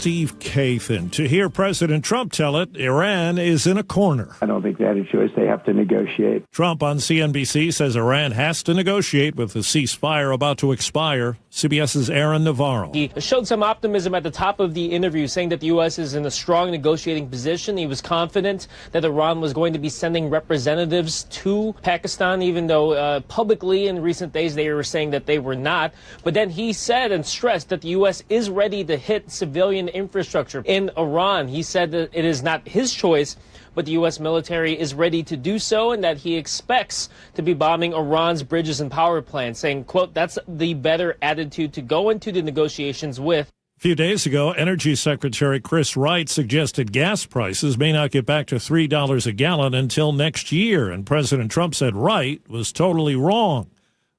Steve Kathan. To hear President Trump tell it, Iran is in a corner. I don't think they had a choice. They have to negotiate. Trump on CNBC says Iran has to negotiate with the ceasefire about to expire. CBS's Aaron Navarro. He showed some optimism at the top of the interview, saying that the U.S. is in a strong negotiating position. He was confident that Iran was going to be sending representatives to Pakistan, even though publicly in recent days they were saying that they were not. But then he said and stressed that the U.S. is ready to hit civilian infrastructure in Iran. He said that it is not his choice, but the U.S. military is ready to do so, and that he expects to be bombing Iran's bridges and power plants, saying, quote, that's the better attitude to go into the negotiations with. A few days ago, Energy Secretary Chris Wright suggested gas prices may not get back to $3 a gallon until next year, and President Trump said Wright was totally wrong.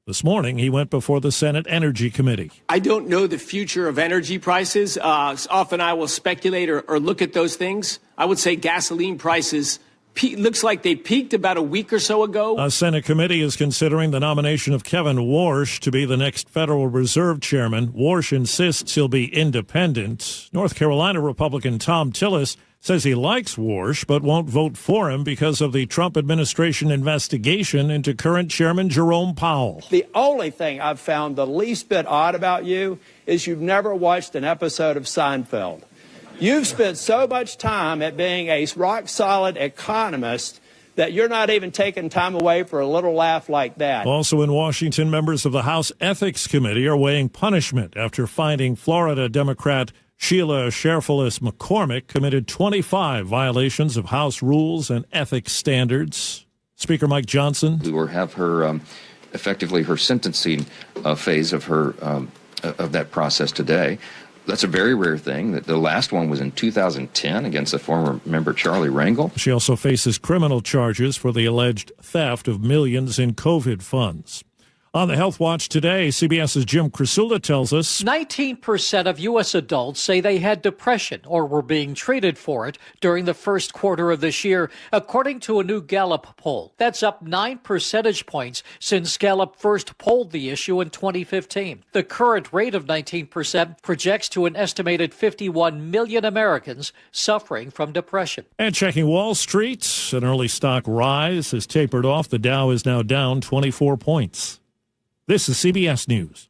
This morning, he went before the Senate Energy Committee. I don't know the future of energy prices. Often I will speculate or look at those things. I would say gasoline prices looks like they peaked about a week or so ago. A Senate committee is considering the nomination of Kevin Warsh to be the next Federal Reserve chairman. Warsh insists he'll be independent. North Carolina Republican Tom Tillis says he likes Warsh but won't vote for him because of the Trump administration investigation into current Chairman Jerome Powell. The only thing I've found the least bit odd about you is you've never watched an episode of Seinfeld. You've spent so much time at being a rock-solid economist that you're not even taking time away for a little laugh like that. Also in Washington, members of the House Ethics Committee are weighing punishment after finding Florida Democrat Sheila Sherfulis McCormick committed 25 violations of House rules and ethics standards. Speaker Mike Johnson. We will have her effectively her sentencing phase of her of that process today. That's a very rare thing. The last one was in 2010 against a former member, Charlie Rangel. She also faces criminal charges for the alleged theft of millions in COVID funds. On the Health Watch today, CBS's Jim Krasula tells us 19% of U.S. adults say they had depression or were being treated for it during the first quarter of this year, according to a new Gallup poll. That's up 9 percentage points since Gallup first polled the issue in 2015. The current rate of 19% projects to an estimated 51 million Americans suffering from depression. And checking Wall Street, an early stock rise has tapered off. The Dow is now down 24 points. This is CBS News.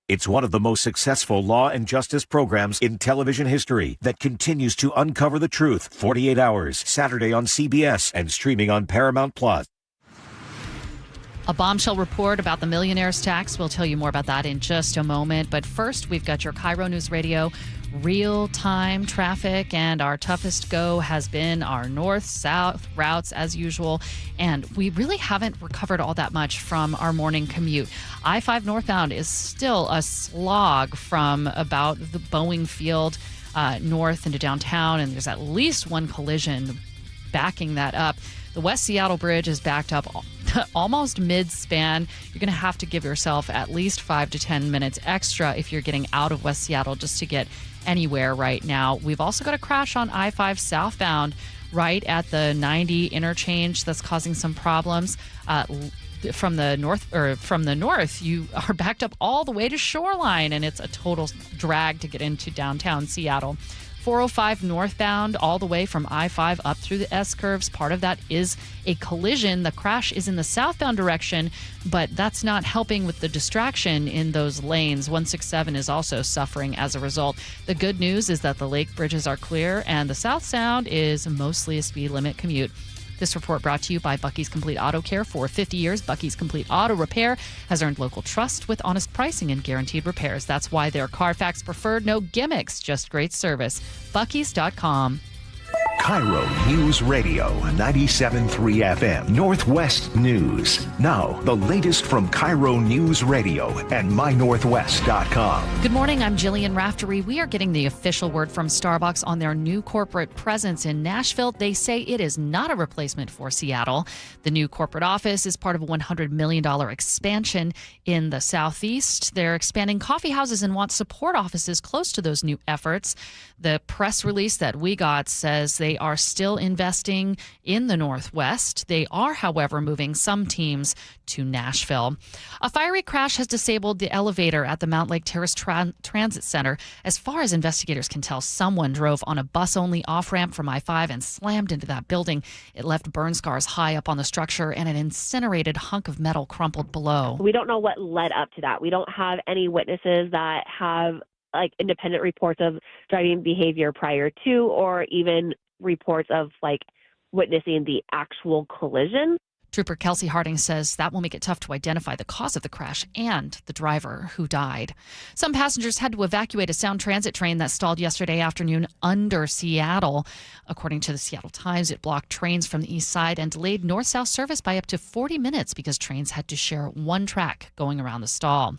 It's one of the most successful law and justice programs in television history that continues to uncover the truth. 48 Hours, Saturday on CBS and streaming on Paramount Plus. A bombshell report about the Millionaires tax. We'll tell you more about that in just a moment. But first, we've got your KIRO Newsradio real-time traffic, and our toughest go has been our north-south routes as usual, and we really haven't recovered all that much from our morning commute. I-5 northbound is still a slog from about the Boeing Field north into downtown, and there's at least one collision backing that up. The West Seattle Bridge is backed up almost mid-span. You're going to have to give yourself at least 5 to 10 minutes extra if you're getting out of West Seattle just to get anywhere right now. We've also got a crash on I-5 southbound right at the 90 interchange that's causing some problems. From the north, you are backed up all the way to Shoreline, and it's a total drag to get into downtown Seattle. 405 northbound all the way from I-5 up through the S-curves. Part of that is a collision. The crash is in the southbound direction, but that's not helping with the distraction in those lanes. 167 is also suffering as a result. The good news is that the lake bridges are clear, and the South Sound is mostly a speed limit commute. This report brought to you by Bucky's Complete Auto Care. For 50 years, Bucky's Complete Auto Repair has earned local trust with honest pricing and guaranteed repairs. That's why they're Carfax preferred. No gimmicks, just great service. Bucky's.com. KIRO Newsradio 97.3 FM, Northwest News. Now, the latest from KIRO Newsradio and mynorthwest.com. Good morning, I'm Jillian Raftery. We are getting the official word from Starbucks on their new corporate presence in Nashville. They say it is not a replacement for Seattle. The new corporate office is part of a $100 million expansion in the Southeast. They're expanding coffee houses and want support offices close to those new efforts. The press release that we got says they they are still investing in the Northwest. They are, however, moving some teams to Nashville. A fiery crash has disabled the elevator at the Mount Lake Terrace Transit Center. As far as investigators can tell, someone drove on a bus-only off-ramp from I-5 and slammed into that building. It left burn scars high up on the structure, and an incinerated hunk of metal crumpled below. We don't know what led up to that. We don't have any witnesses that have independent reports of driving behavior prior to, or even reports of witnessing the actual collision. Trooper Kelsey Harding says that will make it tough to identify the cause of the crash and the driver who died. Some passengers had to evacuate a Sound Transit train that stalled yesterday afternoon under Seattle. According to the Seattle Times, it blocked trains from the east side and delayed north-south service by up to 40 minutes because trains had to share one track going around the stall.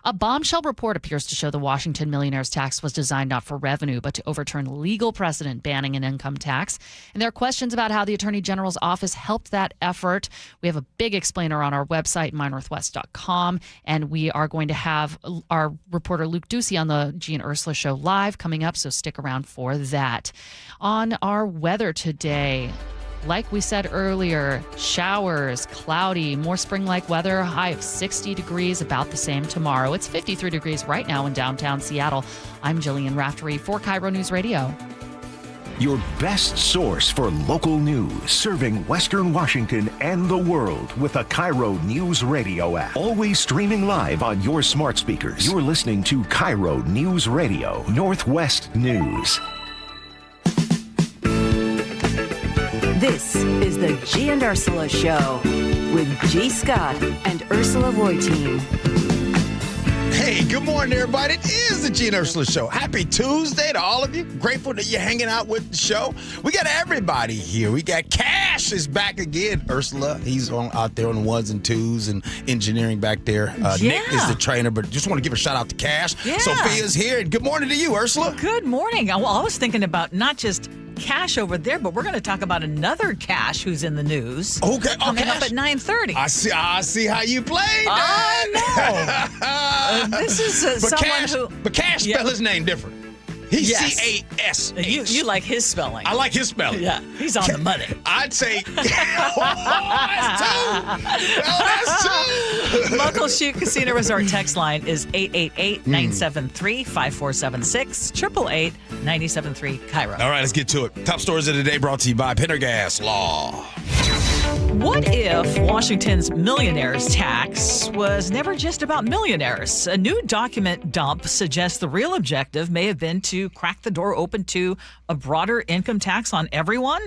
A bombshell report appears to show the Washington Millionaires tax was designed not for revenue, but to overturn legal precedent banning an income tax. And there are questions about how the Attorney General's office helped that effort. We have a big explainer on our website, mynorthwest.com, and we are going to have our reporter Luke Ducey on the Gee and Ursula Show live coming up, so stick around for that. On our weather today, like we said earlier, showers, cloudy, more spring-like weather, high of 60 degrees, about the same tomorrow. It's 53 degrees right now in downtown Seattle. I'm Jillian Raftery for KIRO News Radio. Your best source for local news, serving Western Washington and the world with the KIRO News Radio app. Always streaming live on your smart speakers. You're listening to KIRO News Radio, Northwest News. This is the Gee and Ursula Show with G. Scott and Ursula Reutin. Hey, good morning, everybody. It is the Gee and Ursula Show. Happy Tuesday to all of you. Grateful that you're hanging out with the show. We got everybody here. We got Cash is back again. Ursula, he's out there on the ones and twos and engineering back there. Nick is the trainer, but just want to give a shout out to Cash. Yeah. Sophia's here. And good morning to you, Ursula. Good morning. I was thinking about not just Cash over there, but we're going to talk about another Cash who's in the news. Okay, coming up at 9:30. I see how you played. I know. This is But Cash spell his name different. He's C-A-S-H. You like his spelling. I like his spelling. Yeah, he's on the money. I'd say, that's two. Local Shoot Casino Resort text line is 888-973-5476, 888-973-KIRO. All right, let's get to it. Top stories of the day brought to you by Pendergast Law. What if Washington's millionaires tax was never just about millionaires? A new document dump suggests the real objective may have been to crack the door open to a broader income tax on everyone.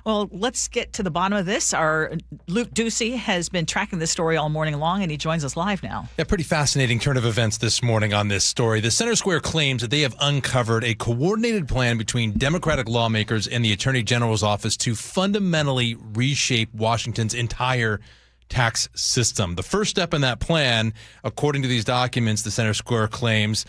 Well, let's get to the bottom of this. Our Luke Ducey has been tracking this story all morning long, and he joins us live now. Yeah, pretty fascinating turn of events this morning on this story. The Center Square claims that they have uncovered a coordinated plan between Democratic lawmakers and the Attorney General's office to fundamentally reshape Washington's entire tax system. The first step in that plan, according to these documents, the Center Square claims,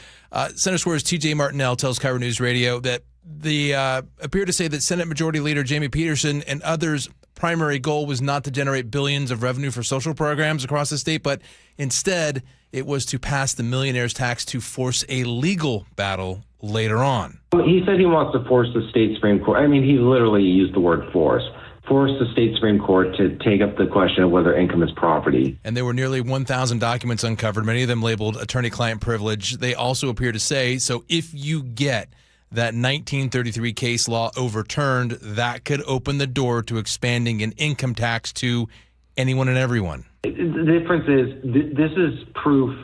Center Square's TJ Martinell tells KIRO News Radio that they appear to say that Senate Majority Leader Jamie Peterson and others' primary goal was not to generate billions of revenue for social programs across the state, but instead it was to pass the millionaires tax to force a legal battle later on. He said he wants to force the state Supreme Court. I mean, he literally used the word force the state Supreme Court to take up the question of whether income is property. And there were nearly 1,000 documents uncovered, many of them labeled attorney-client privilege. They also appear to say, so if you get that 1933 case law overturned, that could open the door to expanding an income tax to anyone and everyone. The difference is this is proof,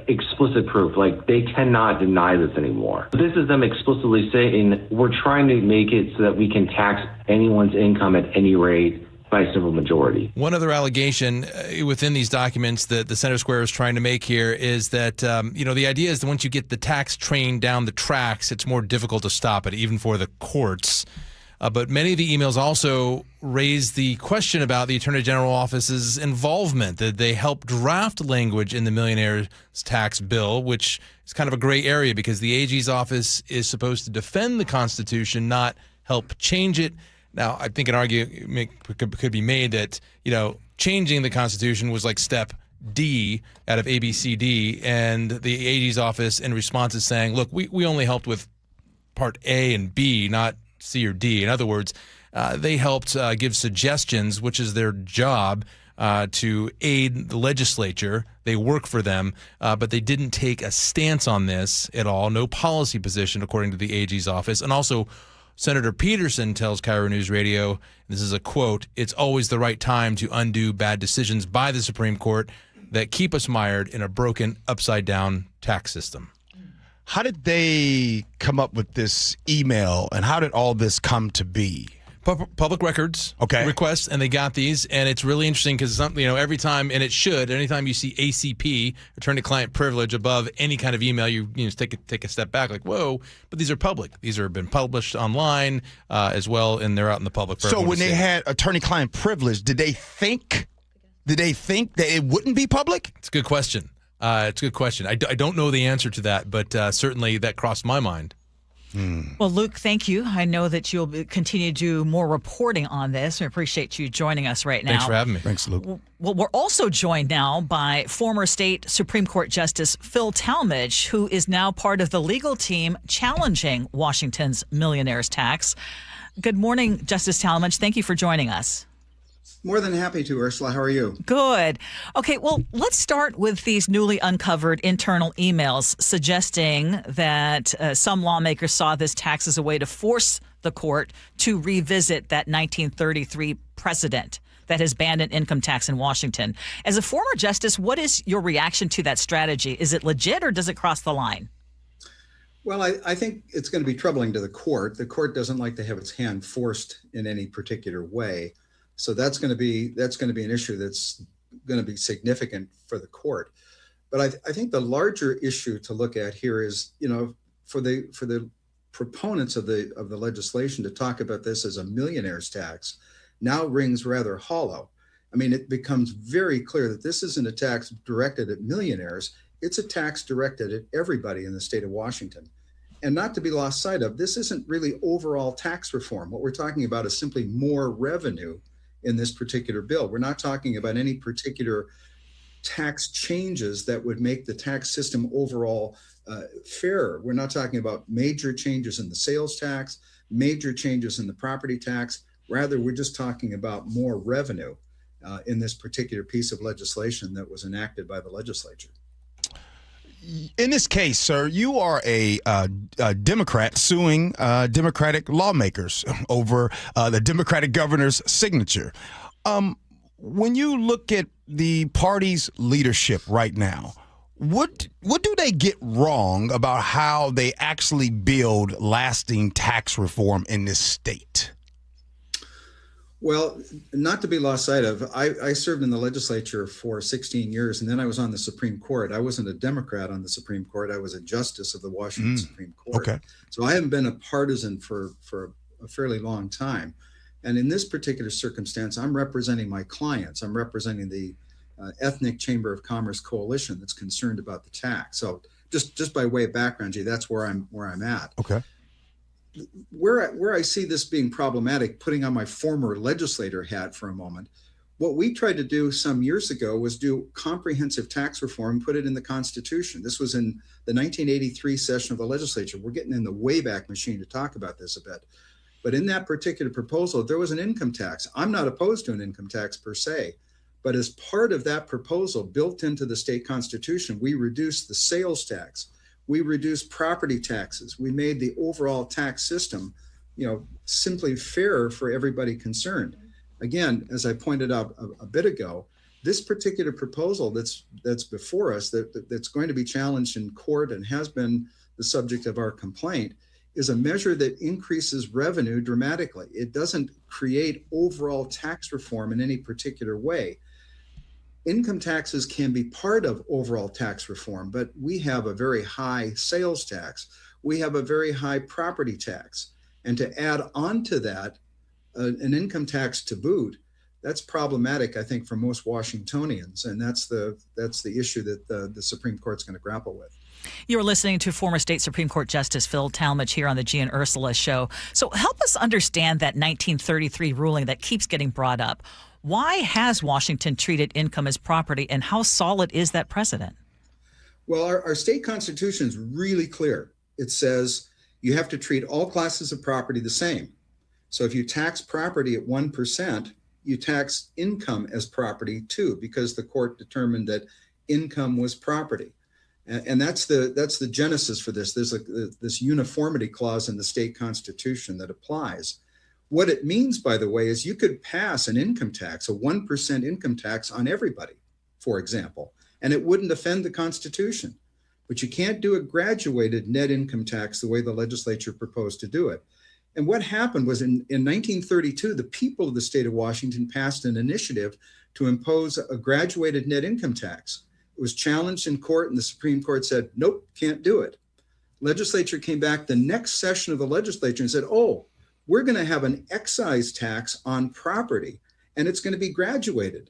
explicit proof. They cannot deny this anymore. This is them explicitly saying we're trying to make it so that we can tax anyone's income at any rate by a simple majority. One other allegation within these documents that the Center Square is trying to make here is that, the idea is that once you get the tax train down the tracks, it's more difficult to stop it, even for the courts. But many of the emails also raise the question about the Attorney General office's involvement, that they helped draft language in the millionaire's tax bill, which is kind of a gray area because the AG's office is supposed to defend the Constitution, not help change it. Now, I think an argument could be made that, changing the Constitution was like step D out of ABCD, and the AG's office in response is saying, look, we only helped with part A and B, not C or D. In other words, they helped give suggestions, which is their job, to aid the legislature. They work for them, but they didn't take a stance on this at all. No policy position, according to the AG's office. And also, Senator Peterson tells KIRO News Radio, this is a quote, "It's always the right time to undo bad decisions by the Supreme Court that keep us mired in a broken, upside-down tax system." How did they come up with this email, and how did all this come to be? Public records requests, and they got these, and it's really interesting because every time, and it should, anytime you see ACP, attorney-client privilege, above any kind of email, you just take a step back, like, whoa, but these are public. These have been published online as well, and they're out in the public. So when they had attorney-client privilege, did they think that it wouldn't be public? It's a good question. I don't know the answer to that, but certainly that crossed my mind. Well, Luke, thank you. I know that you'll continue to do more reporting on this. We appreciate you joining us right now. Thanks for having me. Thanks, Luke. Well, we're also joined now by former state Supreme Court Justice Phil Talmadge, who is now part of the legal team challenging Washington's millionaires tax. Good morning, Justice Talmadge. Thank you for joining us. More than happy to, Ursula. How are you? Good. Okay, well, let's start with these newly uncovered internal emails suggesting that some lawmakers saw this tax as a way to force the court to revisit that 1933 precedent that has banned an income tax in Washington. As a former justice, what is your reaction to that strategy? Is it legit or does it cross the line? Well, I think it's going to be troubling to the court. The court doesn't like to have its hand forced in any particular way. So that's going to be an issue that's going to be significant for the court. But I think the larger issue to look at here is, for the proponents of the legislation to talk about this as a millionaire's tax now rings rather hollow. I mean, it becomes very clear that this isn't a tax directed at millionaires. It's a tax directed at everybody in the state of Washington. And not to be lost sight of, this isn't really overall tax reform. What we're talking about is simply more revenue in this particular bill. We're not talking about any particular tax changes that would make the tax system overall fairer. We're not talking about major changes in the sales tax, major changes in the property tax. Rather, we're just talking about more revenue in this particular piece of legislation that was enacted by the legislature. In this case, sir, you are a Democrat suing Democratic lawmakers over the Democratic governor's signature. When you look at the party's leadership right now, what do they get wrong about how they actually build lasting tax reform in this state? Well, not to be lost sight of, I served in the legislature for 16 years, and then I was on the Supreme Court. I wasn't a Democrat on the Supreme Court. I was a justice of the Washington Supreme Court. Okay. So I haven't been a partisan for a fairly long time. And in this particular circumstance, I'm representing my clients. I'm representing the Ethnic Chamber of Commerce Coalition that's concerned about the tax. So just by way of background, Gee, that's where I'm at. Okay. Where I see this being problematic, putting on my former legislator hat for a moment, what we tried to do some years ago was do comprehensive tax reform, put it in the Constitution. This was in the 1983 session of the legislature. We're getting in the Wayback Machine to talk about this a bit. But in that particular proposal, there was an income tax. I'm not opposed to an income tax per se, but as part of that proposal built into the state constitution, we reduced the sales tax. We reduced property taxes. We made the overall tax system, simply fairer for everybody concerned. Again, as I pointed out a bit ago, this particular proposal that's before us, that's going to be challenged in court and has been the subject of our complaint, is a measure that increases revenue dramatically. It doesn't create overall tax reform in any particular way. Income taxes can be part of overall tax reform, but we have a very high sales tax. We have a very high property tax. And to add on to that, an income tax to boot, that's problematic, I think, for most Washingtonians. And that's the issue that the Supreme Court's going to grapple with. You're listening to former state Supreme Court Justice Phil Talmadge here on the Gee and Ursula Show. So help us understand that 1933 ruling that keeps getting brought up. Why has Washington treated income as property, and how solid is that precedent? Well, our state constitution is really clear. It says you have to treat all classes of property the same. So if you tax property at 1%, you tax income as property too, because the court determined that income was property. And that's the genesis for this. There's this uniformity clause in the state constitution that applies. What it means, by the way, is you could pass an income tax, a 1% income tax on everybody, for example, and it wouldn't offend the Constitution. But you can't do a graduated net income tax the way the legislature proposed to do it. And what happened was in 1932, the people of the state of Washington passed an initiative to impose a graduated net income tax. It was challenged in court, and the Supreme Court said, nope, can't do it. Legislature came back the next session of the legislature and said, oh, we're going to have an excise tax on property, and it's going to be graduated.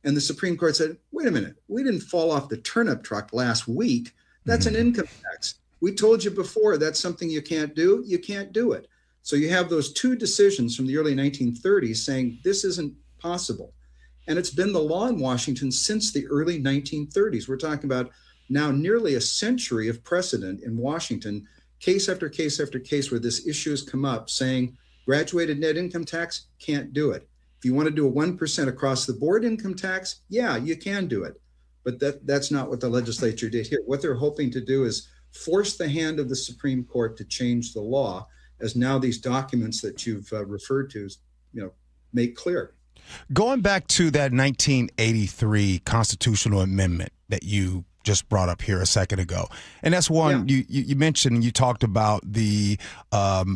And the Supreme Court said, wait a minute, we didn't fall off the turnip truck last week. That's an income tax. We told you before that's something you can't do. You can't do it. So you have those two decisions from the early 1930s saying this isn't possible. And it's been the law in Washington since the early 1930s. We're talking about now nearly a century of precedent in Washington, case after case after case where this issue has come up saying graduated net income tax, can't do it. If you want to do a 1% across the board income tax, yeah, you can do it. But that's not what the legislature did here. What they're hoping to do is force the hand of the Supreme Court to change the law, as now these documents that you've referred to, make clear. Going back to that 1983 constitutional amendment that you just brought up here a second ago, and that's one you mentioned, and you talked about the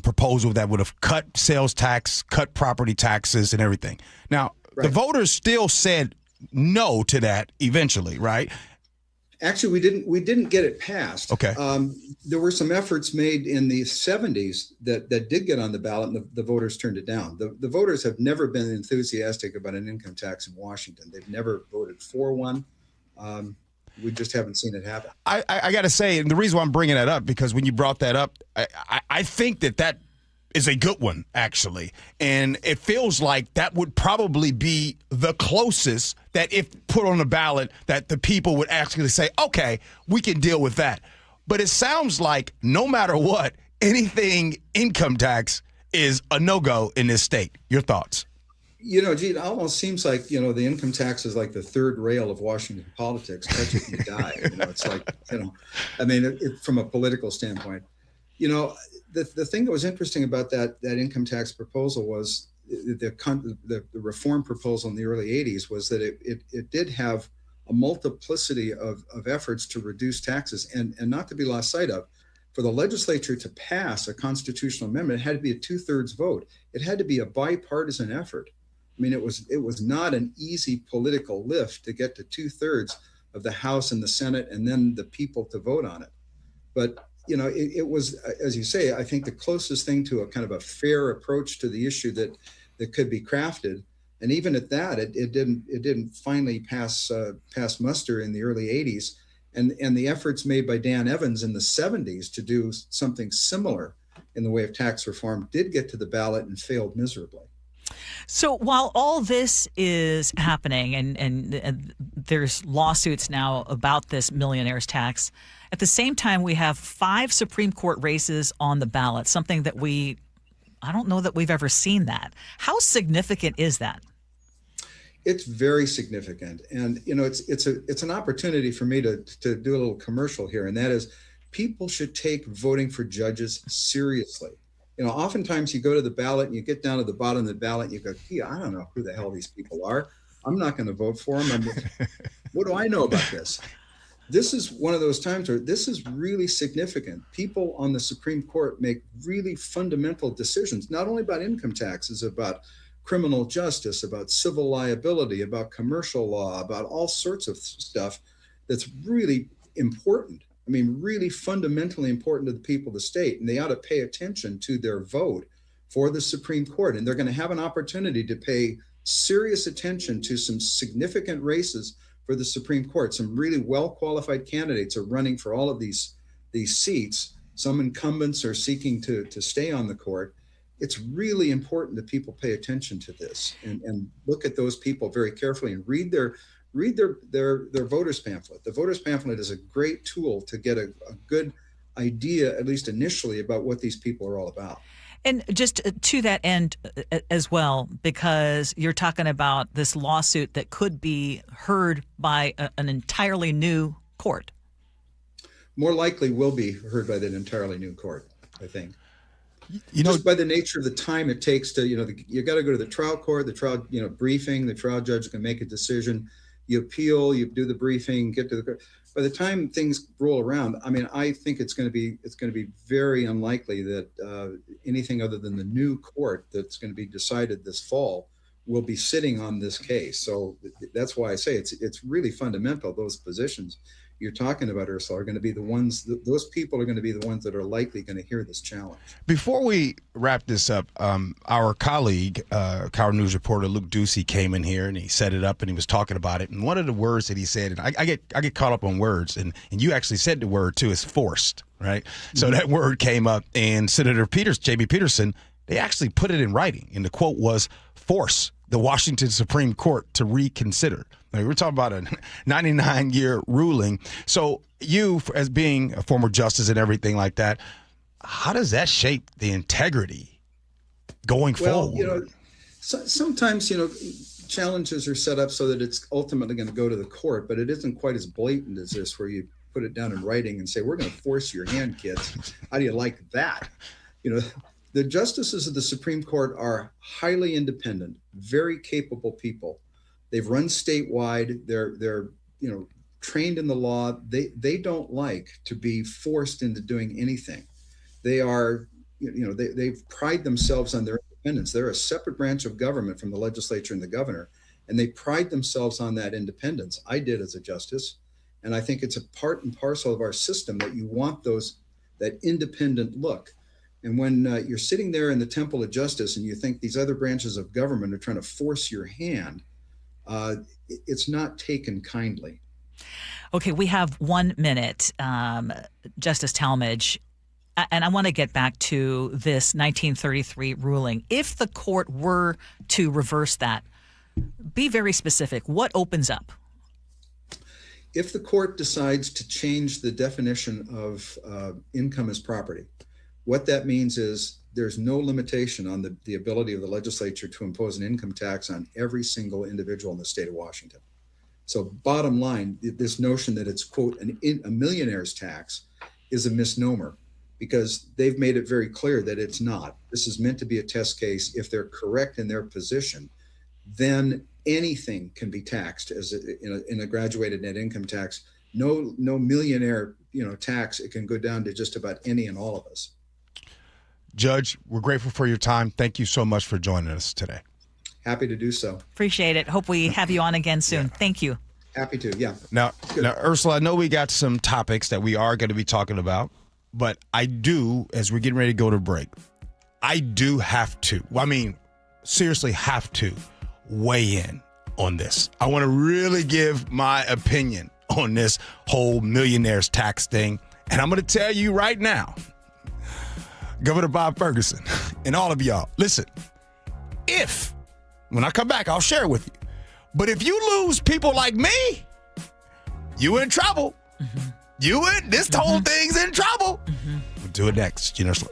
proposal that would have cut sales tax, cut property taxes, and everything. Now, the voters still said no to that eventually, right? Actually, we didn't get it passed. Okay. There were some efforts made in the 70s that did get on the ballot, and the voters turned it down. The voters have never been enthusiastic about an income tax in Washington. They've never voted for one. We just haven't seen it happen. I got to say, and the reason why I'm bringing that up, because when you brought that up, I think that is a good one, actually. And it feels like that would probably be the closest that, if put on the ballot, that the people would actually say, okay, we can deal with that. But it sounds like no matter what, anything income tax is a no-go in this state. Your thoughts? Gee, it almost seems like, the income tax is like the third rail of Washington politics. Touch it, you die. It's like, from a political standpoint. The thing that was interesting about that income tax proposal was the reform proposal in the early 80s was that it did have a multiplicity of efforts to reduce taxes, and not to be lost sight of. For the legislature to pass a constitutional amendment, it had to be a 2/3 vote. It had to be a bipartisan effort. It was not an easy political lift to get to 2/3 of the House and the Senate and then the people to vote on it. But it was, as you say, I think the closest thing to a kind of a fair approach to the issue that could be crafted. And even at that, it didn't finally pass muster in the early 80s. And the efforts made by Dan Evans in the 70s to do something similar in the way of tax reform did get to the ballot and failed miserably. So while all this is happening and there's lawsuits now about this millionaires tax, at the same time, we have 5 Supreme Court races on the ballot, something that I don't know that we've ever seen that. How significant is that? It's very significant. And, it's an opportunity for me to do a little commercial here. And that is, people should take voting for judges seriously. Oftentimes you go to the ballot and you get down to the bottom of the ballot and you go, gee, I don't know who the hell these people are. I'm not going to vote for them. What do I know about this? This is one of those times where this is really significant. People on the Supreme Court make really fundamental decisions, not only about income taxes, about criminal justice, about civil liability, about commercial law, about all sorts of stuff that's really important. Really fundamentally important to the people of the state, and they ought to pay attention to their vote for the Supreme Court. And they're going to have an opportunity to pay serious attention to some significant races for the Supreme Court. Some really well-qualified candidates are running for all of these seats. Some incumbents are seeking to stay on the court. It's really important that people pay attention to this and look at those people very carefully and read their voters pamphlet. The voters pamphlet is a great tool to get a good idea, at least initially, about what these people are all about. And just to that end as well, because you're talking about this lawsuit that could be heard by an entirely new court. More likely will be heard by that entirely new court, I think. Just by the nature of the time it takes to, you got to go to the trial court, the trial, briefing, the trial judge can make a decision, you appeal, you do the briefing, get to the court. By the time things roll around, I think it's going to be very unlikely that anything other than the new court that's going to be decided this fall will be sitting on this case. So that's why I say it's really fundamental. Those positions you're talking about, Ursula, are going to be the ones, those people are going to be the ones that are likely going to hear this challenge. Before we wrap this up, our colleague, KIRO News reporter Luke Ducey came in here and he set it up and he was talking about it. And one of the words that he said, and I get caught up on words, and you actually said the word too, is forced, right? Mm-hmm. So that word came up, and Senator J.B. Peterson, they actually put it in writing, and the quote was, force the Washington Supreme Court to reconsider. We're talking about a 99-year ruling. So you, as being a former justice and everything like that, how does that shape the integrity going forward? Sometimes, challenges are set up so that it's ultimately going to go to the court, but it isn't quite as blatant as this, where you put it down in writing and say, we're going to force your hand, kids. How do you like that? The justices of the Supreme Court are highly independent, very capable people. They've run statewide. They're trained in the law. They don't like to be forced into doing anything. They are, they've pride themselves on their independence. They're a separate branch of government from the legislature and the governor, and they pride themselves on that independence. I did as a justice, and I think it's a part and parcel of our system that you want that independent look. And when you're sitting there in the temple of justice and you think these other branches of government are trying to force your hand, it's not taken kindly. Okay, we have 1 minute, Justice Talmadge, and I want to get back to this 1933 ruling. If the court were to reverse that, be very specific. What opens up? If the court decides to change the definition of income as property, what that means is there's no limitation on the ability of the legislature to impose an income tax on every single individual in the state of Washington. So bottom line, this notion that it's, quote, a millionaire's tax is a misnomer, because they've made it very clear that it's not. This is meant to be a test case. If they're correct in their position, then anything can be taxed as in a graduated net income tax. No millionaire tax. It can go down to just about any and all of us. Judge, we're grateful for your time. Thank you so much for joining us today. Happy to do so. Appreciate it. Hope we have you on again soon. Yeah. Thank you. Happy to, yeah. Now, Ursula, I know we got some topics that we are going to be talking about, but I do, as we're getting ready to go to break, I do have to, seriously have to weigh in on this. I want to really give my opinion on this whole millionaires tax thing. And I'm going to tell you right now, Governor Bob Ferguson and all of y'all, listen, when I come back, I'll share it with you. But if you lose people like me, you in trouble. Mm-hmm. This whole thing's in trouble. Mm-hmm. We'll do it next. Gee Ursula.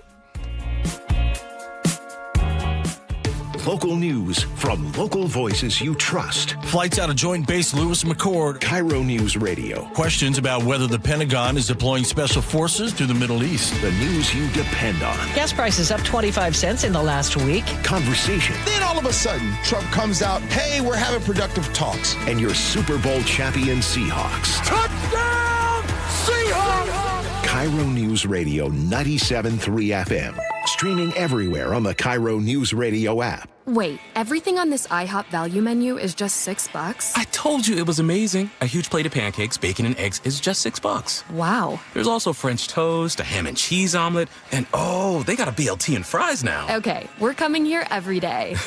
Local news from local voices you trust. Flights out of Joint Base Lewis McChord. KIRO Newsradio. Questions about whether the Pentagon is deploying special forces to the Middle East. The news you depend on. Gas prices up 25 cents in the last week. Conversation. Then all of a sudden, Trump comes out, hey, we're having productive talks. And your Super Bowl champion Seahawks. Touchdown, Seahawks! KIRO Newsradio 97.3 FM. Streaming everywhere on the KIRO Newsradio app. Wait, everything on this IHOP value menu is just $6? I told you it was amazing. A huge plate of pancakes, bacon, and eggs is just $6. Wow. There's also French toast, a ham and cheese omelet, and they got a BLT and fries now. Okay, we're coming here every day.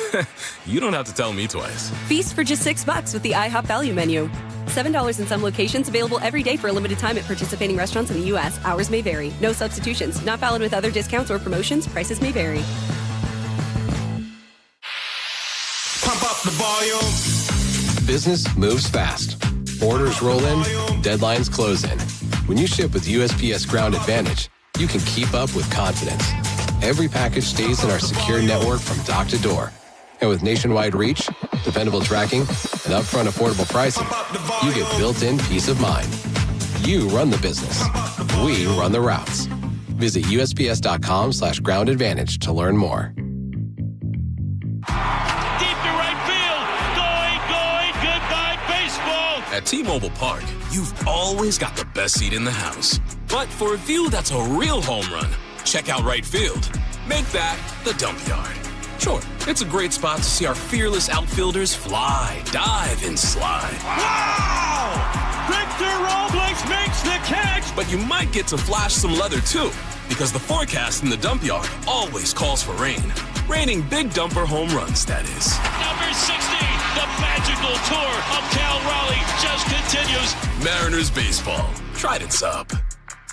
You don't have to tell me twice. Feast for just $6 with the IHOP value menu. $7 in some locations, available every day for a limited time at participating restaurants in the U.S. Hours may vary. No substitutions. Not valid with other discounts or promotions. Prices may vary. Pump up the volume. Business moves fast. Orders roll in, deadlines close in. When you ship with USPS Ground Advantage, you can keep up with confidence. Every package stays in our secure network from dock to door. And with nationwide reach, dependable tracking, and upfront affordable pricing, you get built-in peace of mind. You run the business. We run the routes. Visit USPS.com/Ground Advantage to learn more. Deep to right field. Going. Goodbye, baseball. At T-Mobile Park, you've always got the best seat in the house. But for a view that's a real home run, check out right field. Make that the dump yard. Sure, it's a great spot to see our fearless outfielders fly, dive, and slide. Wow! Victor Robles makes the catch! But you might get to flash some leather too, because the forecast in the dump yard always calls for rain. Raining big dumper home runs, that is. Number 60, the magical tour of Cal Raleigh just continues. Mariners baseball. Trident's up.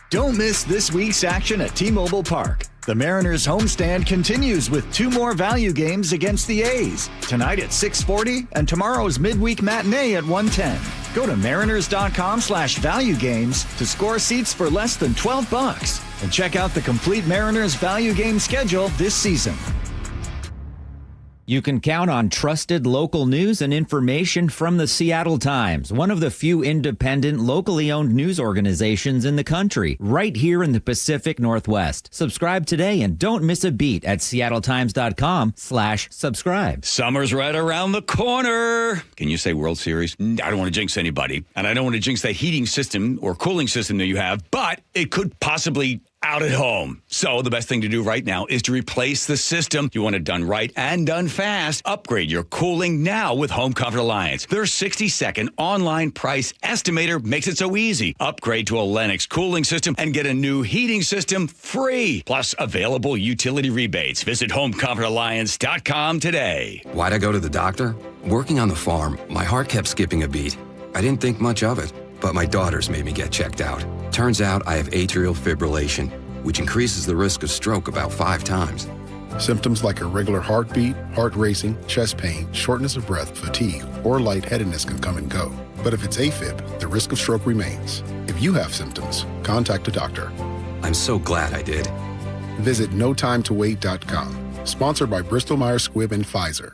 Don't miss this week's action at T-Mobile Park. The Mariners homestand continues with 2 more value games against the A's. Tonight at 6:40 and tomorrow's midweek matinee at 1:10. Go to mariners.com/value games to score seats for less than $12 and check out the complete Mariners value game schedule this season. You can count on trusted local news and information from the Seattle Times, one of the few independent, locally owned news organizations in the country, right here in the Pacific Northwest. Subscribe today and don't miss a beat at seattletimes.com/subscribe. Summer's right around the corner. Can you say World Series? I don't want to jinx anybody, and I don't want to jinx that heating system or cooling system that you have, but it could possibly out at home. So the best thing to do right now is to replace the system. You want it done right and done fast. Upgrade your cooling now with Home Comfort Alliance. Their 60-second online price estimator makes it so easy. Upgrade to a Lennox cooling system and get a new heating system free. Plus available utility rebates. Visit homecomfortalliance.com today. Why'd I go to the doctor? Working on the farm, my heart kept skipping a beat. I didn't think much of it, but my daughters made me get checked out. Turns out I have atrial fibrillation, which increases the risk of stroke about 5 times. Symptoms like irregular heartbeat, heart racing, chest pain, shortness of breath, fatigue, or lightheadedness can come and go. But if it's AFib, the risk of stroke remains. If you have symptoms, contact a doctor. I'm so glad I did. Visit notimetowait.com. Sponsored by Bristol-Myers Squibb and Pfizer.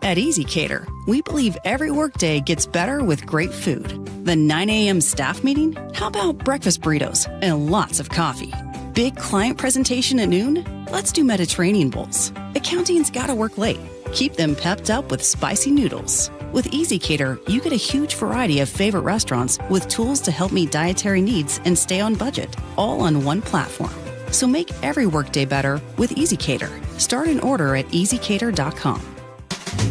At Easy Cater, we believe every workday gets better with great food. The 9 a.m. staff meeting? How about breakfast burritos and lots of coffee? Big client presentation at noon? Let's do Mediterranean bowls. Accounting's gotta work late. Keep them pepped up with spicy noodles. With Easy Cater, you get a huge variety of favorite restaurants with tools to help meet dietary needs and stay on budget, all on one platform. So make every workday better with Easy Cater. Start an order at easycater.com.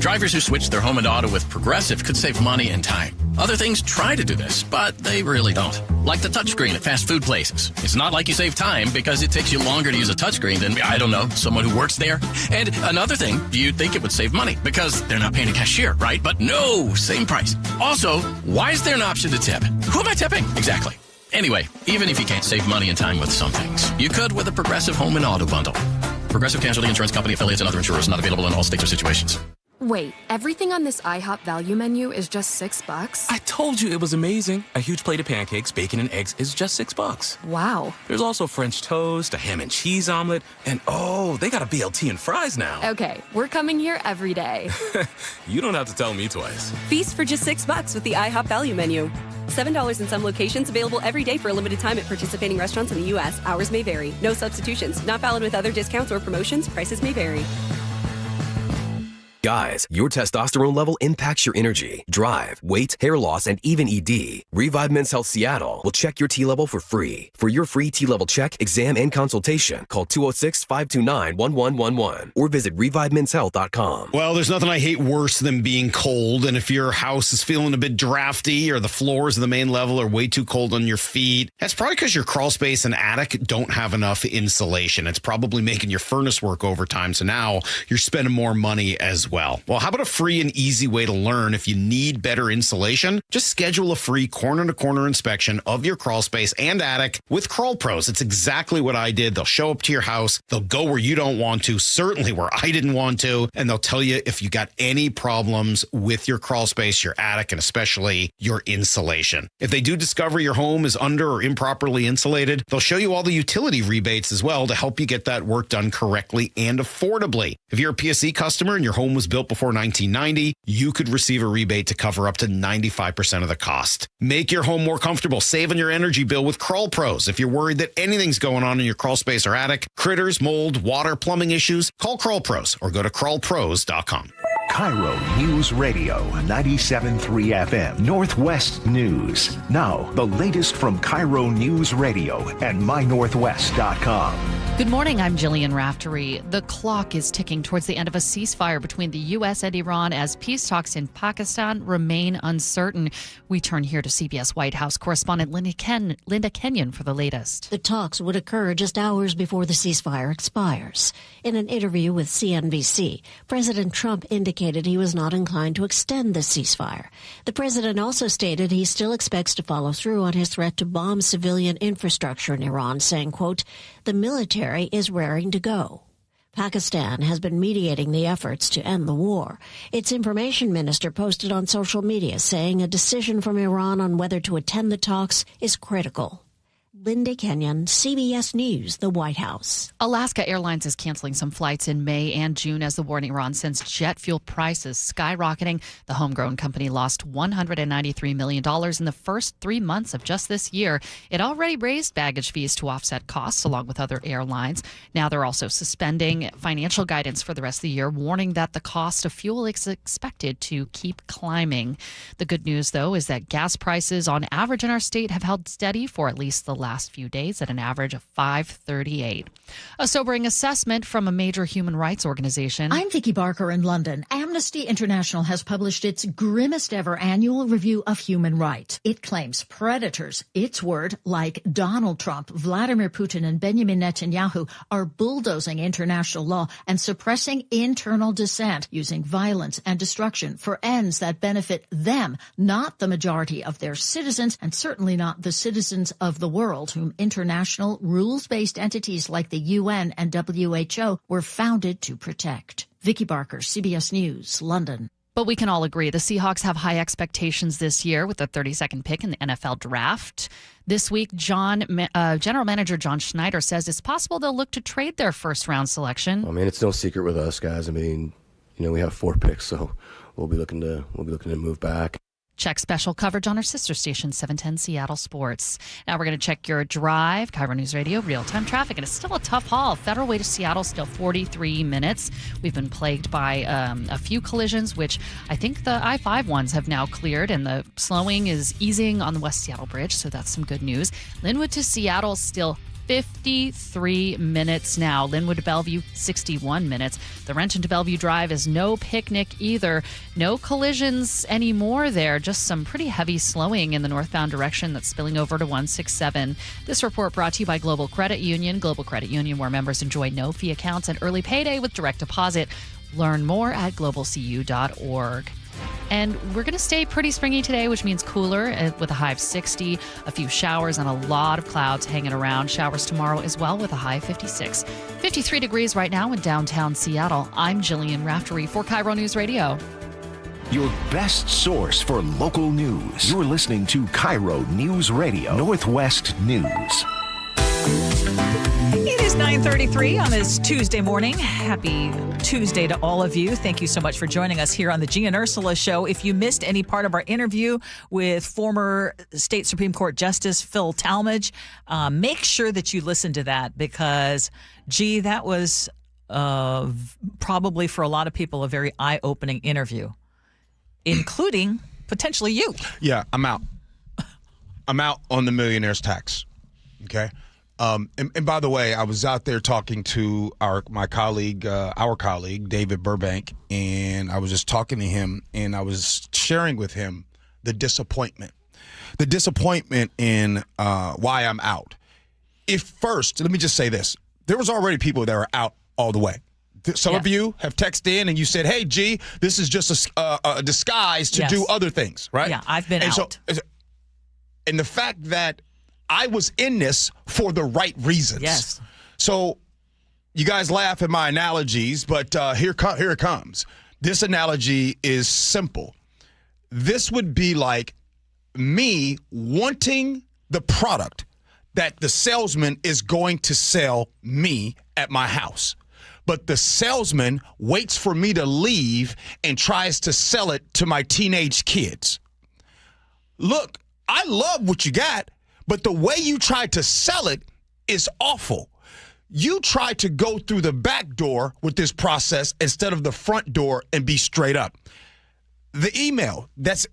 Drivers who switch their home and auto with Progressive could save money and time. Other things try to do this, but they really don't. Like the touchscreen at fast food places. It's not like you save time because it takes you longer to use a touchscreen than, I don't know, someone who works there. And another thing, you'd think it would save money because they're not paying a cashier, right? But no, same price. Also, why is there an option to tip? Who am I tipping? Exactly. Anyway, even if you can't save money and time with some things, you could with a Progressive home and auto bundle. Progressive Casualty Insurance Company, affiliates, and other insurers, not available in all states or situations. Wait, everything on this IHOP value menu is just $6? I told you it was amazing. A huge plate of pancakes, bacon, and eggs is just $6. Wow. There's also French toast, a ham and cheese omelet, and oh, they got a BLT and fries now. Okay, we're coming here every day. You don't have to tell me twice. Feast for just $6 with the IHOP value menu. $7 in some locations, available every day for a limited time at participating restaurants in the U.S. Hours may vary. No substitutions. Not valid with other discounts or promotions. Prices may vary. Guys, your testosterone level impacts your energy, drive, weight, hair loss, and even ED. Revive Men's Health Seattle will check your T level for free. For your free T level check, exam, and consultation, call 206-529-1111 or visit revivemenshealth.com. Well, there's nothing I hate worse than being cold. And if your house is feeling a bit drafty or the floors of the main level are way too cold on your feet, that's probably because your crawl space and attic don't have enough insulation. It's probably making your furnace work overtime. So now you're spending more money as well. well. Well, how about a free and easy way to learn if you need better insulation? Just schedule a free corner-to-corner inspection of your crawl space and attic with Crawl Pros. It's exactly what I did. They'll show up to your house. They'll go where you don't want to, certainly where I didn't want to, and they'll tell you if you got any problems with your crawl space, your attic, and especially your insulation. If they do discover your home is under or improperly insulated, they'll show you all the utility rebates as well to help you get that work done correctly and affordably. If you're a PSE customer and your home was built before 1990, you could receive a rebate to cover up to 95% of the cost. Make your home more comfortable. Save on your energy bill with Crawl Pros. If you're worried that anything's going on in your crawl space or attic, critters, mold, water, plumbing issues, call Crawl Pros or go to crawlpros.com. KIRO News Radio 97.3 FM Northwest News. Now, the latest from KIRO News Radio and mynorthwest.com. Good morning, I'm Jillian Raftery. The clock is ticking towards the end of a ceasefire between the U.S. and Iran as peace talks in Pakistan remain uncertain. We turn here to CBS White House correspondent Linda Kenyon for the latest. The talks would occur just hours before the ceasefire expires. In an interview with CNBC, President Trump indicated he was not inclined to extend the ceasefire. The president also stated he still expects to follow through on his threat to bomb civilian infrastructure in Iran, saying, quote, "The military is raring to go." Pakistan has been mediating the efforts to end the war. Its information minister posted on social media saying a decision from Iran on whether to attend the talks is critical. Linda Kenyon, CBS News, the White House. Alaska Airlines is canceling some flights in May and June as the war in Iran sends jet fuel prices skyrocketing. The homegrown company lost $193 million in the first 3 months of just this year. It already raised baggage fees to offset costs along with other airlines. Now they're also suspending financial guidance for the rest of the year, warning that the cost of fuel is expected to keep climbing. The good news, though, is that gas prices on average in our state have held steady for at least the last few days at an average of $5.38. A sobering assessment from a major human rights organization. I'm Vicki Barker in London. Amnesty International has published its grimmest ever annual review of human rights. It claims predators, its word, like Donald Trump, Vladimir Putin, and Benjamin Netanyahu, are bulldozing international law and suppressing internal dissent using violence and destruction for ends that benefit them, not the majority of their citizens, and certainly not the citizens of the world, whom international rules-based entities like the UN and WHO were founded to protect. Vicki Barker, CBS News, London. But we can all agree the Seahawks have high expectations this year with the 32nd pick in the NFL draft. This week, General Manager John Schneider says it's possible they'll look to trade their first-round selection. I mean, it's no secret with us, guys. I mean, we have 4 picks, so we'll be looking to move back. Check special coverage on our sister station, 710 Seattle Sports. Now we're going to check your drive. KIRO News Radio, real-time traffic. And it's still a tough haul. Federal way to Seattle, still 43 minutes. We've been plagued by a few collisions, which I think the I-5 ones have now cleared. And the slowing is easing on the West Seattle Bridge, so that's some good news. Linwood to Seattle, still 53 minutes now. Linwood to Bellevue, 61 minutes. The Renton to Bellevue Drive is no picnic either. No collisions anymore there. Just some pretty heavy slowing in the northbound direction that's spilling over to 167. This report brought to you by Global Credit Union. Global Credit Union, where members enjoy no-fee accounts and early payday with direct deposit. Learn more at globalcu.org. And we're going to stay pretty springy today, which means cooler with a high of 60, a few showers and a lot of clouds hanging around. Showers tomorrow as well with a high of 56. 53 degrees right now in downtown Seattle. I'm Jillian Raftery for KIRO News Radio. Your best source for local news. You're listening to KIRO News Radio, Northwest News. It is 9:33 on this Tuesday morning. Happy Tuesday to all of you. Thank you so much for joining us here on the Gee and Ursula Show. If you missed any part of our interview with former State Supreme Court Justice Phil Talmadge, make sure that you listen to that because, gee, that was probably for a lot of people a very eye-opening interview, including potentially you. Yeah, I'm out. I'm out on the millionaire's tax. Okay. And by the way, I was out there talking to our colleague, David Burbank, and I was just talking to him, and I was sharing with him the disappointment in why I'm out. Let me just say this. There was already people that were out all the way. Some of you have texted in and you said, hey, G, this is just a disguise to do other things, right? Yeah, I've been out. And the fact that I was in this for the right reasons. Yes. So you guys laugh at my analogies, but here it comes. This analogy is simple. This would be like me wanting the product that the salesman is going to sell me at my house. But the salesman waits for me to leave and tries to sell it to my teenage kids. Look, I love what you got, but the way you tried to sell it is awful. You tried to go through the back door with this process instead of the front door and be straight up. The email, that's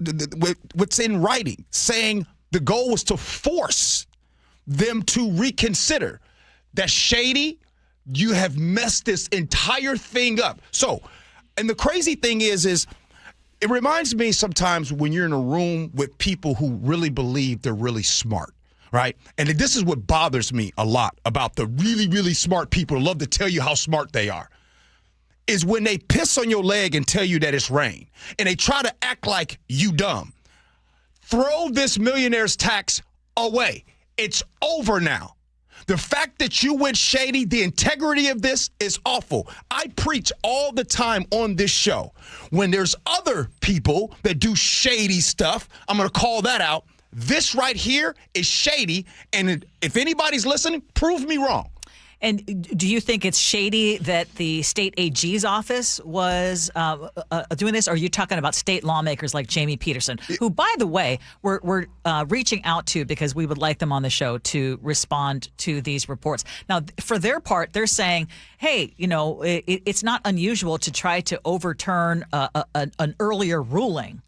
what's in writing, saying the goal was to force them to reconsider. That's shady. You have messed this entire thing up. So, and the crazy thing is it reminds me sometimes when you're in a room with people who really believe they're really smart, right? And this is what bothers me a lot about the really, really smart people who love to tell you how smart they are, is when they piss on your leg and tell you that it's rain, and they try to act like you dumb. Throw this millionaire's tax away. It's over now. The fact that you went shady, the integrity of this is awful. I preach all the time on this show. When there's other people that do shady stuff, I'm going to call that out. This right here is shady, and if anybody's listening, prove me wrong. And do you think it's shady that the state AG's office was doing this? Or are you talking about state lawmakers like Jamie Peterson, who, by the way, we're reaching out to because we would like them on the show to respond to these reports. Now, for their part, they're saying, hey, it's not unusual to try to overturn an earlier ruling.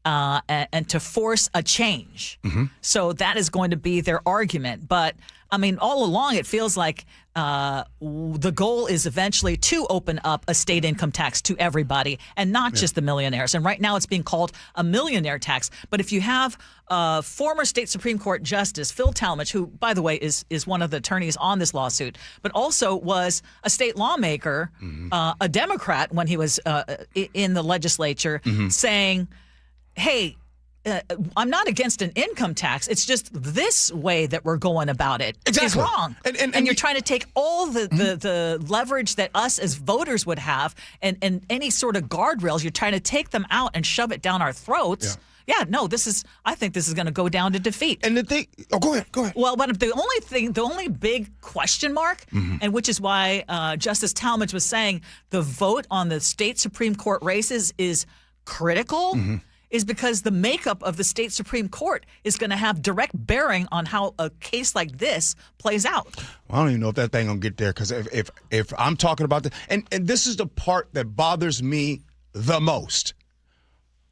And to force a change. Mm-hmm. So that is going to be their argument. But, I mean, all along it feels like the goal is eventually to open up a state income tax to everybody and not just the millionaires. And right now it's being called a millionaire tax. But if you have former state Supreme Court Justice Phil Talmadge, who, by the way, is one of the attorneys on this lawsuit, but also was a state lawmaker, a Democrat when he was in the legislature, saying, hey, I'm not against an income tax. It's just this way that we're going about it is wrong. And you're trying to take all the leverage that us as voters would have and any sort of guardrails, you're trying to take them out and shove it down our throats. Yeah, no, I think this is going to go down to defeat. And the thing, go ahead. Well, but the only big question mark, and which is why Justice Talmadge was saying the vote on the state Supreme Court races is critical, is because the makeup of the state Supreme Court is going to have direct bearing on how a case like this plays out. Well, I don't even know if that thing going to get there, because if I'm talking about this, and this is the part that bothers me the most.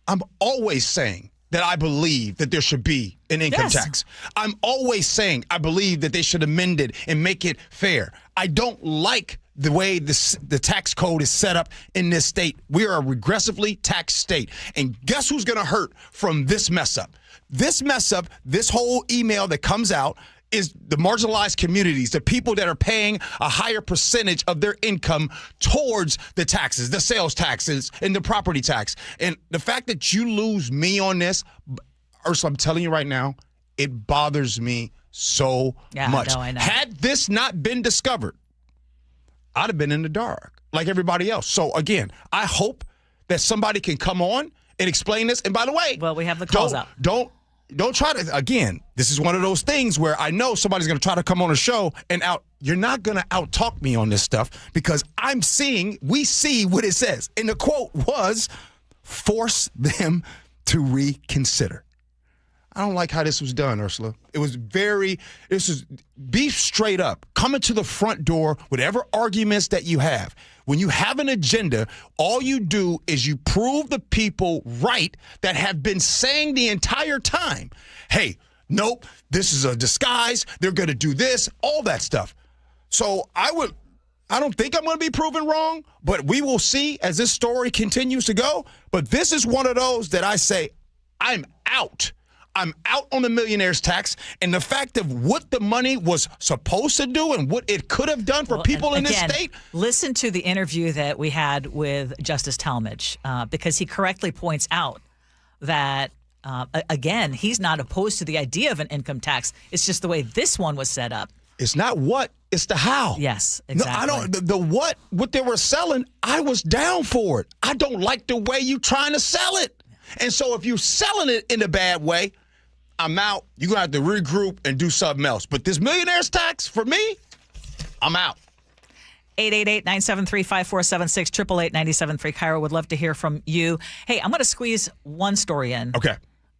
I'm always saying that I believe that there should be an income tax. I'm always saying I believe that they should amend it and make it fair. I don't like the way the tax code is set up in this state. We are a regressively taxed state. And guess who's going to hurt from this mess up? This whole email that comes out is the marginalized communities, the people that are paying a higher percentage of their income towards the taxes, the sales taxes, and the property tax. And the fact that you lose me on this, Ursula, I'm telling you right now, it bothers me so much. I know. Had this not been discovered, I'd have been in the dark like everybody else. So, again, I hope that somebody can come on and explain this. And by the way, we have the calls out. Don't try to, again, this is one of those things where I know somebody's going to try to come on a show and you're not going to out-talk me on this stuff, because we see what it says. And the quote was, force them to reconsider. I don't like how this was done, Ursula. It was be straight up. Coming to the front door, whatever arguments that you have. When you have an agenda, all you do is you prove the people right that have been saying the entire time, hey, nope, this is a disguise, they're going to do this, all that stuff. So I don't think I'm going to be proven wrong, but we will see as this story continues to go. But this is one of those that I say, I'm out. I'm out on the millionaire's tax, and the fact of what the money was supposed to do and what it could have done for people in this state. Listen to the interview that we had with Justice Talmadge, because he correctly points out that, again, he's not opposed to the idea of an income tax. It's just the way this one was set up. It's not what, it's the how. Yes, exactly. No, I don't. The what they were selling, I was down for it. I don't like the way you trying to sell it. And so if you're selling it in a bad way, I'm out. You're going to have to regroup and do something else. But this millionaire's tax, for me, I'm out. 888-973-5476, 888-973. KIRO would love to hear from you. Hey, I'm going to squeeze one story in. Okay.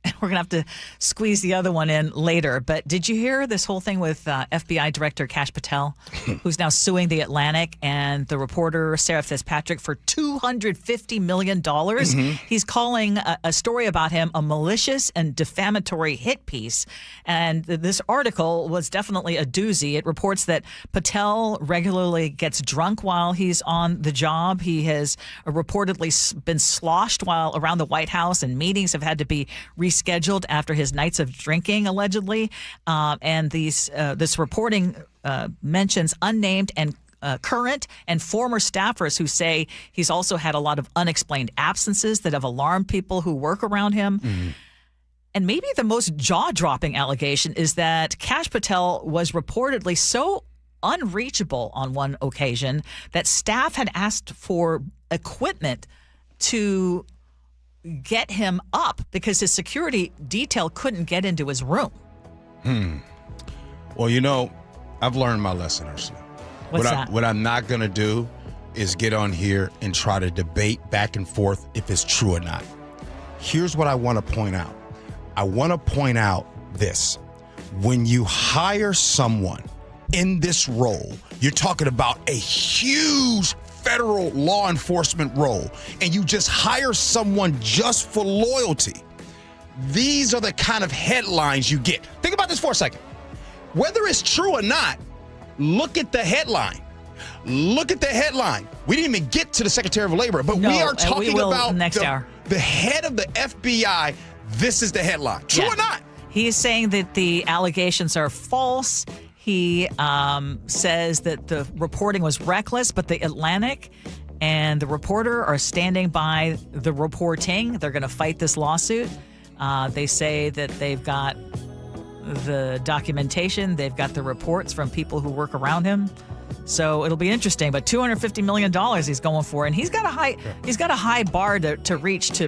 We're going to have to squeeze the other one in later. But did you hear this whole thing with FBI Director Kash Patel, who's now suing The Atlantic and the reporter Sarah Fitzpatrick for $250 million? Mm-hmm. He's calling a story about him a malicious and defamatory hit piece. And this article was definitely a doozy. It reports that Patel regularly gets drunk while he's on the job. He has reportedly been sloshed while around the White House, and meetings have had to be rescheduled after his nights of drinking, allegedly. And this reporting mentions unnamed and current and former staffers who say he's also had a lot of unexplained absences that have alarmed people who work around him. Mm-hmm. And maybe the most jaw-dropping allegation is that Kash Patel was reportedly so unreachable on one occasion that staff had asked for equipment to get him up because his security detail couldn't get into his room. Well, I've learned my lesson, Ursula. What's that? What I'm not going to do is get on here and try to debate back and forth if it's true or not. Here's what I want to point out. I want to point out this. When you hire someone in this role, you're talking about a huge federal law enforcement role, and you just hire someone just for loyalty. These are the kind of headlines you get. Think about this for a second. Whether it's true or not, look at the headline. Look at the headline. We didn't even get to the Secretary of Labor, but we are talking about the head of the FBI. This is the headline. True or not? He is saying that the allegations are false. He says that the reporting was reckless, but the Atlantic and the reporter are standing by the reporting. They're going to fight this lawsuit. They say that they've got the documentation. They've got the reports from people who work around him. So it'll be interesting. But $250 million he's going for, and he's got a high bar to reach to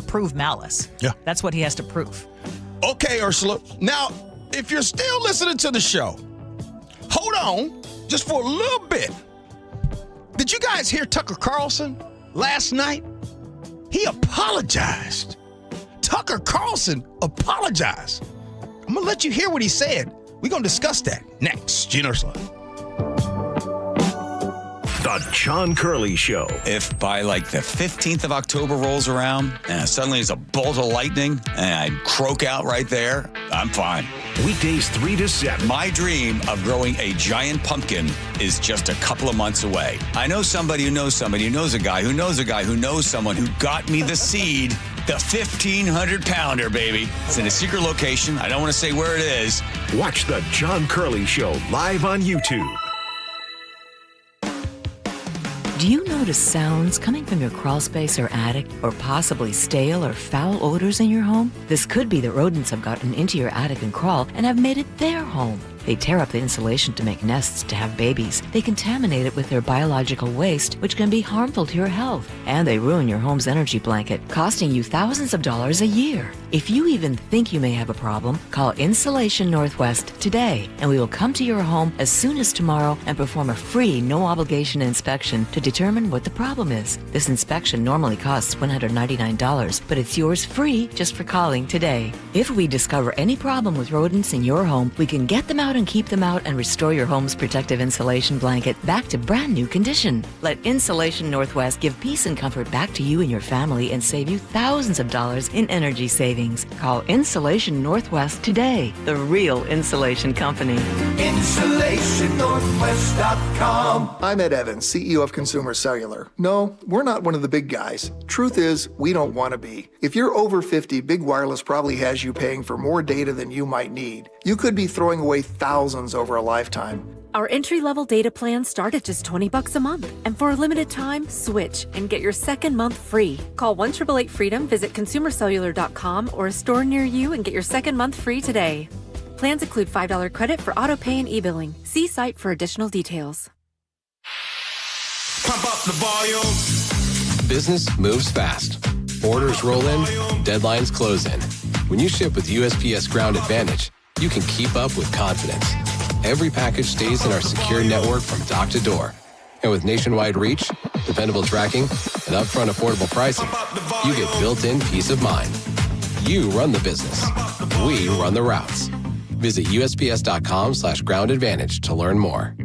prove malice. Yeah, that's what he has to prove. Okay, Ursula. Now, if you're still listening to the show, hold on just for a little bit. Did you guys hear Tucker Carlson last night? He apologized. Tucker Carlson apologized. I'm going to let you hear what he said. We're going to discuss that next. Gee Ursula. The John Curley Show. If by like the 15th of October rolls around and suddenly there's a bolt of lightning and I croak out right there, I'm fine. Weekdays 3 to 7. My dream of growing a giant pumpkin is just a couple of months away. I know somebody who knows somebody who knows a guy who knows a guy who knows someone who got me the seed, the 1,500-pounder, baby. It's in a secret location. I don't want to say where it is. Watch The John Curley Show live on YouTube. Do you notice sounds coming from your crawl space or attic, or possibly stale or foul odors in your home? This could be that rodents have gotten into your attic and crawl and have made it their home. They tear up the insulation to make nests to have babies. They contaminate it with their biological waste, which can be harmful to your health. And they ruin your home's energy blanket, costing you thousands of dollars a year. If you even think you may have a problem, call Insulation Northwest today, and we will come to your home as soon as tomorrow and perform a free, no-obligation inspection to determine what the problem is. This inspection normally costs $199, but it's yours free just for calling today. If we discover any problem with rodents in your home, we can get them out out and keep them out and restore your home's protective insulation blanket back to brand new condition. Let Insulation Northwest give peace and comfort back to you and your family and save you thousands of dollars in energy savings. Call Insulation Northwest today, the real insulation company. InsulationNorthwest.com. I'm Ed Evans, CEO of Consumer Cellular. No, we're not one of the big guys. Truth is, we don't want to be. If you're over 50, Big Wireless probably has you paying for more data than you might need. You could be throwing away thousands over a lifetime. Our entry-level data plans start at just $20 a month. And for a limited time, switch and get your second month free. Call 1-888-FREEDOM, visit consumercellular.com or a store near you and get your second month free today. Plans include $5 credit for auto pay and e-billing. See site for additional details. Pump up the volume. Business moves fast. Orders roll in, deadlines close in. When you ship with USPS Ground Advantage, you can keep up with confidence. Every package stays in our secure network from dock to door. And with nationwide reach, dependable tracking, and upfront affordable pricing, you get built-in peace of mind. You run the business. We run the routes. Visit USPS.com/Ground Advantage to learn more.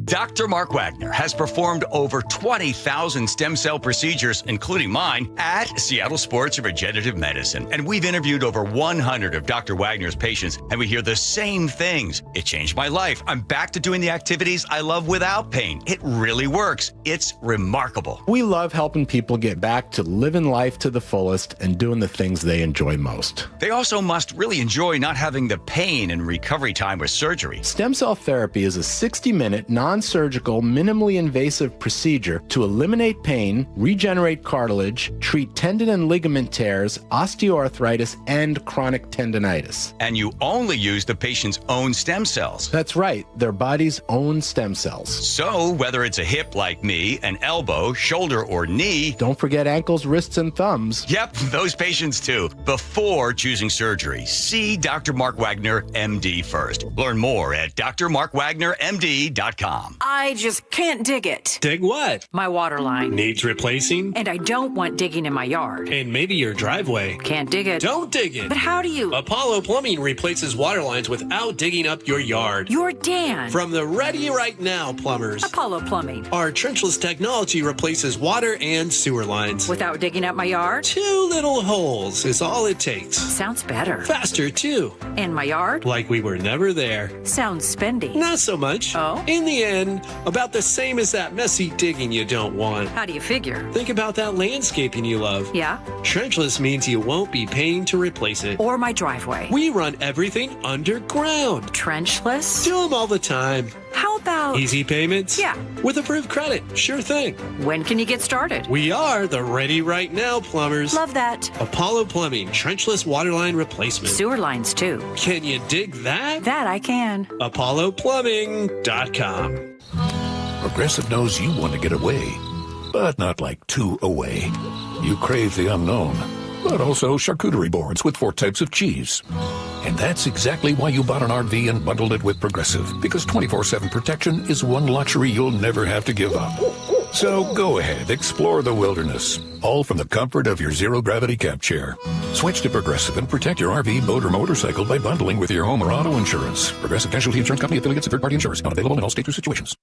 Dr. Mark Wagner has performed over 20,000 stem cell procedures, including mine, at Seattle Sports Regenerative Medicine. And we've interviewed over 100 of Dr. Wagner's patients, and we hear the same things. It changed my life. I'm back to doing the activities I love without pain. It really works. It's remarkable. We love helping people get back to living life to the fullest and doing the things they enjoy most. They also must really enjoy not having the pain and recovery time with surgery. Stem cell therapy is a 60-minute non-surgical, minimally invasive procedure to eliminate pain, regenerate cartilage, treat tendon and ligament tears, osteoarthritis, and chronic tendinitis. And you only use the patient's own stem cells. That's right, their body's own stem cells. So whether it's a hip like me, an elbow, shoulder, or knee. Don't forget ankles, wrists, and thumbs. Yep, those patients too. Before choosing surgery, see Dr. Mark Wagner, MD first. Learn more at drmarkwagnermd.com. I just can't dig it. Dig what? My water line. Needs replacing? And I don't want digging in my yard. And maybe your driveway. Can't dig it. Don't dig it. But how do you? Apollo Plumbing replaces water lines without digging up your yard. You're Dan. From the Ready Right Now plumbers. Apollo Plumbing. Our trenchless technology replaces water and sewer lines. Without digging up my yard? 2 little holes is all it takes. Sounds better. Faster, too. And my yard? Like we were never there. Sounds spendy. Not so much. Oh? In the end, about the same as that messy digging you don't want. How do you figure? Think about that landscaping you love. Yeah? Trenchless means you won't be paying to replace it. Or my driveway. We run everything underground. Trenchless? Do them all the time. How about... Easy payments? Yeah. With approved credit. Sure thing. When can you get started? We are the Ready Right Now plumbers. Love that. Apollo Plumbing, trenchless waterline replacement. Sewer lines, too. Can you dig that? That I can. ApolloPlumbing.com. Progressive knows you want to get away, but not like too away. You crave the unknown, but also charcuterie boards with 4 types of cheese. And that's exactly why you bought an RV and bundled it with Progressive, because 24/7 protection is one luxury you'll never have to give up. So go ahead, explore the wilderness, all from the comfort of your zero-gravity camp chair. Switch to Progressive and protect your RV, boat, or motorcycle by bundling with your home or auto insurance. Progressive Casualty Insurance Company, affiliates, and third-party insurers. Not available in all states or situations.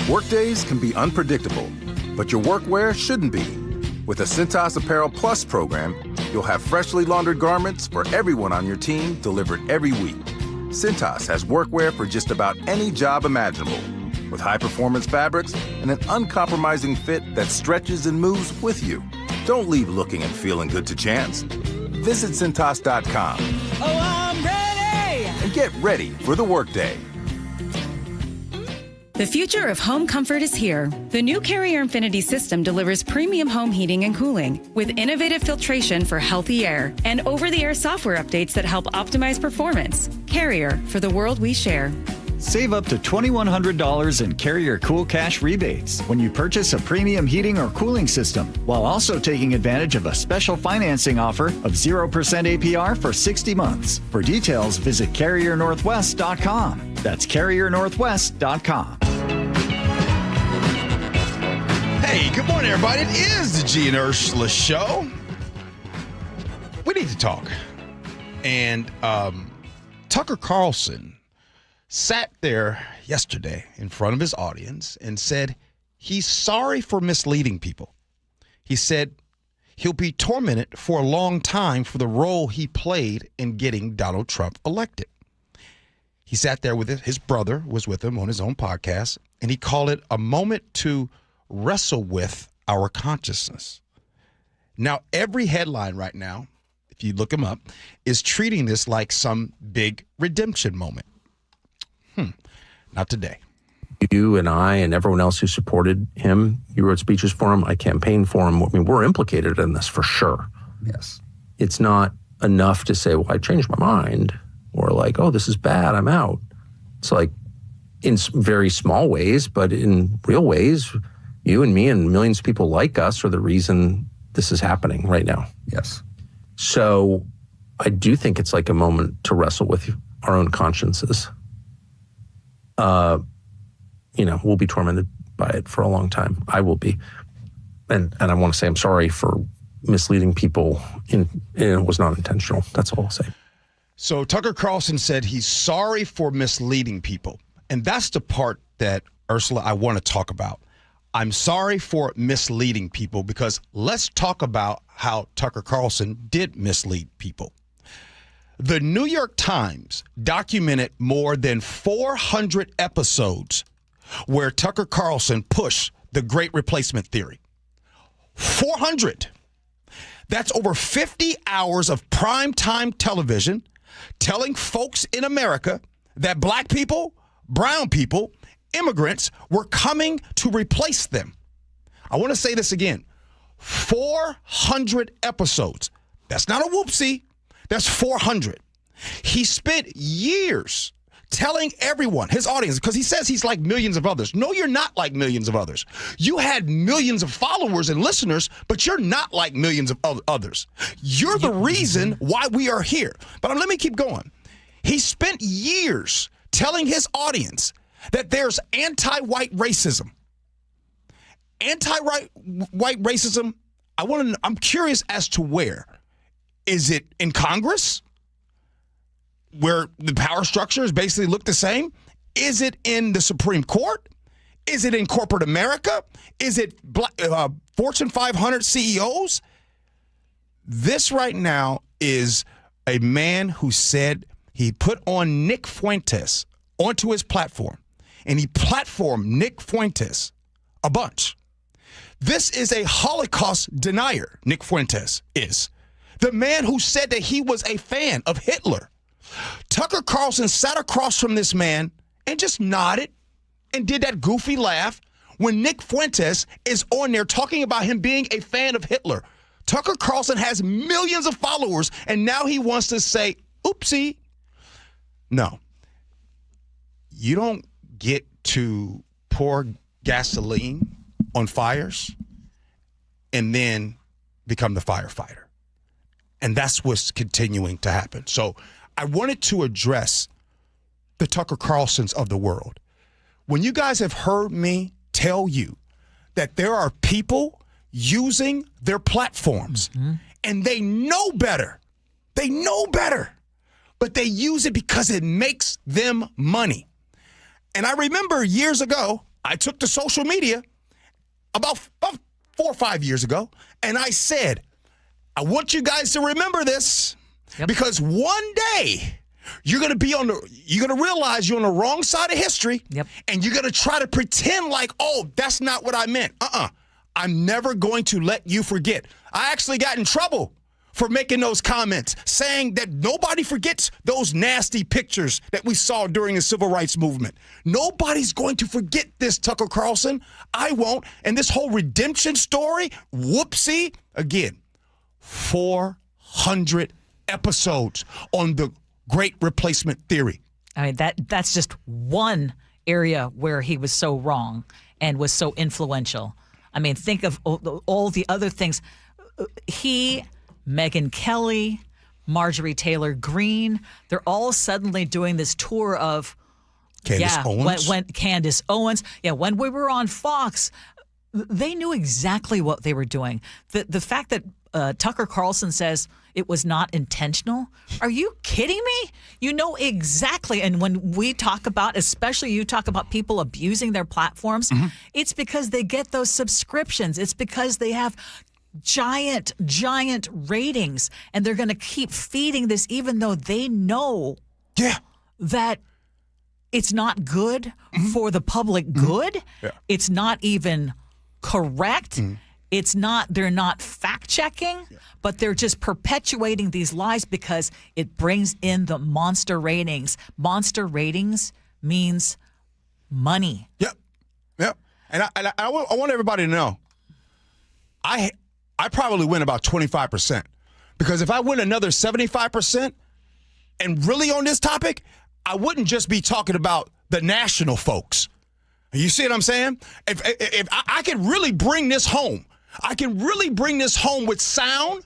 Workdays can be unpredictable, but your workwear shouldn't be. With the Cintas Apparel Plus program, you'll have freshly laundered garments for everyone on your team delivered every week. Cintas has workwear for just about any job imaginable, with high-performance fabrics and an uncompromising fit that stretches and moves with you. Don't leave looking and feeling good to chance. Visit Cintas.com. Oh, I'm ready! And get ready for the workday. The future of home comfort is here. The new Carrier Infinity system delivers premium home heating and cooling with innovative filtration for healthy air and over-the-air software updates that help optimize performance. Carrier, for the world we share. Save up to $2,100 in Carrier Cool Cash rebates when you purchase a premium heating or cooling system, while also taking advantage of a special financing offer of 0% APR for 60 months. For details, visit CarrierNorthwest.com. That's CarrierNorthwest.com. Hey, good morning, everybody. It is the Gee and Ursula Show. We need to talk. And talk Tucker Carlson sat there yesterday in front of his audience and said he's sorry for misleading people. He said he'll be tormented for a long time for the role he played in getting Donald Trump elected. He sat there with his brother was with him on his own podcast, and he called it a moment to wrestle with our consciousness. Now, every headline right now, if you look them up, is treating this like some big redemption moment. Not today. You and I and everyone else who supported him, you wrote speeches for him, I campaigned for him. I mean, we're implicated in this for sure. Yes. It's not enough to say, well, I changed my mind, or like, oh, this is bad, I'm out. It's like in very small ways, but in real ways, you and me and millions of people like us are the reason this is happening right now. Yes. So I do think it's like a moment to wrestle with our own consciences. We'll be tormented by it for a long time. I will be. And I want to say I'm sorry for misleading people. It was not intentional. That's all I'll say. So Tucker Carlson said he's sorry for misleading people. And that's the part that, Ursula, I want to talk about. I'm sorry for misleading people, because let's talk about how Tucker Carlson did mislead people. The New York Times documented more than 400 episodes where Tucker Carlson pushed the Great Replacement Theory. 400. That's over 50 hours of primetime television telling folks in America that black people, brown people, immigrants were coming to replace them. I want to say this again. 400 episodes. That's not a whoopsie. That's 400. He spent years telling everyone, his audience, because he says he's like millions of others. No, you're not like millions of others. You had millions of followers and listeners, but you're not like millions of others. You're the reason why we are here. But let me keep going. He spent years telling his audience that there's anti-white racism. Anti-white racism, I'm curious as to where. Is it in Congress, where the power structures basically look the same? Is it in the Supreme Court? Is it in corporate America? Is it Fortune 500 CEOs? This right now is a man who said he put on Nick Fuentes onto his platform, and he platformed Nick Fuentes a bunch. This is a Holocaust denier, Nick Fuentes is. The man who said that he was a fan of Hitler. Tucker Carlson sat across from this man and just nodded and did that goofy laugh when Nick Fuentes is on there talking about him being a fan of Hitler. Tucker Carlson has millions of followers, and now he wants to say, oopsie. No. You don't get to pour gasoline on fires and then become the firefighter. And that's what's continuing to happen. So I wanted to address the Tucker Carlsons of the world. When you guys have heard me tell you that there are people using their platforms and they know better, but they use it because it makes them money. And I remember years ago, I took to social media about 4 or 5 years ago, and I said, I want you guys to remember this because one day you're going to realize you're on the wrong side of history and you're going to try to pretend like, oh, that's not what I meant. I'm never going to let you forget. I actually got in trouble for making those comments, saying that nobody forgets those nasty pictures that we saw during the civil rights movement. Nobody's going to forget this, Tucker Carlson. I won't. And this whole redemption story, whoopsie, again, 400 episodes on the Great Replacement Theory. I mean, that's just one area where he was so wrong and was so influential. I mean, think of all the other things. He, Megyn Kelly, Marjorie Taylor Greene, they're all suddenly doing this tour of Candace Owens. When Candace Owens. Yeah, when we were on Fox, they knew exactly what they were doing. The fact that Tucker Carlson says it was not intentional. Are you kidding me? You know exactly. And when we talk about, especially you talk about people abusing their platforms, it's because they get those subscriptions. It's because they have giant ratings, and they're going to keep feeding this even though they know that it's not good for the public good. Yeah. It's not even correct. It's not, they're not fact checking, but they're just perpetuating these lies because it brings in the monster ratings. Monster ratings means money. Yep. And I want everybody to know, I probably win about 25%, because if I win another 75% and really on this topic, I wouldn't just be talking about the national folks. You see what I'm saying? If I can really bring this home, I can really bring this home with sound,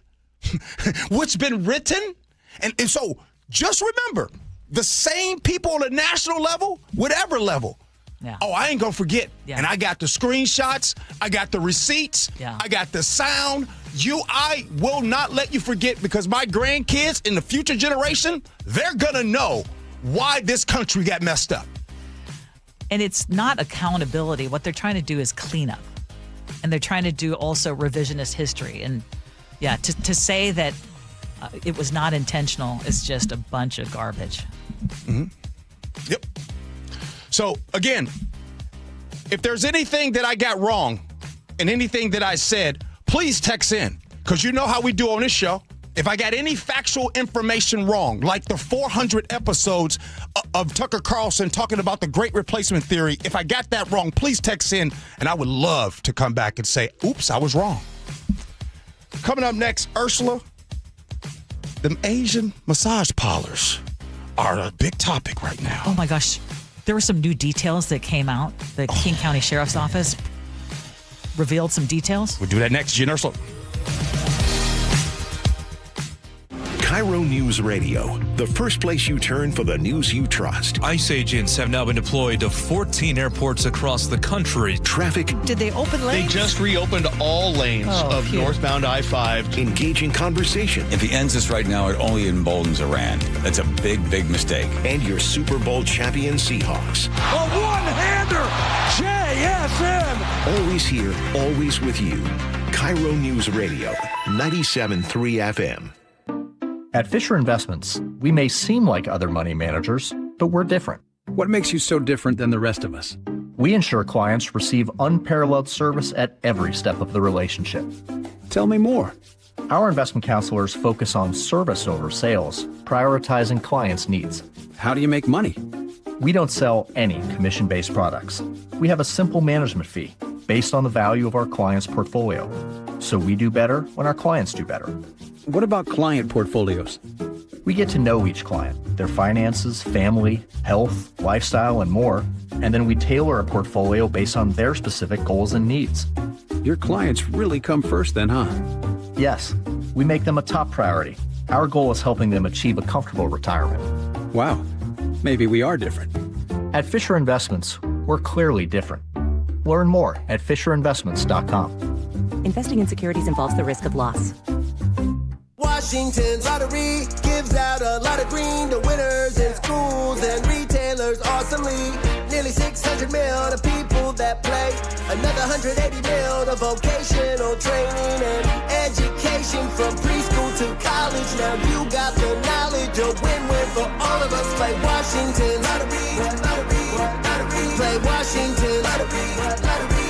what's been written. And so just remember, the same people on the national level, whatever level. Yeah. Oh, I ain't going to forget. Yeah. And I got the screenshots. I got the receipts. Yeah. I got the sound. I will not let you forget, because my grandkids in the future generation, they're going to know why this country got messed up. And it's not accountability. What they're trying to do is clean up. And they're trying to do also revisionist history. And yeah, to say that it was not intentional is just a bunch of garbage. Yep. So again, if there's anything that I got wrong and anything that I said, please text in, because you know how we do on this show. If I got any factual information wrong, like the 400 episodes of Tucker Carlson talking about the great replacement theory, if I got that wrong, please text in, and I would love to come back and say, oops, I was wrong. Coming up next, Ursula, them Asian massage parlors are a big topic right now. Oh, my gosh. There were some new details that came out. The King County Sheriff's Office revealed some details. We'll do that next. Gee Ursula. KIRO Newsradio, the first place you turn for the news you trust. ICE agents have now been deployed to 14 airports across the country. Traffic. Did they open lanes? They just reopened all lanes of northbound I-5. Engaging conversation. If he ends this right now, it only emboldens Iran. That's a big, big mistake. And your Super Bowl champion Seahawks. A one-hander! JSN! Always here, always with you. KIRO Newsradio, 97.3 FM. At Fisher Investments, we may seem like other money managers, but we're different. What makes you so different than the rest of us? We ensure clients receive unparalleled service at every step of the relationship. Tell me more. Our investment counselors focus on service over sales, prioritizing clients' needs. How do you make money? We don't sell any commission-based products. We have a simple management fee based on the value of our clients' portfolio. So we do better when our clients do better. What about client portfolios? We get to know each client, their finances, family, health, lifestyle, and more, and then we tailor a portfolio based on their specific goals and needs. Your clients really come first then, huh? Yes, we make them a top priority. Our goal is helping them achieve a comfortable retirement. Wow, maybe we are different. At Fisher Investments, we're clearly different. Learn more at FisherInvestments.com. Investing in securities involves the risk of loss. Washington's lottery gives out a lot of green to winners in schools and retailers awesomely. Nearly 600 mil to people that play. Another 180 mil to vocational training and education from preschool to college. Now you got the knowledge, a win-win for all of us. Play Washington lottery, lottery, lottery. Play Washington lottery, lottery,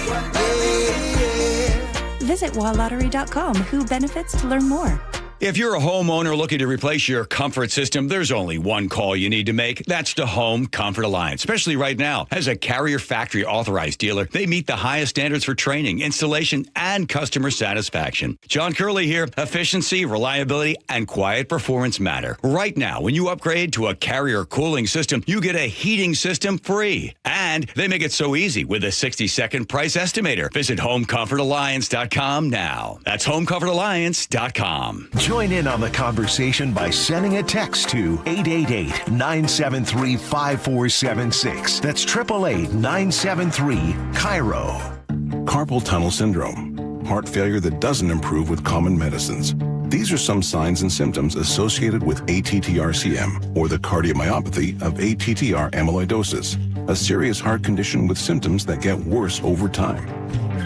yeah. Visit WaLottery.com. Who benefits to learn more. If you're a homeowner looking to replace your comfort system, there's only one call you need to make. That's to Home Comfort Alliance, especially right now. As a Carrier Factory authorized dealer, they meet the highest standards for training, installation, and customer satisfaction. John Curley here. Efficiency, reliability, and quiet performance matter. Right now, when you upgrade to a Carrier cooling system, you get a heating system free. And they make it so easy with a 60-second price estimator. Visit HomeComfortAlliance.com now. That's HomeComfortAlliance.com. Join in on the conversation by sending a text to 888-973-5476. That's 888-973-KIRO. Carpal tunnel syndrome. Heart failure that doesn't improve with common medicines. These are some signs and symptoms associated with ATTR-CM, or the cardiomyopathy of ATTR amyloidosis, a serious heart condition with symptoms that get worse over time.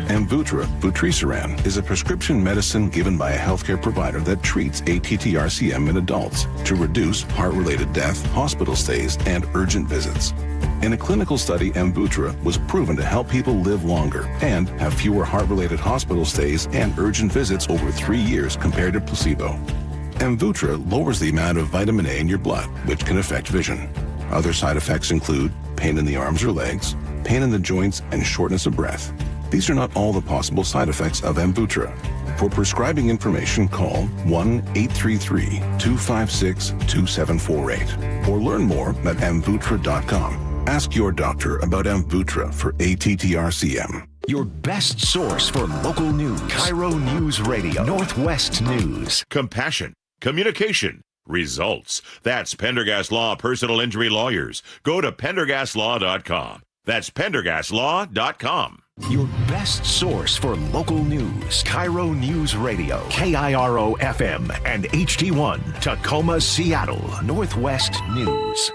Amvuttra, vutrisiran, is a prescription medicine given by a healthcare provider that treats ATTR-CM in adults to reduce heart-related death, hospital stays, and urgent visits. In a clinical study, Amvuttra was proven to help people live longer and have fewer heart-related hospital stays and urgent visits over 3 years compared to placebo. Amvuttra lowers the amount of vitamin A in your blood, which can affect vision. Other side effects include pain in the arms or legs, pain in the joints, and shortness of breath. These are not all the possible side effects of Amvuttra. For prescribing information, call 1-833-256-2748 or learn more at amvuttra.com. Ask your doctor about Amvuttra for ATTR-CM. Your best source for local news. KIRO Newsradio. Northwest News. Compassion. Communication. Results. That's Pendergast Law Personal Injury Lawyers. Go to pendergastlaw.com. That's pendergastlaw.com. Your best source for local news. KIRO Newsradio. KIRO FM and HD1. Tacoma, Seattle. Northwest News.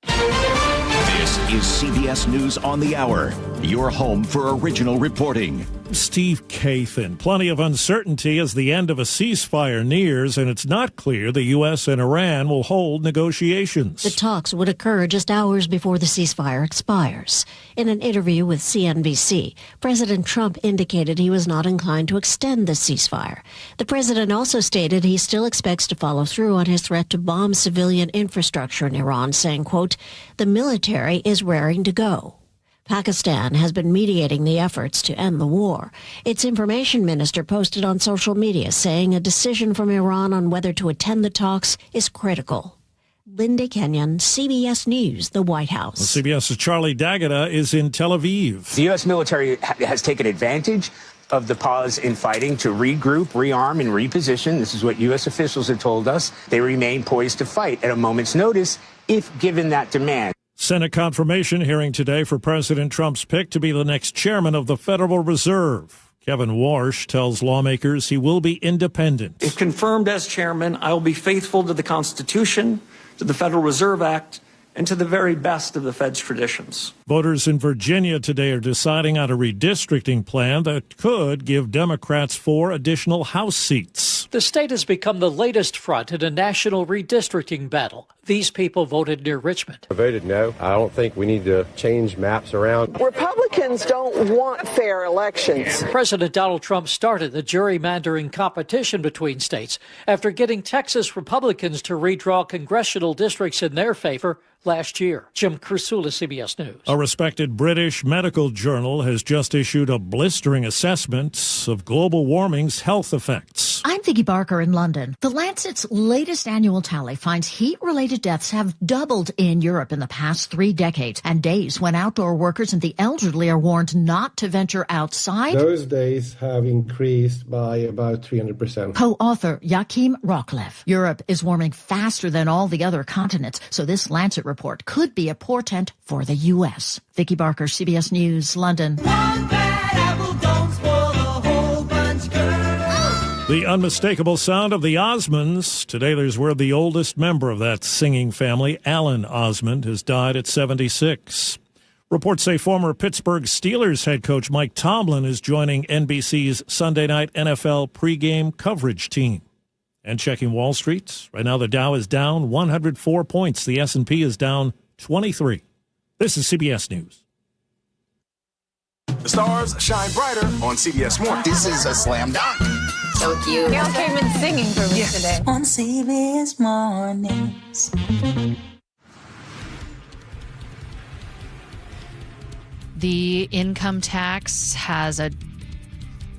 This is CBS News on the Hour, your home for original reporting. Steve Kathan. Plenty of uncertainty as the end of a ceasefire nears, and it's not clear the U.S. and Iran will hold negotiations. The talks would occur just hours before the ceasefire expires. In an interview with CNBC, President Trump indicated he was not inclined to extend the ceasefire. The president also stated he still expects to follow through on his threat to bomb civilian infrastructure in Iran, saying, quote, "The military is raring to go." Pakistan has been mediating the efforts to end the war. Its information minister posted on social media saying a decision from Iran on whether to attend the talks is critical. Linda Kenyon, CBS News, the White House. Well, CBS's Charlie D'Agata is in Tel Aviv. The U.S. military has taken advantage of the pause in fighting to regroup, rearm, and reposition. This is what U.S. officials have told us. They remain poised to fight at a moment's notice if given that demand. Senate confirmation hearing today for President Trump's pick to be the next chairman of the Federal Reserve. Kevin Warsh tells lawmakers he will be independent. If confirmed as chairman, I will be faithful to the Constitution, to the Federal Reserve Act, and to the very best of the Fed's traditions. Voters in Virginia today are deciding on a redistricting plan that could give Democrats 4 additional House seats. The state has become the latest front in a national redistricting battle. These people voted near Richmond. I voted no. I don't think we need to change maps around. Republicans don't want fair elections. President Donald Trump started the gerrymandering competition between states after getting Texas Republicans to redraw congressional districts in their favor last year. Jim Kursula, CBS News. A respected British medical journal has just issued a blistering assessment of global warming's health effects. I'm Vicky Barker in London. The Lancet's latest annual tally finds heat-related deaths have doubled in Europe in the past 3 decades, and days when outdoor workers and the elderly are warned not to venture outside. Those days have increased by about 300%. Co-author Joachim Rockleff. Europe is warming faster than all the other continents, so this Lancet report could be a portent for the U.S. Vicky Barker, CBS News, London. The unmistakable sound of the Osmonds. Today there's word the oldest member of that singing family, Alan Osmond, has died at 76. Reports say former Pittsburgh Steelers head coach Mike Tomlin is joining NBC's Sunday night NFL pregame coverage team. And checking Wall Street, right now the Dow is down 104 points. The S&P is down 23. This is CBS News. The stars shine brighter on CBS Mornings. This is a slam dunk. So cute. Y'all came in singing for me today. On CBS Mornings. The income tax has a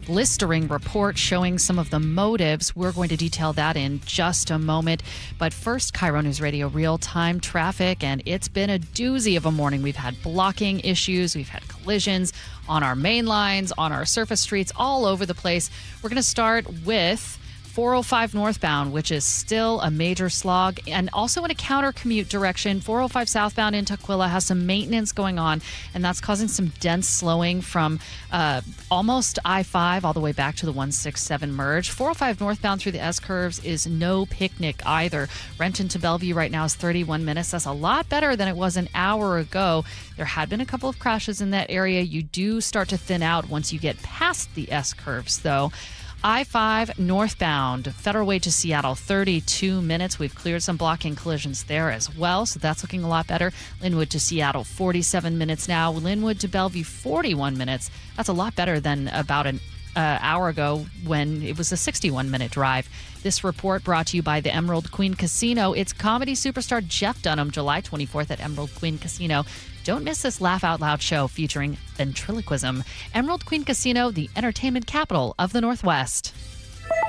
blistering report showing some of the motives. We're going to detail that in just a moment. But first, KIRO Newsradio real-time traffic, and it's been a doozy of a morning. We've had blocking issues. We've had collisions on our main lines, on our surface streets, all over the place. We're going to start with 405 northbound, which is still a major slog, and also in a counter commute direction. 405 southbound in Tukwila has some maintenance going on, and that's causing some dense slowing from almost I-5 all the way back to the 167 merge. 405 northbound through the S-curves is no picnic either. Renton to Bellevue right now is 31 minutes. That's a lot better than it was an hour ago. There had been a couple of crashes in that area. You do start to thin out once you get past the S-curves, though. I-5 northbound, Federal Way to Seattle, 32 minutes. We've cleared some blocking collisions there as well, so that's looking a lot better. Linwood to Seattle, 47 minutes now. Linwood to Bellevue, 41 minutes. That's a lot better than about an hour ago when it was a 61-minute drive. This report brought to you by the Emerald Queen Casino. It's comedy superstar Jeff Dunham, July 24th at Emerald Queen Casino. Don't miss this Laugh Out Loud show featuring ventriloquism. Emerald Queen Casino, the entertainment capital of the Northwest.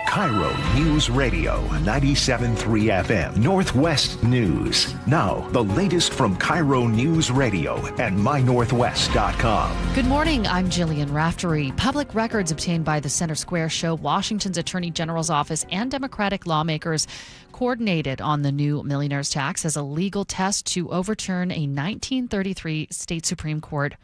KIRO News Radio 97.3 FM Northwest News. Now, the latest from KIRO News Radio and mynorthwest.com. Good morning. I'm Jillian Raftery. Public records obtained by the Center Square show Washington's Attorney General's office and Democratic lawmakers coordinated on the new Millionaires tax as a legal test to overturn a 1933 state Supreme Court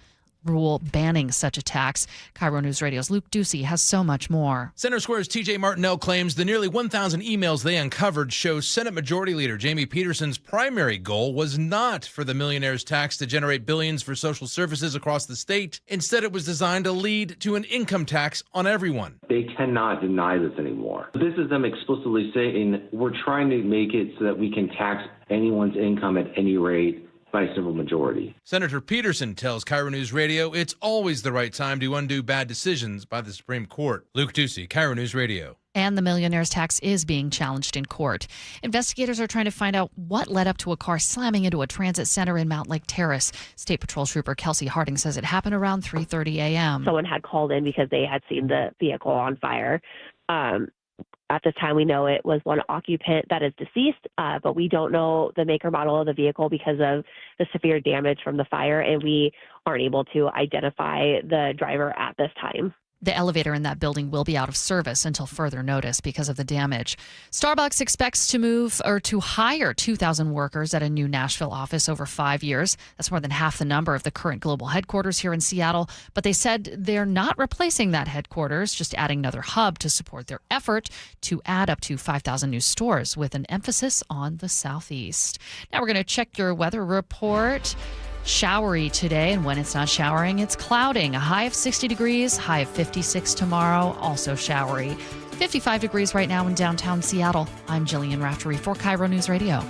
rule banning such a tax. KIRO News Radio's Luke Ducey has so much more. Center Square's TJ Martinell claims the nearly 1,000 emails they uncovered show Senate Majority Leader Jamie Peterson's primary goal was not for the Millionaires tax to generate billions for social services across the state. Instead, it was designed to lead to an income tax on everyone. They cannot deny this anymore. This is them explicitly saying we're trying to make it so that we can tax anyone's income at any rate by a simple majority. Senator Peterson tells KIRO News Radio it's always the right time to undo bad decisions by the Supreme Court. Luke Ducey, KIRO News Radio. And the Millionaires tax is being challenged in court. Investigators are trying to find out what led up to a car slamming into a transit center in Mount Lake Terrace. State Patrol Trooper Kelsey Harding says it happened around 3:30 a.m. Someone had called in because they had seen the vehicle on fire. At this time, we know it was one occupant that is deceased, but we don't know the make or model of the vehicle because of the severe damage from the fire, and we aren't able to identify the driver at this time. The elevator in that building will be out of service until further notice because of the damage. Starbucks expects to hire 2,000 workers at a new Nashville office over 5 years. That's more than half the number of the current global headquarters here in Seattle. But they said they're not replacing that headquarters, just adding another hub to support their effort to add up to 5,000 new stores with an emphasis on the Southeast. Now we're going to check your weather report. Showery today, and when it's not showering, it's clouding. A high of 60 degrees, high of 56 tomorrow, also showery. 55 degrees right now in downtown Seattle. I'm Jillian Raftery for KIRO News Radio.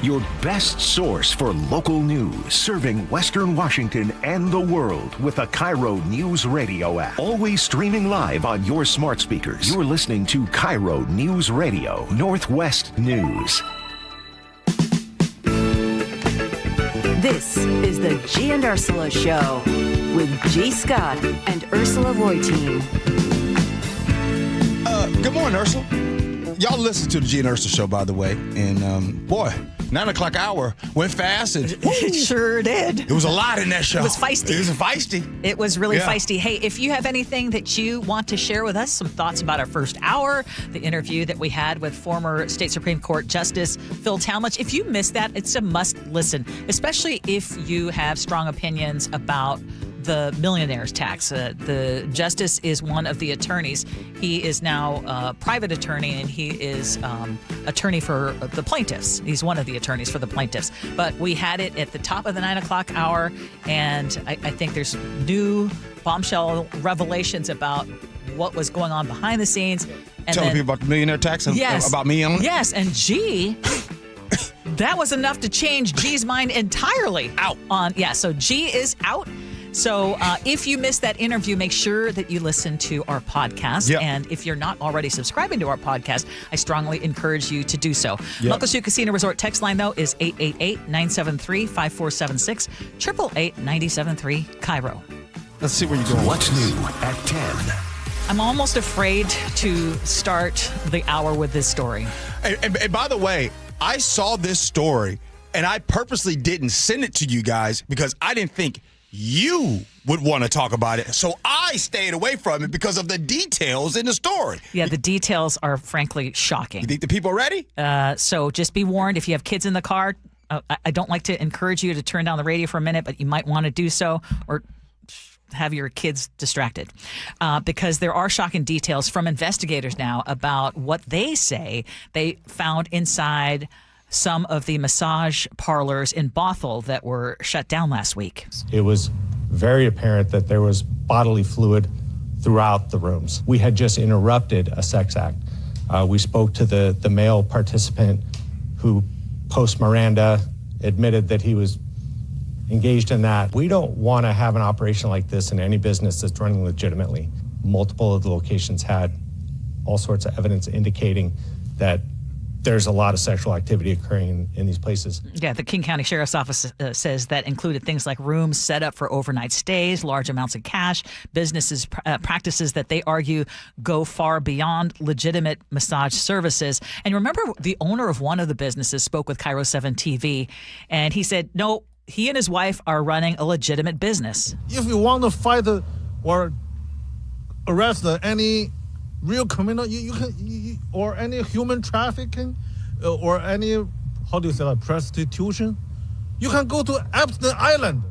Your best source for local news, serving Western Washington and the world with a KIRO News Radio app. Always streaming live on your smart speakers. You're listening to KIRO News Radio, Northwest News. This is the Gee and Ursula Show with G. Scott and Ursula Reutin. Good morning, Ursula. Y'all listen to the Gee and Ursula Show, by the way. And, boy, 9 o'clock hour went fast. And, it sure did. It was a lot in that show. It was feisty. It was feisty. It was really feisty. Hey, if you have anything that you want to share with us, some thoughts about our first hour, the interview that we had with former State Supreme Court Justice Phil Talmadge, if you missed that, it's a must listen, especially if you have strong opinions about the Millionaires tax. The justice is one of the attorneys. He is now a private attorney, and he is attorney for the plaintiffs. He's one of the attorneys for the plaintiffs. But we had it at the top of the 9 o'clock hour, and I think there's new bombshell revelations about what was going on behind the scenes. And telling people about the millionaire tax and about me on it? Yes, and G... that was enough to change G's mind entirely. So G is out. So if you missed that interview, make sure that you listen to our podcast. Yep. And if you're not already subscribing to our podcast, I strongly encourage you to do so. Yep. Muckleshoot Casino Resort text line, though, is 888-973-5476, 888-973-KIRO. Let's see where you're going. What's new at 10? I'm almost afraid to start the hour with this story. And by the way, I saw this story, and I purposely didn't send it to you guys because I didn't think you would want to talk about it. So I stayed away from it because of the details in the story. Yeah, the details are frankly shocking. You think the people are ready? So just be warned, if you have kids in the car, I don't like to encourage you to turn down the radio for a minute, but you might want to do so, or have your kids distracted, because there are shocking details from investigators now about what they say they found inside some of the massage parlors in Bothell that were shut down last week. It was very apparent that there was bodily fluid throughout the rooms. We had just interrupted a sex act. We spoke to the male participant who, post Miranda, admitted that he was engaged in that. We don't want to have an operation like this in any business that's running legitimately. Multiple of the locations had all sorts of evidence indicating that there's a lot of sexual activity occurring in these places. Yeah, the King County Sheriff's Office says that included things like rooms set up for overnight stays, large amounts of cash, businesses practices that they argue go far beyond legitimate massage services. And remember, the owner of one of the businesses spoke with KIRO 7 TV, and he said, no, he and his wife are running a legitimate business. If you want to fight or arrest any real criminal, you can, or any human trafficking, or any, how do you say that, prostitution, you can go to Epstein Island.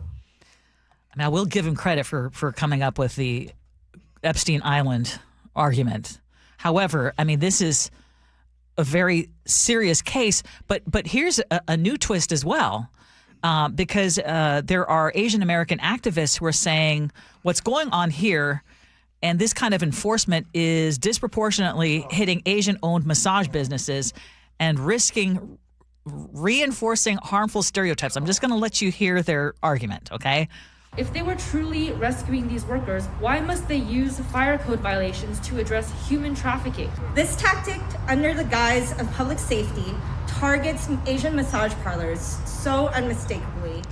Now, we'll give him credit for coming up with the Epstein Island argument. However, I mean, this is a very serious case, but here's a new twist as well. Because there are Asian American activists who are saying what's going on here, and this kind of enforcement is disproportionately hitting Asian-owned massage businesses and risking reinforcing harmful stereotypes. I'm just going to let you hear their argument, okay? If they were truly rescuing these workers, why must they use fire code violations to address human trafficking? This tactic, under the guise of public safety, targets Asian massage parlors so unmistakably.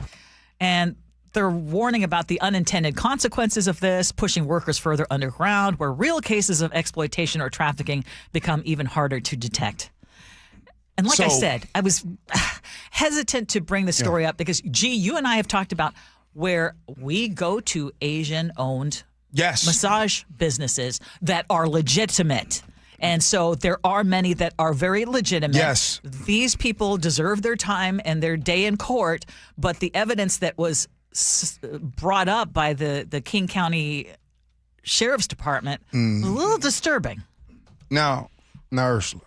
And they're warning about the unintended consequences of this, pushing workers further underground, where real cases of exploitation or trafficking become even harder to detect. And like I said, I was hesitant to bring the story up because, Gee, you and I have talked about where we go to Asian-owned massage businesses that are legitimate. And so there are many that are very legitimate. Yes. These people deserve their time and their day in court, but the evidence that was brought up by the King County Sheriff's Department was a little disturbing. Now, Ursula.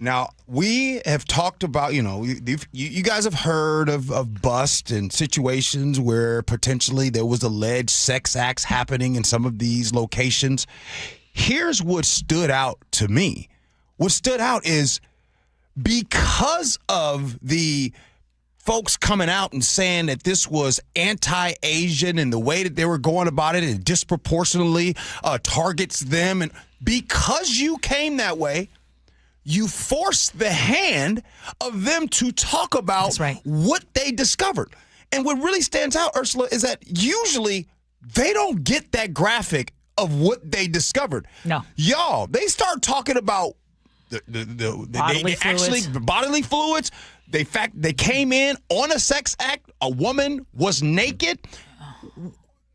Now, we have talked about, you guys have heard of busts and situations where potentially there was alleged sex acts happening in some of these locations. Here's what stood out to me. What stood out is because of the folks coming out and saying that this was anti-Asian and the way that they were going about it and disproportionately targets them. And because you came that way, you forced the hand of them to talk about what they discovered. And what really stands out, Ursula, is that usually they don't get that graphic of what they discovered. No. Y'all, they start talking about bodily fluids. They came in on a sex act. A woman was naked.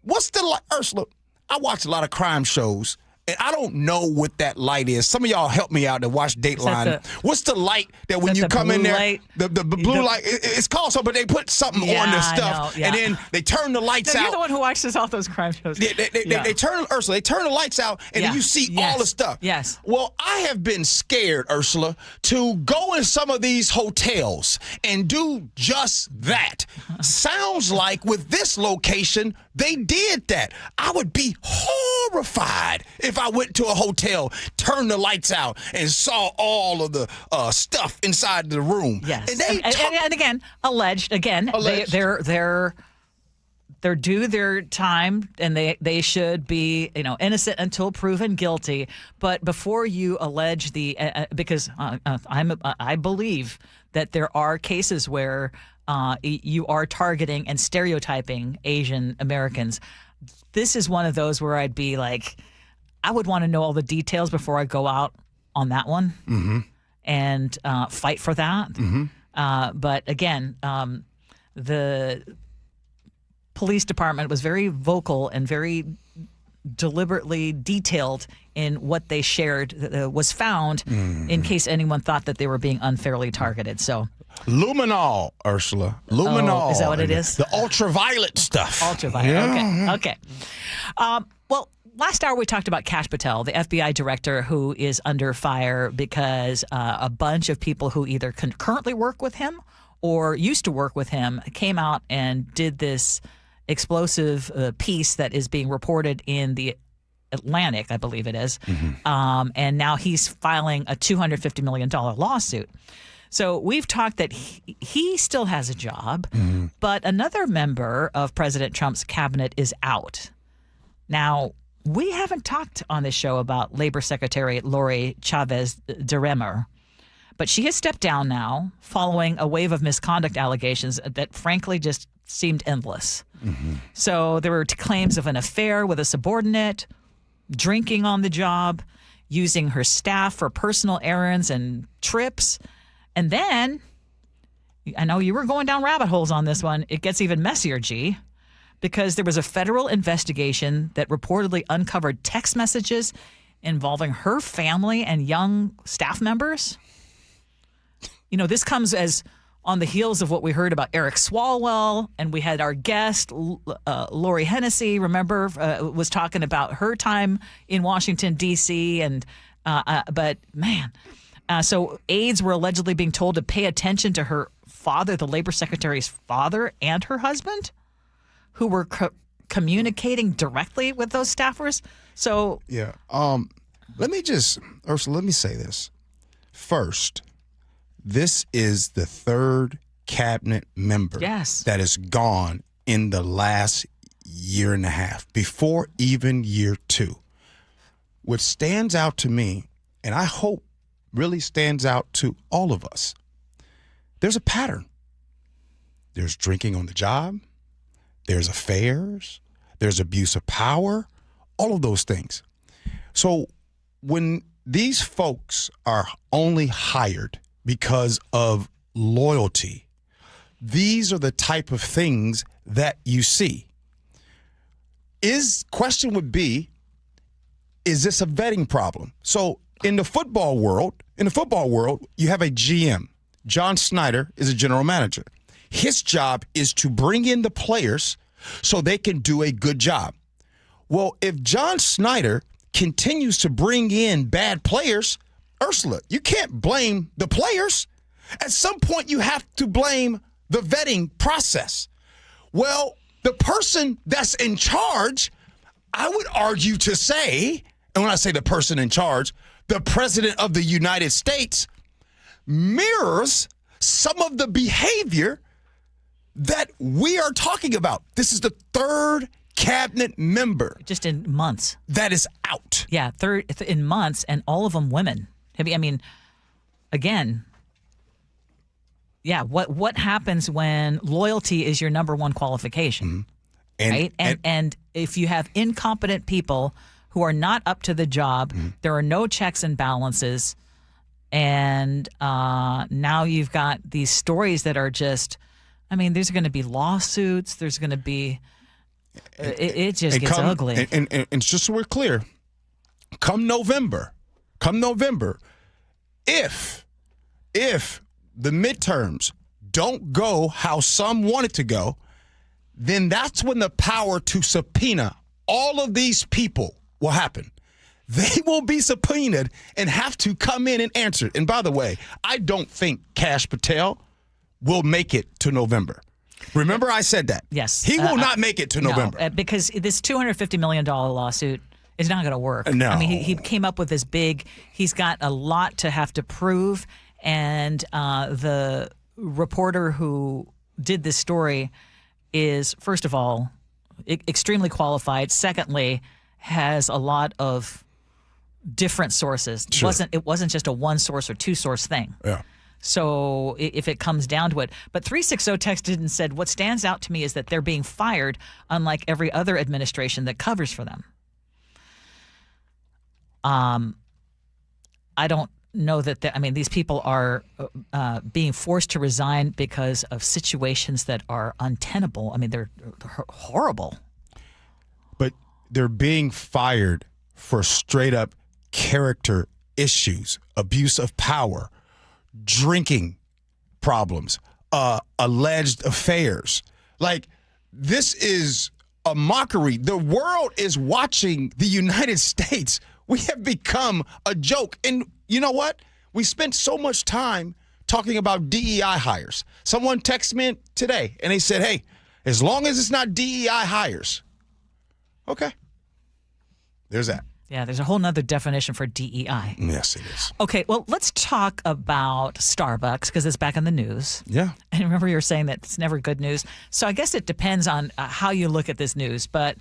What's the Ursula? I watch a lot of crime shows, and I don't know what that light is. Some of y'all help me out to watch Dateline. What's the light that when you come in there, light? the blue light? It's called so, but they put something on this stuff, and then they turn the lights out. You're the one who watches all those crime shows. They turn Ursula. They turn the lights out, and then you see all the stuff. Yes. Well, I have been scared, Ursula, to go in some of these hotels and do just that. Sounds like with this location, they did that. I would be horrified if I went to a hotel, turned the lights out, and saw all of the stuff inside the room. Yes, and again, alleged. They're due their time, and they should be innocent until proven guilty. But before you allege because I believe that there are cases where you are targeting and stereotyping Asian Americans. This is one of those where I'd be like, I would want to know all the details before I go out on that one and fight for that. But again, police department was very vocal and very deliberately detailed in what they shared was found in case anyone thought that they were being unfairly targeted. So luminol, Ursula. Luminol. Oh, is that what it is? The ultraviolet stuff. Ultraviolet. Yeah. Okay. Well, last hour we talked about Kash Patel, the FBI director who is under fire because a bunch of people who either currently work with him or used to work with him came out and did this explosive piece that is being reported in the Atlantic, I believe it is. And now he's filing a $250 million lawsuit. So we've talked that he still has a job, but another member of President Trump's cabinet is out. Now, we haven't talked on this show about Labor Secretary Lori Chavez DeRemer, but she has stepped down now following a wave of misconduct allegations that frankly just seemed endless. So there were claims of an affair with a subordinate, drinking on the job, using her staff for personal errands and trips. And then, I know you were going down rabbit holes on this one. It gets even messier, G, because there was a federal investigation that reportedly uncovered text messages involving her family and young staff members. You know, this comes as on the heels of what we heard about Eric Swalwell, and we had our guest, Lori Hennessy, remember, was talking about her time in Washington, D.C., but man, so aides were allegedly being told to pay attention to her father, the labor secretary's father, and her husband, who were communicating directly with those staffers. So yeah, let me say this first. This is the third cabinet member that is gone in the last year and a half, before even year 2. What stands out to me, and I hope really stands out to all of us, there's a pattern. There's drinking on the job, there's affairs, there's abuse of power, all of those things. So when these folks are only hired because of loyalty, these are the type of things that you see. Question would be, is this a vetting problem? So in the football world, you have a GM. John Snyder is a general manager. His job is to bring in the players so they can do a good job. Well, if John Snyder continues to bring in bad players, Ursula, you can't blame the players. At some point, you have to blame the vetting process. Well, the person that's in charge, I would argue to say, and when I say the person in charge, the President of the United States, mirrors some of the behavior that we are talking about. This is the third cabinet member. Just in months. That is out. Yeah, third in months, and all of them women. I mean, again, yeah, what happens when loyalty is your number one qualification, right? And if you have incompetent people who are not up to the job, there are no checks and balances, and now you've got these stories that are just, I mean, there's going to be lawsuits, there's going to be, it just gets ugly. And just so we're clear, come November, if the midterms don't go how some want it to go, then that's when the power to subpoena all of these people will happen. They will be subpoenaed and have to come in and answer. And by the way, I don't think Kash Patel will make it to November. Remember I said that? Yes. He will not make it to November. No, because this $250 million lawsuit is not going to work. No. I mean, he came up with this big, he's got a lot to have to prove. And the reporter who did this story is, first of all, extremely qualified. Secondly, has a lot of different sources. Sure. It wasn't just a one source or two source thing. Yeah. So if it comes down to it. But 360 texted and said, what stands out to me is that they're being fired, unlike every other administration that covers for them. I don't know that, these people are being forced to resign because of situations that are untenable. I mean, they're horrible. But they're being fired for straight up character issues, abuse of power, drinking problems, alleged affairs. Like, this is a mockery. The world is watching the United States. We have become a joke. And you know what? We spent so much time talking about DEI hires. Someone texted me today, and they said, hey, as long as it's not DEI hires. Okay. There's that. Yeah, there's a whole nother definition for DEI. Yes, it is. Okay, well, let's talk about Starbucks because it's back in the news. Yeah. And remember, you were saying that it's never good news. So I guess it depends on how you look at this news. But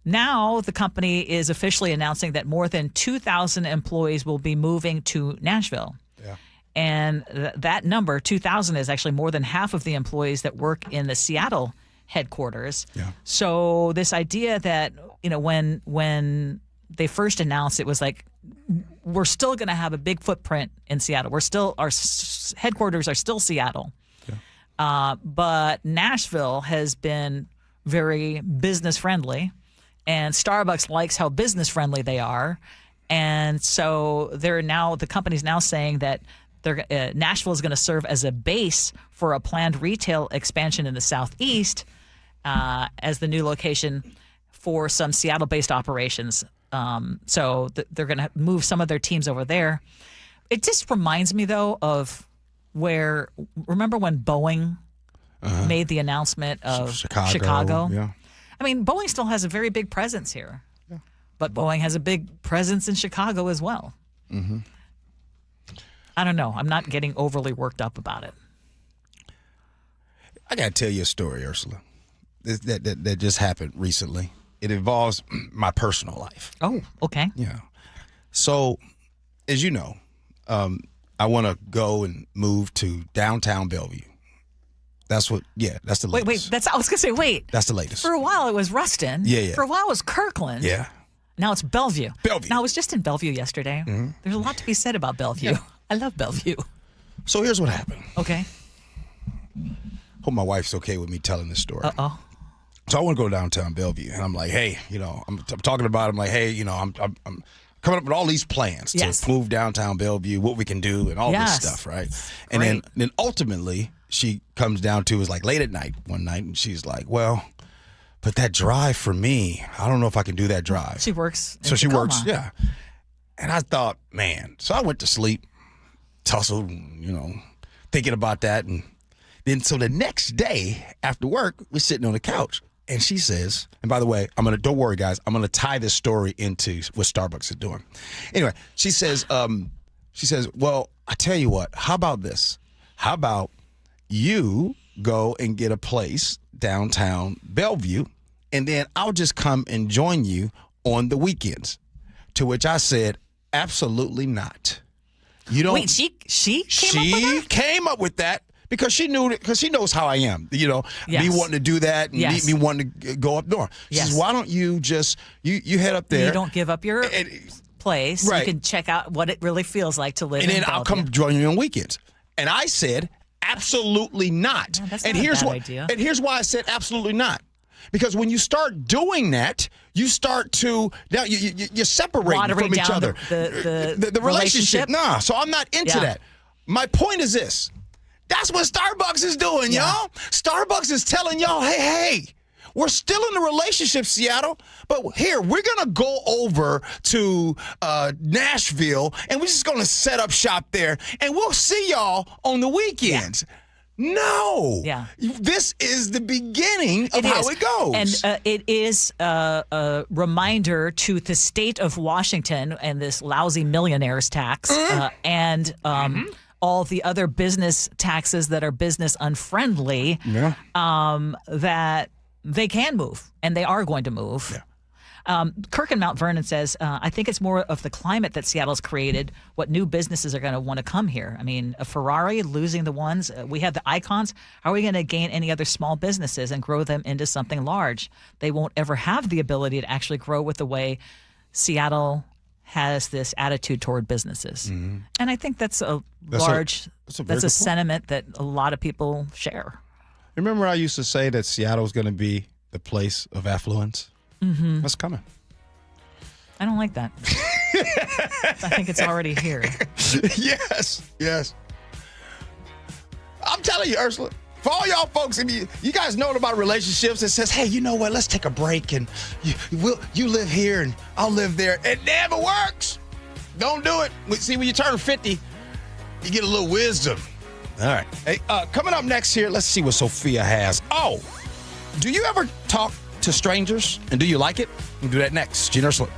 now the company is officially announcing that more than 2,000 employees will be moving to Nashville. Yeah. And that number, 2,000, is actually more than half of the employees that work in the Seattle headquarters. Yeah. So this idea that, when they first announced, it was like, we're still going to have a big footprint in Seattle. Our headquarters are still Seattle. Yeah. But Nashville has been very business friendly, and Starbucks likes how business friendly they are. And so the company's now saying that Nashville is going to serve as a base for a planned retail expansion in the Southeast as the new location for some Seattle-based operations. So they're going to move some of their teams over there. It just reminds me, though, of remember when Boeing made the announcement of Chicago? Yeah. I mean, Boeing still has a very big presence here, but Boeing has a big presence in Chicago as well. Mm-hmm. I don't know. I'm not getting overly worked up about it. I got to tell you a story, Ursula, that just happened recently. It involves my personal life. Oh, okay. Yeah. So, as you know, I want to go and move to downtown Bellevue. That's the latest. Wait. I was going to say, wait. That's the latest. For a while, it was Ruston. Yeah. For a while, it was Kirkland. Yeah. Now it's Bellevue. Bellevue. Now, I was just in Bellevue yesterday. Mm-hmm. There's a lot to be said about Bellevue. Yeah. I love Bellevue. So here's what happened. Okay. Hope my wife's okay with me telling this story. Uh-oh. So I want to go downtown Bellevue, and I'm like, hey, I'm talking about it. I'm like, hey, I'm coming up with all these plans to move downtown Bellevue, what we can do, and all this stuff, right? And then ultimately, she comes down to, it was like late at night one night, and she's like, well, but that drive for me, I don't know if I can do that drive. She works in So she Tacoma. works, yeah. And I thought, man, so I went to sleep, tussled, thinking about that, and then so the next day after work, we're sitting on the couch. And she says, and by the way, don't worry, guys, I'm going to tie this story into what Starbucks is doing. Anyway, she says, well, I tell you what, how about this? How about you go and get a place downtown Bellevue, and then I'll just come and join you on the weekends. To which I said, absolutely not. You don't. Wait, she came up with that. Because she knows how I am, me wanting to do that and me wanting to go up north. She says, why don't you just, you head up there. You don't give up your place. Right. You can check out what it really feels like to live in And then Bellevue. I'll come join you on weekends. And I said, absolutely not. Yeah, that's and not a here's bad idea. And here's why I said absolutely not. Because when you start doing that, you start to, now you're separating Watering from each down other. The relationship. Nah, so I'm not into that. My point is this. That's what Starbucks is doing, y'all. Starbucks is telling y'all, hey, we're still in a relationship, Seattle, but here, we're going to go over to Nashville, and we're just going to set up shop there, and we'll see y'all on the weekends. Yeah. No. Yeah. This is the beginning of how it goes. And it is a reminder to the state of Washington and this lousy millionaires tax and all the other business taxes that are business unfriendly, that they can move, and they are going to move. Yeah. Kirk in Mount Vernon says, I think it's more of the climate that Seattle's created, what new businesses are going to want to come here. I mean, a Ferrari, losing the ones. We have the icons. How are we going to gain any other small businesses and grow them into something large? They won't ever have the ability to actually grow with the way Seattle has this attitude toward businesses. Mm-hmm. And I think that's a sentiment that a lot of people share. Remember I used to say that Seattle's going to be the place of affluence? Mm-hmm. That's coming. I don't like that. I think it's already here. Yes. I'm telling you, Ursula, for all y'all folks, I mean, you guys know about relationships that says, hey, you know what, let's take a break and you live here and I'll live there. It never works. Don't do it. See, when you turn 50, you get a little wisdom. All right. Hey, coming up next here, let's see what Sophia has. Oh, do you ever talk to strangers and do you like it? We'll do that next. Gee and Ursula.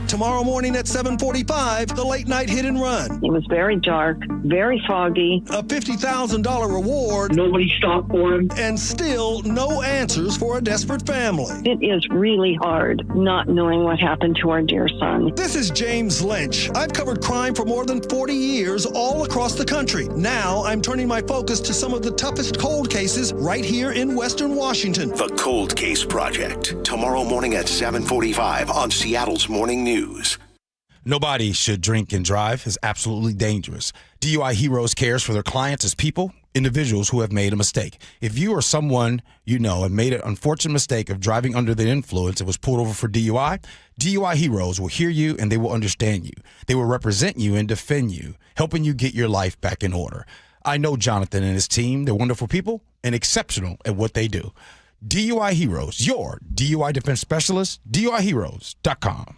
Tomorrow morning at 7:45, the late night hit and run. It was very dark, very foggy. A $50,000 reward. Nobody stopped for him. And still no answers for a desperate family. It is really hard not knowing what happened to our dear son. This is James Lynch. I've covered crime for more than 40 years all across the country. Now I'm turning my focus to some of the toughest cold cases right here in Western Washington. The Cold Case Project, tomorrow morning at 7:45 on Seattle's Morning News. Nobody should drink and drive. It's absolutely dangerous. DUI Heroes cares for their clients as people, individuals who have made a mistake. If you or someone you know have made an unfortunate mistake of driving under the influence and was pulled over for DUI, DUI Heroes will hear you and they will understand you. They will represent you and defend you, helping you get your life back in order. I know Jonathan and his team. They're wonderful people and exceptional at what they do. DUI Heroes, your DUI defense specialist, DUIHeroes.com.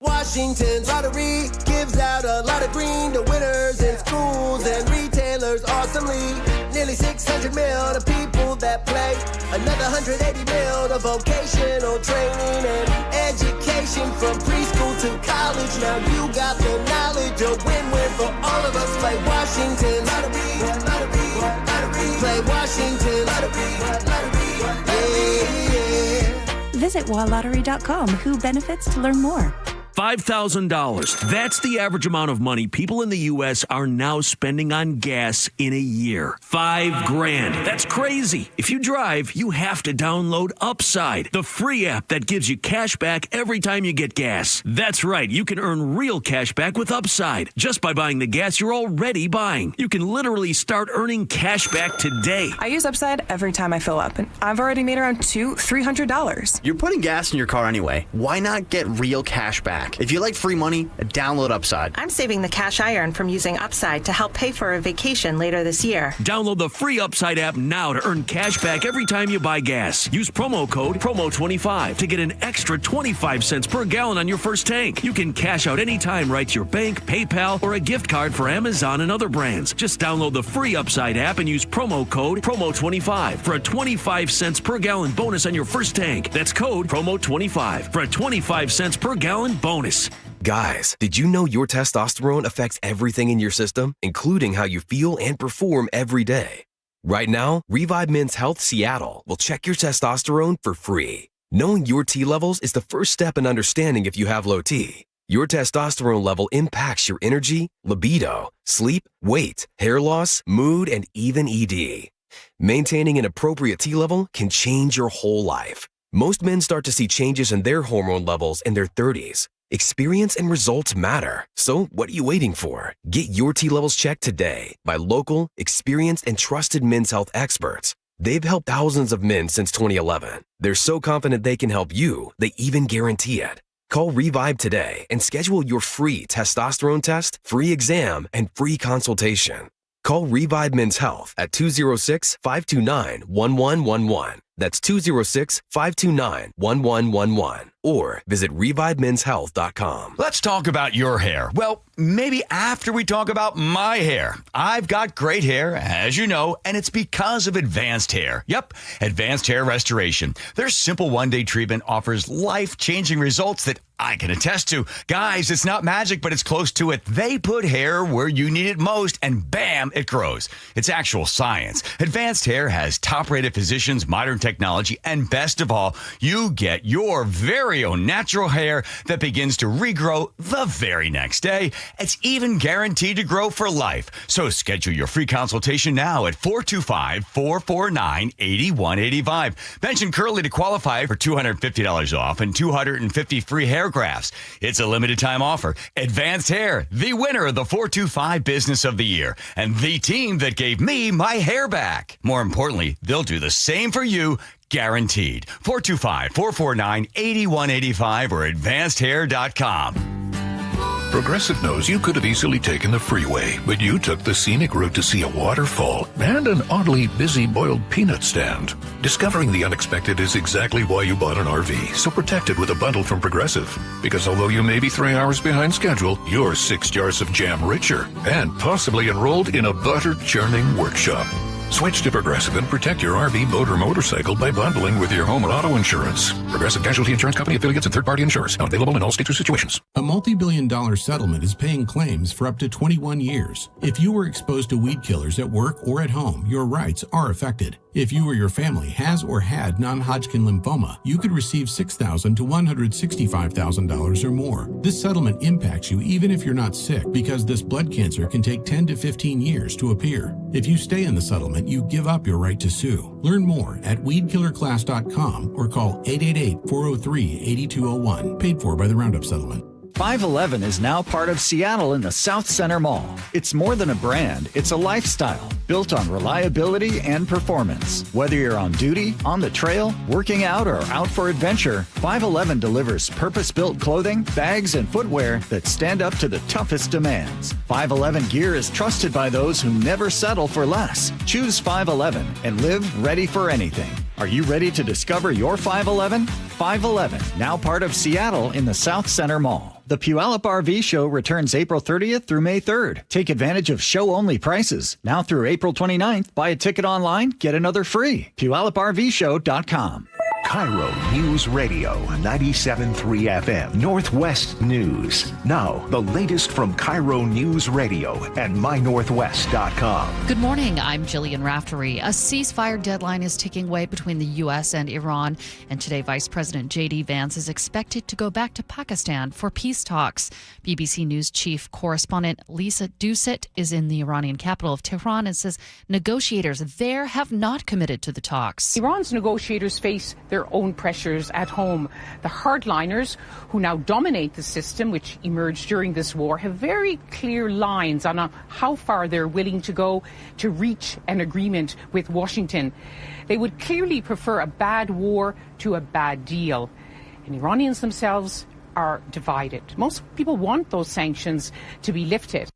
Washington's lottery gives out a lot of green to winners in schools and retailers awesomely. Nearly 600 mil to people that play. Another 180 mil to vocational training and education from preschool to college. Now you got the knowledge, a win-win for all of us. Play Washington lottery, lottery, lottery. Play Washington lottery, lottery, yeah. Visit walottery.com. Who benefits to learn more. $5,000. That's the average amount of money people in the U.S. are now spending on gas in a year. $5,000. That's crazy. If you drive, you have to download Upside, the free app that gives you cash back every time you get gas. That's right. You can earn real cash back with Upside just by buying the gas you're already buying. You can literally start earning cash back today. I use Upside every time I fill up, and I've already made around $300. You're putting gas in your car anyway. Why not get real cash back? If you like free money, download Upside. I'm saving the cash I earn from using Upside to help pay for a vacation later this year. Download the free Upside app now to earn cash back every time you buy gas. Use promo code PROMO25 to get an extra 25 cents per gallon on your first tank. You can cash out anytime right to your bank, PayPal, or a gift card for Amazon and other brands. Just download the free Upside app and use promo code PROMO25 for a 25 cents per gallon bonus on your first tank. That's code PROMO25 for a 25 cents per gallon bonus. Guys, did you know your testosterone affects everything in your system, including how you feel and perform every day? Right now, Revive Men's Health Seattle will check your testosterone for free. Knowing your T levels is the first step in understanding if you have low T. Your testosterone level impacts your energy, libido, sleep, weight, hair loss, mood, and even ED. Maintaining an appropriate T level can change your whole life. Most men start to see changes in their hormone levels in their 30s. Experience and results matter. So what are you waiting for? Get your T levels checked today by local, experienced, and trusted men's health experts. They've helped thousands of men since 2011. They're so confident they can help you, they even guarantee it. Call Revive today and schedule your free testosterone test, free exam, and free consultation. Call Revive Men's Health at 206-529-1111. That's 206-529-1111. Or visit ReviveMen'sHealth.com. Let's talk about your hair. Well, maybe after we talk about my hair. I've got great hair, as you know, and it's because of Advanced Hair. Yep, Advanced Hair Restoration. Their simple one-day treatment offers life-changing results that I can attest to. Guys, it's not magic, but it's close to it. They put hair where you need it most, and bam, it grows. It's actual science. Advanced Hair has top-rated physicians, modern technology, and best of all, you get your very own natural hair that begins to regrow the very next day. It's even guaranteed to grow for life. So schedule your free consultation now at 425-449-8185. Mention Curly to qualify for $250 off and 250 free hair grafts. It's a limited time offer. Advanced Hair, the winner of the 425 Business of the Year, and the team that gave me my hair back. More importantly, they'll do the same for you, guaranteed. 425-449-8185 or advancedhair.com. Progressive knows you could have easily taken the freeway, but you took the scenic route to see a waterfall and an oddly busy boiled peanut stand. Discovering the unexpected is exactly why you bought an RV, so protect it with a bundle from Progressive. Because although you may be 3 hours behind schedule, you're 6 jars of jam richer and possibly enrolled in a butter churning workshop. Switch to Progressive and protect your RV, boat, or motorcycle by bundling with your home and auto insurance. Progressive Casualty Insurance Company, affiliates, and third-party insurers. Not available in all states or situations. A multi-billion-dollar settlement is paying claims for up to 21 years. If you were exposed to weed killers at work or at home, your rights are affected. If you or your family has or had non-Hodgkin lymphoma, you could receive $6,000 to $165,000 or more. This settlement impacts you even if you're not sick, because this blood cancer can take 10 to 15 years to appear. If you stay in the settlement, you give up your right to sue. Learn more at weedkillerclass.com or call 888-403-8201. Paid for by the Roundup Settlement. 511 is now part of Seattle in the South Center Mall. It's more than a brand, it's a lifestyle built on reliability and performance. Whether you're on duty, on the trail, working out, or out for adventure, 511 delivers purpose-built clothing, bags, and footwear that stand up to the toughest demands. 511 gear is trusted by those who never settle for less. Choose 511 and live ready for anything. Are you ready to discover your 511? 511, now part of Seattle in the South Center Mall. The Puyallup RV Show returns April 30th through May 3rd. Take advantage of show-only prices. Now through April 29th, buy a ticket online, get another free. PuyallupRVShow.com. KIRO News Radio 97.3 FM Northwest News. Now, the latest from KIRO News Radio and mynorthwest.com. Good morning. I'm Jillian Raftery. A ceasefire deadline is ticking away between the U.S. and Iran, and today Vice President J.D. Vance is expected to go back to Pakistan for peace talks. BBC News chief correspondent Lisa Doucet is in the Iranian capital of Tehran and says negotiators there have not committed to the talks. Iran's negotiators face their own pressures at home. The hardliners, who now dominate the system, which emerged during this war, have very clear lines on how far they're willing to go to reach an agreement with Washington. They would clearly prefer a bad war to a bad deal. And Iranians themselves are divided. Most people want those sanctions to be lifted.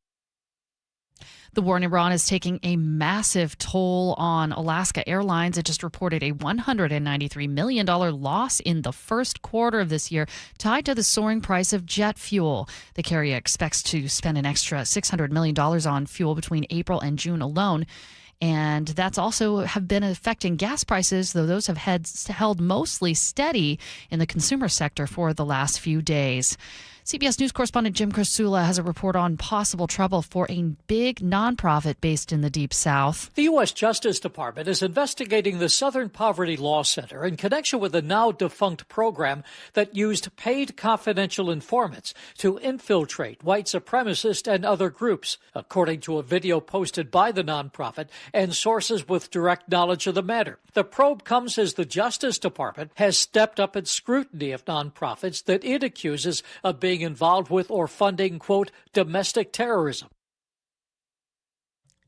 The war in Iran is taking a massive toll on Alaska Airlines. It just reported a $193 million loss in the first quarter of this year, tied to the soaring price of jet fuel. The carrier expects to spend an extra $600 million on fuel between April and June alone. And that's also have been affecting gas prices, though those have held mostly steady in the consumer sector for the last few days. CBS News correspondent Gee Ursula has a report on possible trouble for a big nonprofit based in the Deep South. The U.S. Justice Department is investigating the Southern Poverty Law Center in connection with a now-defunct program that used paid confidential informants to infiltrate white supremacists and other groups, according to a video posted by the nonprofit and sources with direct knowledge of the matter. The probe comes as the Justice Department has stepped up its scrutiny of nonprofits that it accuses of being involved with or funding, quote, domestic terrorism.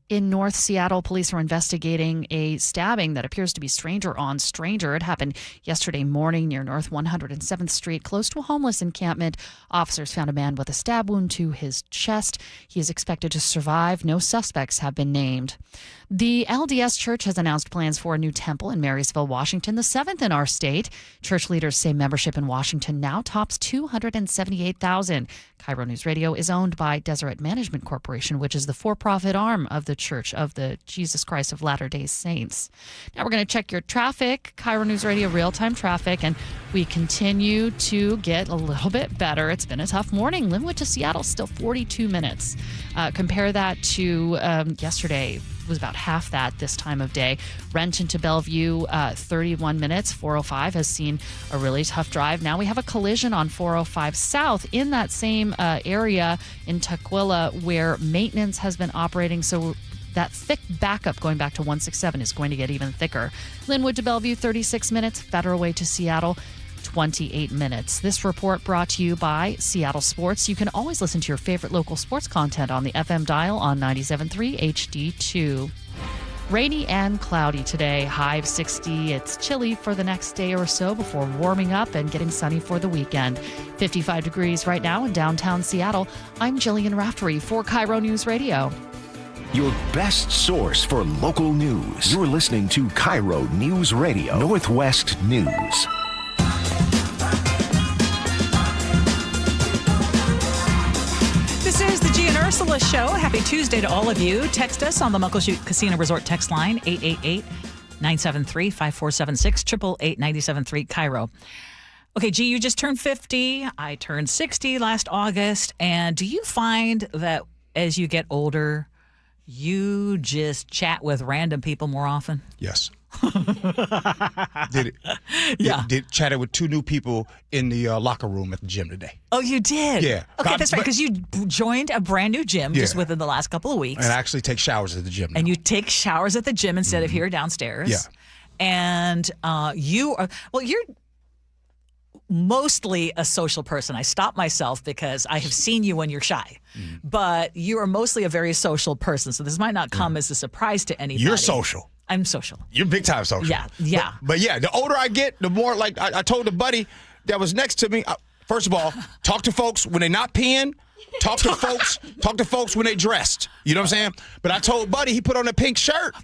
In North Seattle, police are investigating a stabbing that appears to be stranger on stranger. It happened yesterday morning near North 107th Street, close to a homeless encampment. Officers found a man with a stab wound to his chest. He is expected to survive. No suspects have been named. The LDS Church has announced plans for a new temple in Marysville, Washington, the 7th in our state. Church leaders say membership in Washington now tops 278,000. KIRO News Radio is owned by Deseret Management Corporation, which is the for-profit arm of the Church of the Jesus Christ of Latter-day Saints. Now we're going to check your traffic, KIRO News Radio real-time traffic, and we continue to get a little bit better. It's been a tough morning. Linwood to Seattle, still 42 minutes. Compare that to yesterday. was about half that this time of day. Renton to Bellevue, 31 minutes. 405 has seen a really tough drive. Now we have a collision on 405 South in that same area in Tukwila where maintenance has been operating. So that thick backup going back to 167 is going to get even thicker. Linwood to Bellevue, 36 minutes. Federal Way to Seattle, 28 minutes. This report brought to you by Seattle Sports. You can always listen to your favorite local sports content on the FM dial on 97.3 HD2. Rainy and cloudy today, high of 60. It's chilly for the next day or so before warming up and getting sunny for the weekend. 55 degrees right now in downtown Seattle. I'm Jillian Raftery for KIRO News Radio. Your best source for local news. You're listening to KIRO News Radio, Northwest News. This is the Gee and Ursula Show. Happy Tuesday to all of you. Text us on the Muckleshoot Casino Resort text line, 888-973-5476, 888-973 KIRO. Okay, Gee, you just turned 50. I turned 60 last August. And do you find that as you get older, you just chat with random people more often? Yes. Did it? Yeah. Did chatted with 2 new people in the locker room at the gym today. Oh, you did? Yeah. Okay, that's right, because you joined a brand new gym just within the last couple of weeks. And I actually take showers at the gym now. And you take showers at the gym instead of here downstairs. Yeah. And you're mostly a social person. I stop myself because I have seen you when you're shy. But you are mostly a very social person, so this might not come as a surprise to anybody. You're social. I'm social. You're big time social. Yeah. But yeah, the older I get, the more like I told the buddy that was next to me, first of all, talk to folks when they're not peeing. Talk to folks when they dressed. You know what I'm saying? But I told Buddy, he put on a pink shirt.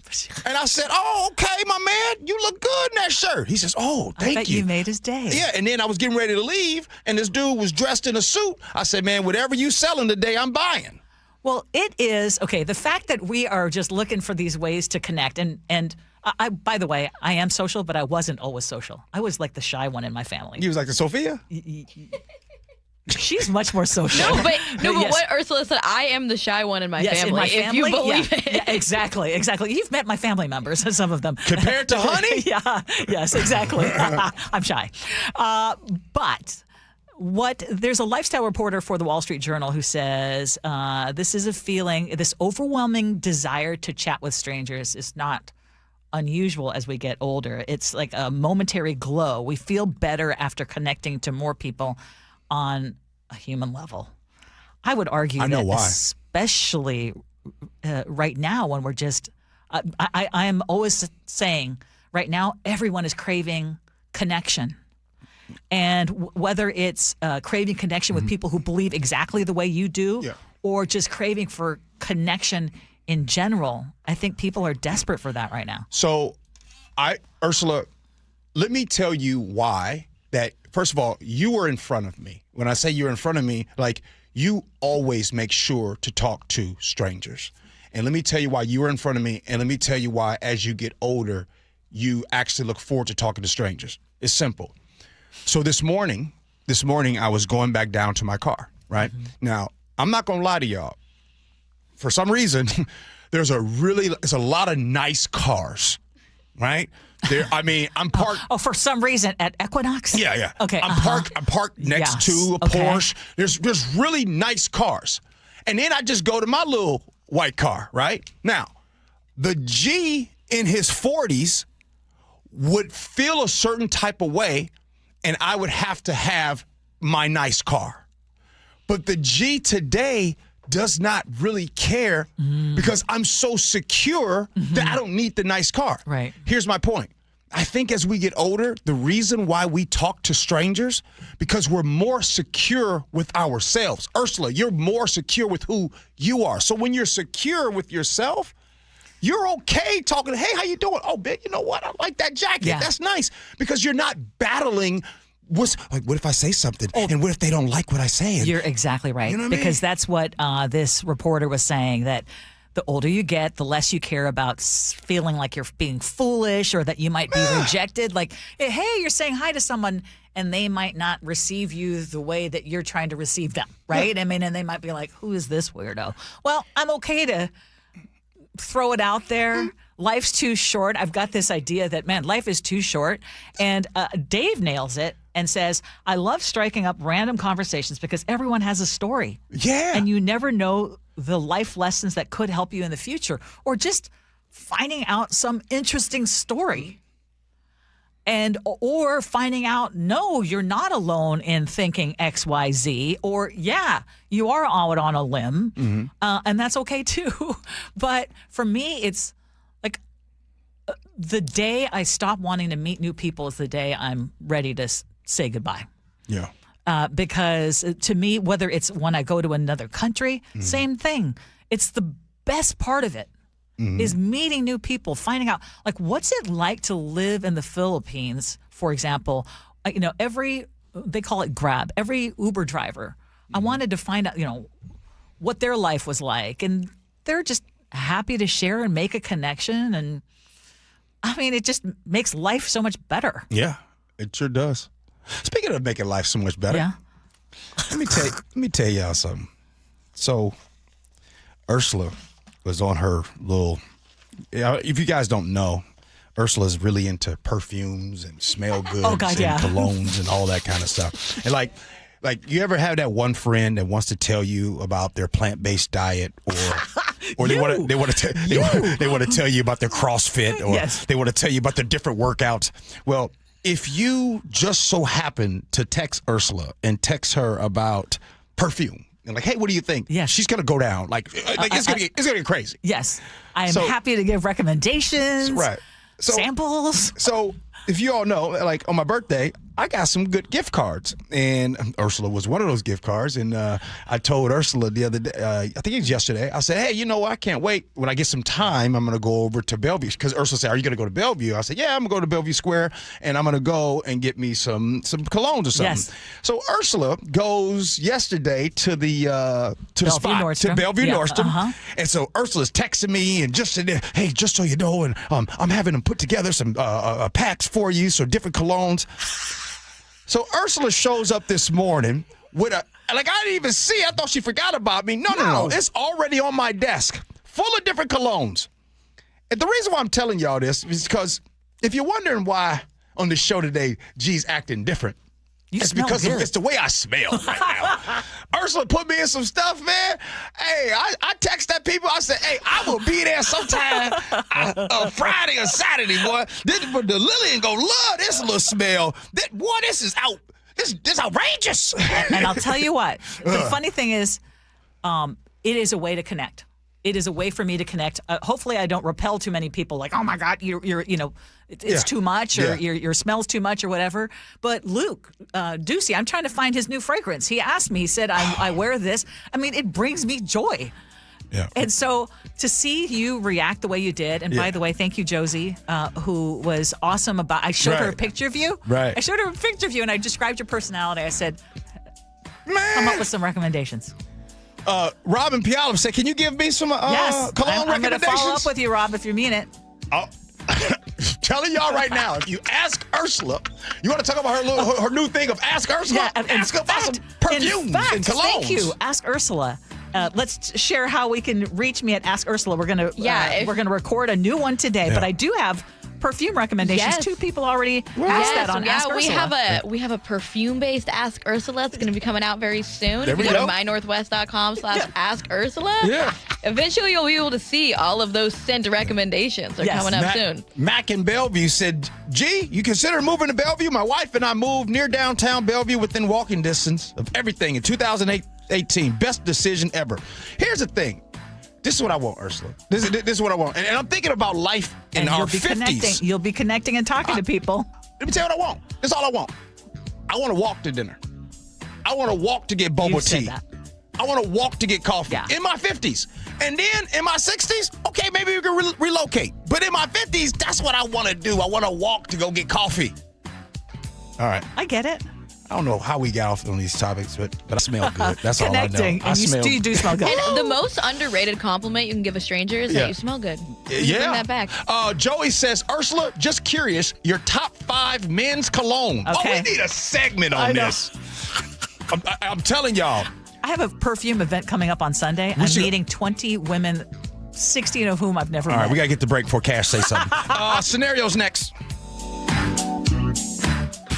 And I said, oh, okay, my man, you look good in that shirt. He says, oh, thank you. I bet you made his day. Yeah, and then I was getting ready to leave, and this dude was dressed in a suit. I said, man, whatever you selling today, I'm buying. Well, it is, okay, the fact that we are just looking for these ways to connect, and I, by the way, I am social, but I wasn't always social. I was like the shy one in my family. You was like the Sophia? She's much more social. No, but Yes. what Ursula said, I am the shy one in my family. In my family, if you believe it. Yeah, exactly. You've met my family members, some of them. Compared to Honey? Yes, exactly. I'm shy. But there's a lifestyle reporter for the Wall Street Journal who says this is a feeling, this overwhelming desire to chat with strangers is not unusual as we get older. It's like a momentary glow. We feel better after connecting to more people on a human level. I would argue especially right now when we're just, I am always saying right now, everyone is craving connection. And whether it's craving connection with people who believe exactly the way you do, or just craving for connection in general, I think people are desperate for that right now. So, Ursula, let me tell you why that, first of all, you were in front of me. When I say you're in front of me, like, you always make sure to talk to strangers. And let me tell you why you were in front of me, and let me tell you why, as you get older, you actually look forward to talking to strangers. It's simple. So this morning, I was going back down to my car, right? Now, I'm not going to lie to y'all. For some reason, there's a lot of nice cars, right? I'm parked. Oh, for some reason at Equinox? Yeah. Okay. I'm parked next to a Porsche. There's really nice cars. And then I just go to my little white car, right? Now, the G in his 40s would feel a certain type of way, and I would have to have my nice car. But the G today does not really care because I'm so secure that I don't need the nice car. Right. Here's my point. I think as we get older, the reason why we talk to strangers, because we're more secure with ourselves. Ursula, you're more secure with who you are. So when you're secure with yourself, you're okay talking, hey, how you doing? Oh, babe, you know what? I like that jacket. Yeah. That's nice. Because you're not battling what if I say something? And what if they don't like what I say? You're exactly right. You know what I because mean? that's what this reporter was saying, that the older you get, the less you care about feeling like you're being foolish or that you might be rejected. Like, hey, you're saying hi to someone and they might not receive you the way that you're trying to receive them, right? I mean, and they might be like, who is this weirdo? Well, I'm okay to throw it out there. Life's too short. I've got this idea that, man, life is too short. And Dave nails it and says, I love striking up random conversations because everyone has a story. Yeah. And you never know the life lessons that could help you in the future, or just finding out some interesting story. And or finding out, no, you're not alone in thinking X, Y, Z, or yeah, you are out on a limb, and that's okay too. But for me, it's like the day I stop wanting to meet new people is the day I'm ready to say goodbye. Yeah. Because to me, whether it's when I go to another country, same thing. It's the best part of it. Is meeting new people, finding out, like, what's it like to live in the Philippines, for example. They call it Grab, every Uber driver. I wanted to find out, what their life was like. And they're just happy to share and make a connection. And, I mean, it just makes life so much better. Yeah, it sure does. Speaking of making life so much better, let me tell y'all something. So, Ursula was on her little, if you guys don't know, Ursula's really into perfumes and smell goods and colognes and all that kind of stuff. And like you ever have that one friend that wants to tell you about their plant-based diet, or they want to tell you about their CrossFit, or they want to tell you about their different workouts. Well, if you just so happen to text Ursula and text her about perfume, and like, hey, what do you think? Yeah, she's gonna go down. It's gonna get crazy. Yes, I am happy to give recommendations. Right. Samples. So if you all know, like on my birthday, I got some good gift cards, and Ursula was one of those gift cards. And I told Ursula the other day, I think it was yesterday, I said, hey, I can't wait. When I get some time, I'm going to go over to Bellevue. Because Ursula said, are you going to go to Bellevue? I said, yeah, I'm going to go to Bellevue Square, and I'm going to go and get me some colognes or something. Yes. So Ursula goes yesterday to the spot, Nordstrom. To Bellevue Nordstrom. And so Ursula's texting me and just said, hey, just so you know, and I'm having them put together some packs for you, so different colognes. So Ursula shows up this morning with I didn't even see. I thought she forgot about me. No. It's already on my desk, full of different colognes. And the reason why I'm telling y'all this is because if you're wondering why on the show today, Gee's acting different, it's because it's the way I smell right now. Ursula put me in some stuff, man. Hey, I text that people. I said, hey, I will be there sometime Friday or Saturday, boy. But the Lillian gonna love this little smell. This is out. This outrageous. And I'll tell you what. The funny thing is, it is a way to connect. It is a way for me to connect. Hopefully, I don't repel too many people. Like, oh my God, it's too much, or your smell's too much, or whatever. But Luke Ducey, I'm trying to find his new fragrance. He asked me. He said, I wear this. I mean, it brings me joy. Yeah. And so to see you react the way you did, and by the way, thank you, Josie, who was awesome about. I showed her a picture of you. Right. I showed her a picture of you, and I described your personality. I said, come up with some recommendations. Rob and Pialam said, can you give me some cologne recommendations? I'm going to follow up with you, Rob, if you mean it. Telling y'all right now, if you ask Ursula, you want to talk about her new thing of Ask Ursula? Yeah, ask her about some perfumes and colognes. Thank you. Ask Ursula. Let's share how we can reach me at Ask Ursula. We're gonna record a new one today, but I do have perfume recommendations. Yes. 2 people already asked that on Ask Ursula. We have a perfume-based Ask Ursula. It's going to be coming out very soon. There if you go to mynorthwest.com/Ask Ursula, eventually you'll be able to see all of those scent recommendations. They're coming up soon. Mac in Bellevue said, Gee, you consider moving to Bellevue? My wife and I moved near downtown Bellevue within walking distance of everything in 2018. Best decision ever. Here's the thing. This is what I want, Ursula. This is what I want. And I'm thinking about life in our 50s. You'll be connecting and talking to people. Let me tell you what I want. That's all I want. I want to walk to dinner. I want to walk to get boba tea. I want to walk to get coffee in my 50s. And then in my 60s, okay, maybe we can relocate. But in my 50s, that's what I want to do. I want to walk to go get coffee. All right. I get it. I don't know how we got off on these topics, but I smell good. That's all I know. And you do smell good. And the most underrated compliment you can give a stranger is that you smell good. Bring that back. Joey says, Ursula, just curious, your top 5 men's cologne. Okay. Oh, we need a segment on this. I'm telling y'all. I have a perfume event coming up on Sunday. I'm meeting 20 women 16 of whom I've never met. All right, we got to get the break before Cash say something. Scenarios next.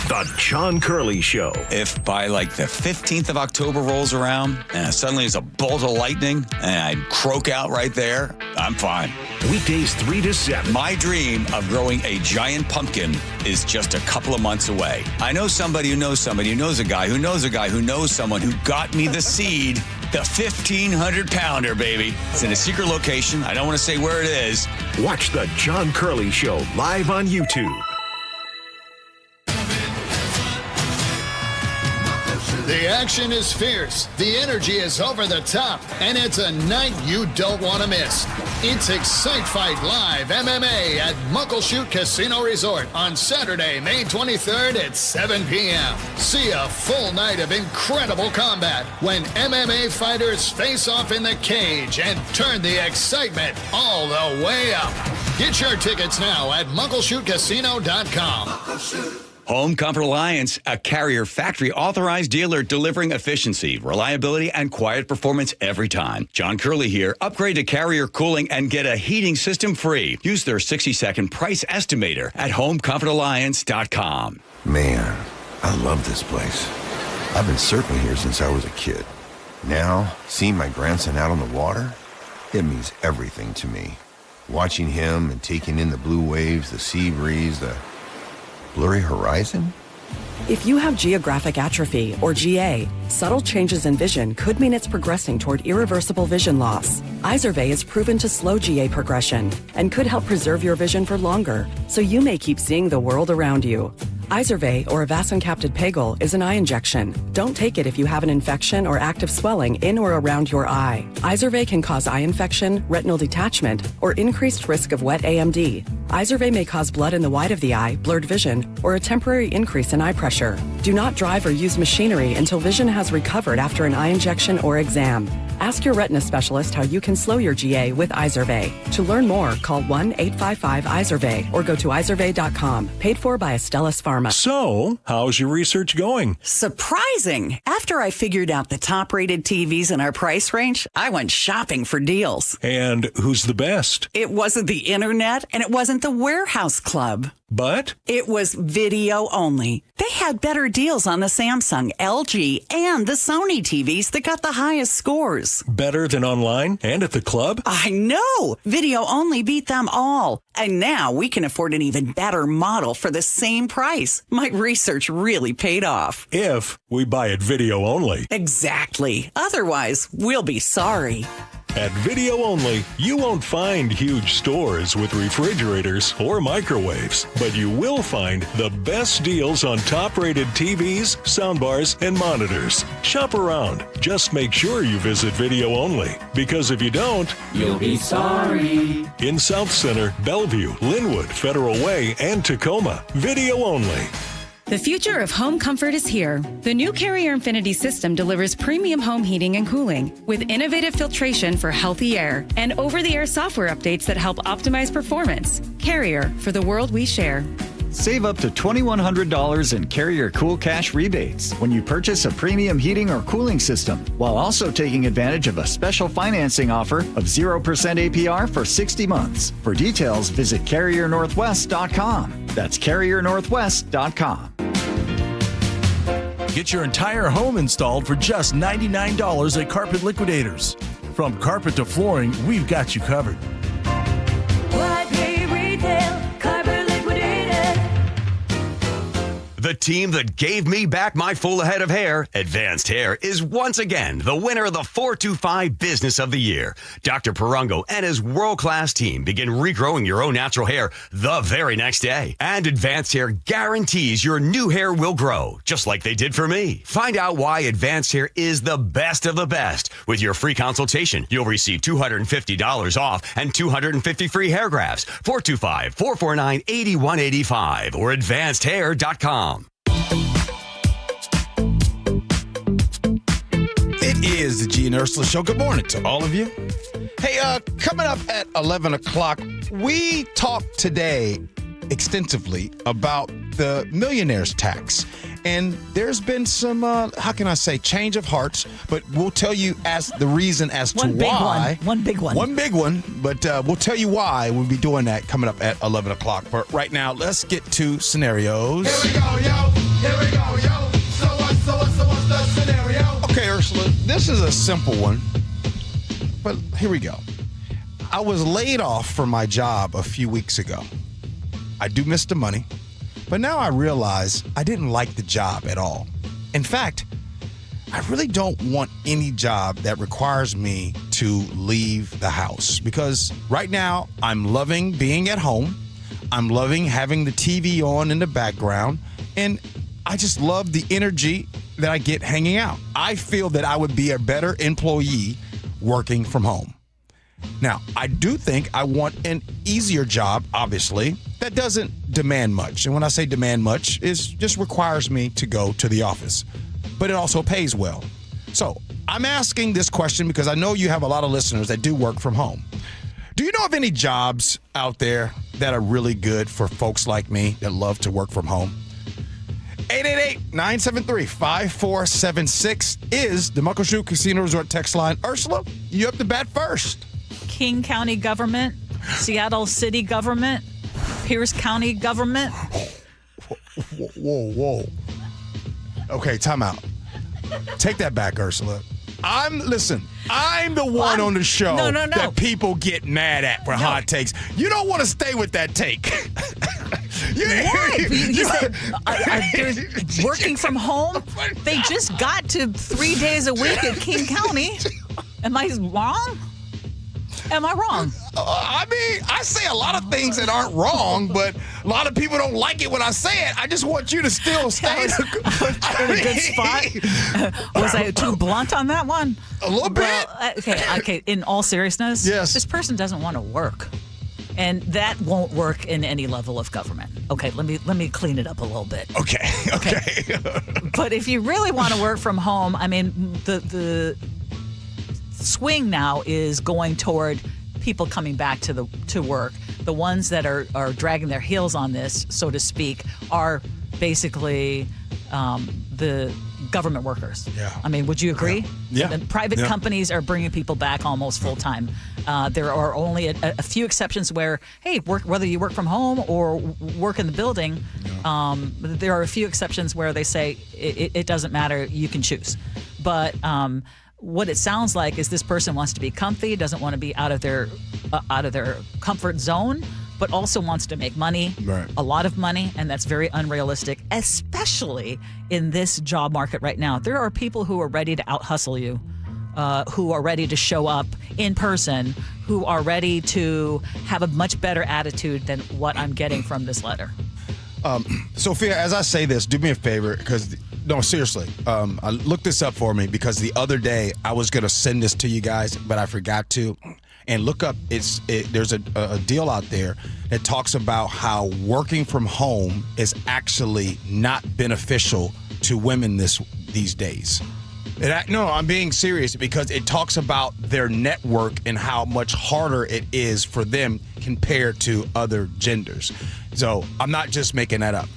The John Curley Show. If by like the 15th of October rolls around and suddenly there's a bolt of lightning and I croak out right there, I'm fine. Weekdays 3 to 7. My dream of growing a giant pumpkin is just a couple of months away. I know somebody who knows somebody who knows a guy who knows a guy who knows someone who got me the seed, the 1,500-pounder, baby. It's in a secret location. I don't want to say where it is. Watch The John Curley Show live on YouTube. The action is fierce, the energy is over the top, and it's a night you don't want to miss. It's Excite Fight Live MMA at Muckleshoot Casino Resort on Saturday, May 23rd at 7 p.m. See a full night of incredible combat when MMA fighters face off in the cage and turn the excitement all the way up. Get your tickets now at muckleshootcasino.com. Home Comfort Alliance, a Carrier factory authorized dealer delivering efficiency, reliability, and quiet performance every time. John Curley here. Upgrade to Carrier cooling and get a heating system free. Use their 60-second price estimator at homecomfortalliance.com. Man, I love this place. I've been surfing here since I was a kid. Now, seeing my grandson out on the water, it means everything to me. Watching him and taking in the blue waves, the sea breeze, the blurry horizon? If you have geographic atrophy, or GA, subtle changes in vision could mean it's progressing toward irreversible vision loss. Izervay is proven to slow GA progression and could help preserve your vision for longer, so you may keep seeing the world around you. Izervay, or avacincaptad pegol, is an eye injection. Don't take it if you have an infection or active swelling in or around your eye. Izervay can cause eye infection, retinal detachment, or increased risk of wet AMD. Izervay may cause blood in the white of the eye, blurred vision, or a temporary increase in eye pressure. Do not drive or use machinery until vision has recovered after an eye injection or exam. Ask your retina specialist how you can slow your GA with Izervay. To learn more, call 1-855-IZERVAY or go to izervay.com. Paid for by Astellas Pharma. So, how's your research going? Surprising! After I figured out the top-rated TVs in our price range, I went shopping for deals. And who's the best? It wasn't the internet, and it wasn't the warehouse club. But? It was video only. They had better deals on the Samsung, LG, and the Sony TVs that got the highest scores. Better than online and at the club? I know! Video only beat them all. And now we can afford an even better model for the same price. My research really paid off. If we buy it video only. Exactly. Otherwise, we'll be sorry. At Video Only, you won't find huge stores with refrigerators or microwaves, but you will find the best deals on top-rated TVs, soundbars, and monitors. Shop around. Just make sure you visit Video Only, because if you don't, you'll be sorry. In South Center, Bellevue, Linwood, Federal Way, and Tacoma, Video Only. The future of home comfort is here. The new Carrier Infinity system delivers premium home heating and cooling with innovative filtration for healthy air and over-the-air software updates that help optimize performance. Carrier, for the world we share. Save up to $2,100 in Carrier Cool Cash rebates when you purchase a premium heating or cooling system, while also taking advantage of a special financing offer of 0% APR for 60 months. For details, visit CarrierNorthwest.com. That's CarrierNorthwest.com. Get your entire home installed for just $99 at Carpet Liquidators. From carpet to flooring, we've got you covered. The team that gave me back my full head of hair, Advanced Hair, is once again the winner of the 425 Business of the Year. Dr. Parango and his world-class team begin regrowing your own natural hair the very next day. And Advanced Hair guarantees your new hair will grow, just like they did for me. Find out why Advanced Hair is the best of the best. With your free consultation, you'll receive $250 off and 250 free hair grafts. 425-449-8185 or advancedhair.com. It is the Gee and Ursula Show. Good morning to all of you. Hey, coming up at 11 o'clock, we talked today extensively about the Millionaires tax. And there's been some, change of hearts, but we'll tell you as the reason as to why. One big one. One big one, but we'll tell you why we'll be doing that coming up at 11 o'clock. But right now, let's get to scenarios. Here we go, yo. Here we go, yo. So what's the scenario? Okay, Ursula, this is a simple one, but here we go. I was laid off from my job a few weeks ago. I do miss the money, but now I realize I didn't like the job at all. In fact, I really don't want any job that requires me to leave the house because right now I'm loving being at home. I'm loving having the TV on in the background, and I just love the energy that I get hanging out. I feel that I would be a better employee working from home. Now, I do think I want an easier job, obviously, that doesn't demand much. And when I say demand much, it just requires me to go to the office. But it also pays well. So I'm asking this question because I know you have a lot of listeners that do work from home. Do you know of any jobs out there that are really good for folks like me that love to work from home? 888-973-5476 is the Muckleshoot Casino Resort text line. Ursula, you have to bat first. King County government, Seattle City government, Pierce County government. Whoa. Okay, time out. Take that back, Ursula. I'm the one on the show that people get mad at for hot takes. You don't want to stay with that take. Why? You said they're working from home. They just got to 3 days a week at King County. Am I wrong? Am I wrong? I mean, I say a lot of things that aren't wrong, but a lot of people don't like it when I say it. I just want you to still stay in a good spot. Was I too blunt on that one? A little bit. Well, okay. In all seriousness, yes. This person doesn't want to work, and that won't work in any level of government. Okay, let me clean it up a little bit. Okay. But if you really want to work from home, I mean, the swing now is going toward people coming back to work. The ones that are dragging their heels on this, so to speak, are basically the government workers. Yeah. I mean, would you agree? Yeah. The private companies are bringing people back almost full time. There are only a few exceptions where, hey, whether you work from home or work in the building, there are a few exceptions where they say it doesn't matter, you can choose. But what it sounds like is this person wants to be comfy, doesn't want to be out of their comfort zone, but also wants to make money, a lot of money, and that's very unrealistic, especially in this job market right now. There are people who are ready to out-hustle you, who are ready to show up in person, who are ready to have a much better attitude than what I'm getting from this letter. Sophia, as I say this, do me a favor, because no, seriously, look this up for me, because the other day I was going to send this to you guys, but I forgot to. And look up, there's a deal out there that talks about how working from home is actually not beneficial to women these days. No, I'm being serious, because it talks about their network and how much harder it is for them compared to other genders. So I'm not just making that up.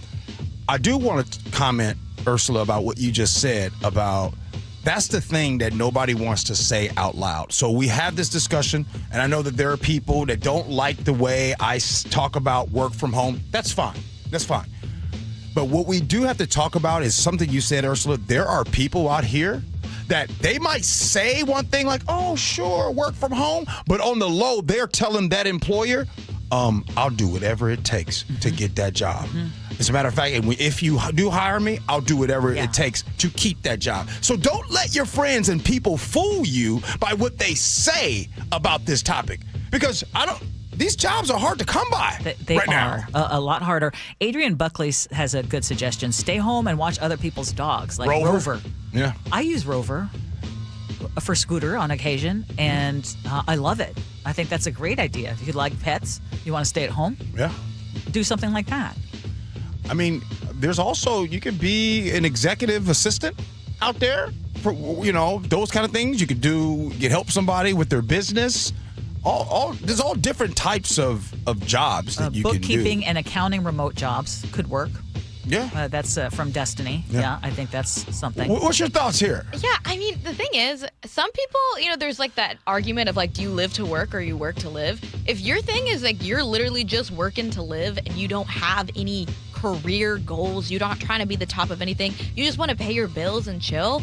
I do want to comment, Ursula, about what you just said about that's the thing that nobody wants to say out loud. So we have this discussion, and I know that there are people that don't like the way I talk about work from home. That's fine. That's fine. But what we do have to talk about is something you said, Ursula. There are people out here that they might say one thing like, oh, sure, work from home. But on the low, they're telling that employer, I'll do whatever it takes to get that job. Mm-hmm. As a matter of fact, if you do hire me, I'll do whatever it takes to keep that job. So don't let your friends and people fool you by what they say about this topic. Because these jobs are hard to come by They right are now. a lot harder. Adrian Buckley has a good suggestion. Stay home and watch other people's dogs, like Rover. Yeah. I use Rover for Scooter on occasion, and I love it. I think that's a great idea. If you like pets, you want to stay at home, do something like that. I mean, there's also, you could be an executive assistant out there for, those kind of things. You could help somebody with their business. There's all different types of jobs that you can do. Bookkeeping and accounting remote jobs could work. Yeah. That's from Destiny. Yeah, I think that's something. What's your thoughts here? Yeah, I mean, the thing is, some people, there's like that argument of like, do you live to work or you work to live? If your thing is like you're literally just working to live and you don't have any career goals, you're not trying to be the top of anything, you just want to pay your bills and chill,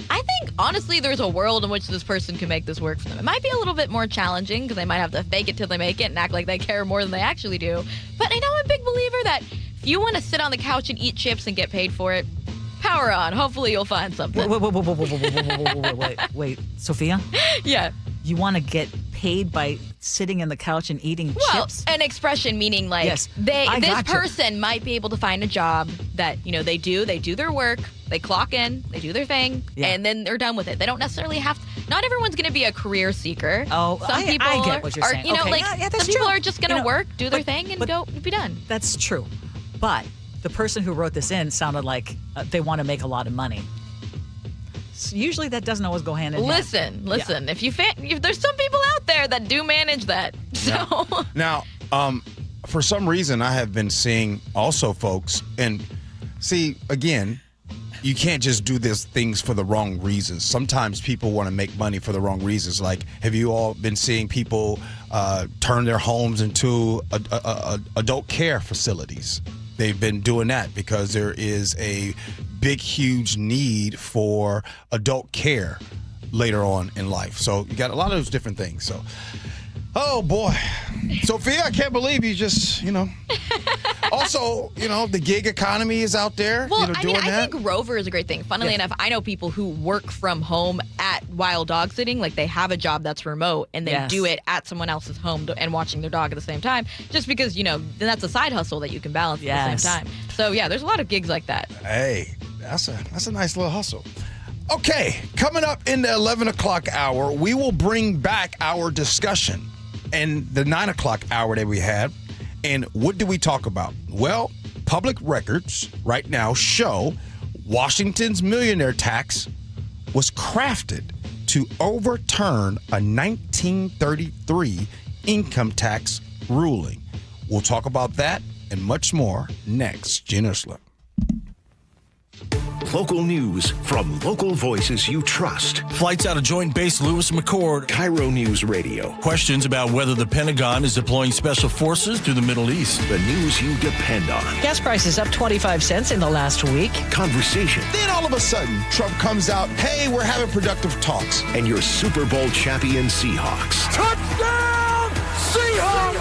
I think, honestly, there's a world in which this person can make this work for them. It might be a little bit more challenging because they might have to fake it till they make it and act like they care more than they actually do. But I know I'm a big believer that if you want to sit on the couch and eat chips and get paid for it, power on. Hopefully you'll find something. Wait, Sophia? Yeah. You want to get paid by sitting on the couch and eating chips? An expression meaning like Yes, this person might be able to find a job that, they do their work, they clock in, they do their thing, and then they're done with it. They don't necessarily have to, not everyone's going to be a career seeker. Oh, some people I get what you're saying. Some people are just going to work, do their thing, and go be done. That's true. But the person who wrote this in sounded like they want to make a lot of money. So usually that doesn't always go hand in hand. Listen. If there's some people out there that do manage that. So Now, for some reason, I have been seeing also folks, and see, again, you can't just do these things for the wrong reasons. Sometimes people want to make money for the wrong reasons. Like, have you all been seeing people turn their homes into adult care facilities? They've been doing that because there is a big, huge need for adult care later on in life. So you got a lot of those different things. So, oh boy, Sophia, I can't believe you just, Also, the gig economy is out there. Well, doing that. I think Rover is a great thing. Funnily enough, I know people who work from home while dog sitting. Like they have a job that's remote and they do it at someone else's home and watching their dog at the same time. Just because, then that's a side hustle that you can balance at the same time. So yeah, there's a lot of gigs like that. Hey, that's a nice little hustle. Okay, coming up in the 11 o'clock hour, we will bring back our discussion and the 9 o'clock hour that we had. And what do we talk about? Well, public records right now show Washington's millionaire tax was crafted to overturn a 1933 income tax ruling. We'll talk about that and much more next. Gee Ursula. Local news from local voices you trust. Flights out of Joint Base Lewis McChord. KIRO News Radio. Questions about whether the Pentagon is deploying special forces to the Middle East. The news you depend on. Gas prices up 25 cents in the last week. Conversation. Then all of a sudden, Trump comes out, hey, we're having productive talks. And your Super Bowl champion Seahawks. Touchdown, Seahawks!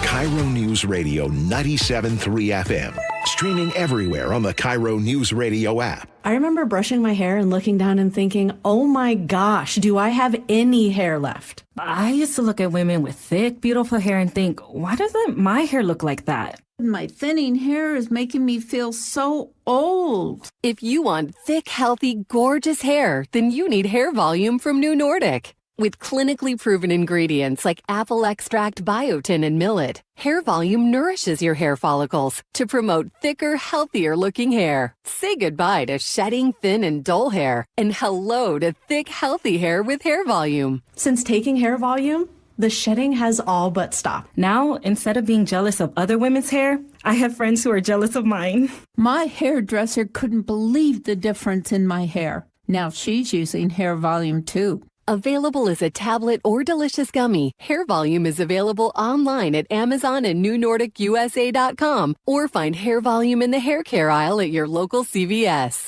KIRO News Radio 97.3 FM. Streaming everywhere on the KIRO News Radio app. I remember brushing my hair and looking down and thinking, oh my gosh, do I have any hair left? I used to look at women with thick, beautiful hair and think, why doesn't my hair look like that? My thinning hair is making me feel so old. If you want thick, healthy, gorgeous hair, then you need Hair Volume from New Nordic. With clinically proven ingredients like apple extract, biotin, and millet, Hair Volume nourishes your hair follicles to promote thicker, healthier-looking hair. Say goodbye to shedding, thin, and dull hair, and hello to thick, healthy hair with Hair Volume. Since taking Hair Volume, the shedding has all but stopped. Now, instead of being jealous of other women's hair, I have friends who are jealous of mine. My hairdresser couldn't believe the difference in my hair. Now she's using Hair Volume too. Available as a tablet or delicious gummy, Hair Volume is available online at Amazon and NewNordicUSA.com, or find Hair Volume in the hair care aisle at your local CVS.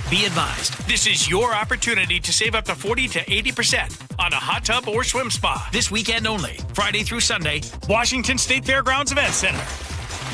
Be advised, this is your opportunity to save up to 40 to 80% on a hot tub or swim spa this weekend only, Friday through Sunday, Washington State Fairgrounds Event Center.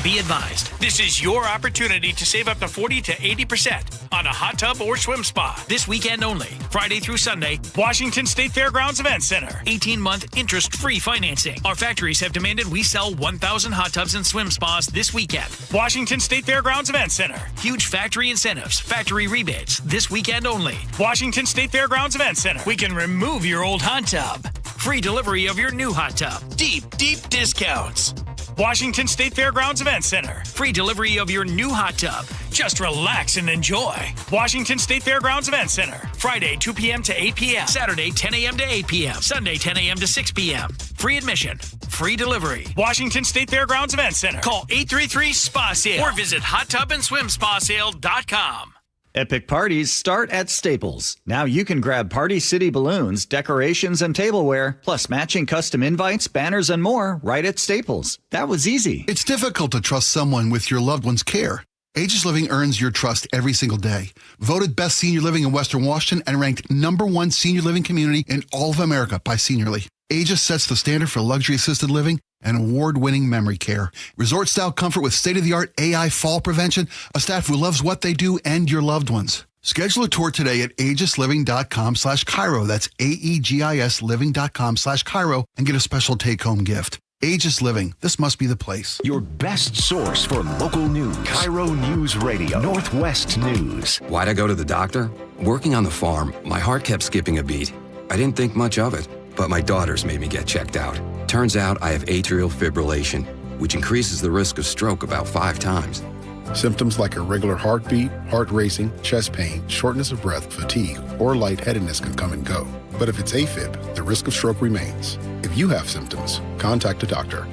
Be advised, this is your opportunity to save up to 40 to 80% on a hot tub or swim spa this weekend only, Friday through Sunday, Washington State Fairgrounds Event Center. 18-month interest-free financing. Our factories have demanded we sell 1,000 hot tubs and swim spas this weekend. Washington State Fairgrounds Event Center. Huge factory incentives, factory rebates this weekend only. Washington State Fairgrounds Event Center. We can remove your old hot tub. Free delivery of your new hot tub. Deep, deep discounts. Washington State Fairgrounds Event Center. Free delivery of your new hot tub. Just relax and enjoy. Washington State Fairgrounds Event Center. Friday, 2 p.m. to 8 p.m. Saturday, 10 a.m. to 8 p.m. Sunday, 10 a.m. to 6 p.m. Free admission. Free delivery. Washington State Fairgrounds Event Center. Call 833-SPA-SALE or visit hottubandSwimSpaSale.com. Epic parties start at Staples. Now you can grab Party City balloons, decorations, and tableware, plus matching custom invites, banners, and more right at Staples. That was easy. It's difficult to trust someone with your loved one's care. Aegis Living earns your trust every single day. Voted best senior living in Western Washington and ranked #1 senior living community in all of America by Seniorly. Aegis sets the standard for luxury assisted living and award-winning memory care. Resort-style comfort with state-of-the-art AI fall prevention, a staff who loves what they do, and your loved ones. Schedule a tour today at aegisliving.com/KIRO. That's AEGIS living.com/KIRO and get a special take-home gift. Aegis Living. This must be the place. Your best source for local news. KIRO Newsradio. Northwest News. Why'd I go to the doctor? Working on the farm, my heart kept skipping a beat. I didn't think much of it, but my daughters made me get checked out. Turns out I have atrial fibrillation, which increases the risk of stroke about 5 times. Symptoms like irregular heartbeat, heart racing, chest pain, shortness of breath, fatigue, or lightheadedness can come and go. But if it's AFib, the risk of stroke remains. If you have symptoms, contact a doctor.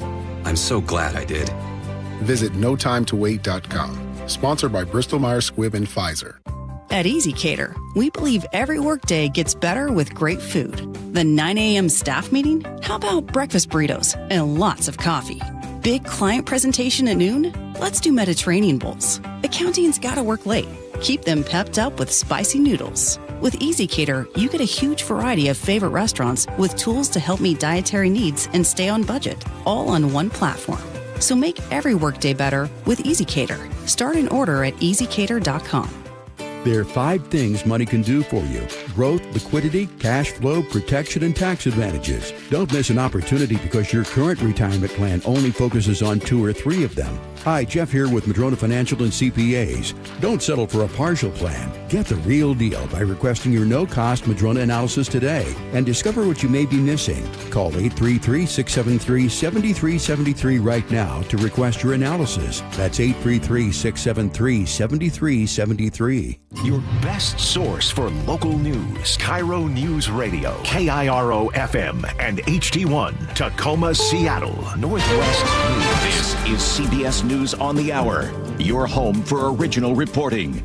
I'm so glad I did. Visit notimetowait.com. Sponsored by Bristol-Myers Squibb and Pfizer. At Easy Cater, we believe every workday gets better with great food. The 9 a.m. staff meeting? How about breakfast burritos and lots of coffee? Big client presentation at noon? Let's do Mediterranean bowls. Accounting's gotta work late. Keep them pepped up with spicy noodles. With Easy Cater, you get a huge variety of favorite restaurants with tools to help meet dietary needs and stay on budget, all on one platform. So make every workday better with Easy Cater. Start an order at easycater.com. There are 5 things money can do for you: growth, liquidity, cash flow, protection, and tax advantages. Don't miss an opportunity because your current retirement plan only focuses on 2 or 3 of them. Hi, Jeff here with Madrona Financial and CPAs. Don't settle for a partial plan. Get the real deal by requesting your no-cost Madrona analysis today and discover what you may be missing. Call 833-673-7373 right now to request your analysis. That's 833-673-7373. Your best source for local news. KIRO News Radio. KIRO FM and HD1. Tacoma, Seattle. Northwest News. This is CBS News on the Hour. Your home for original reporting.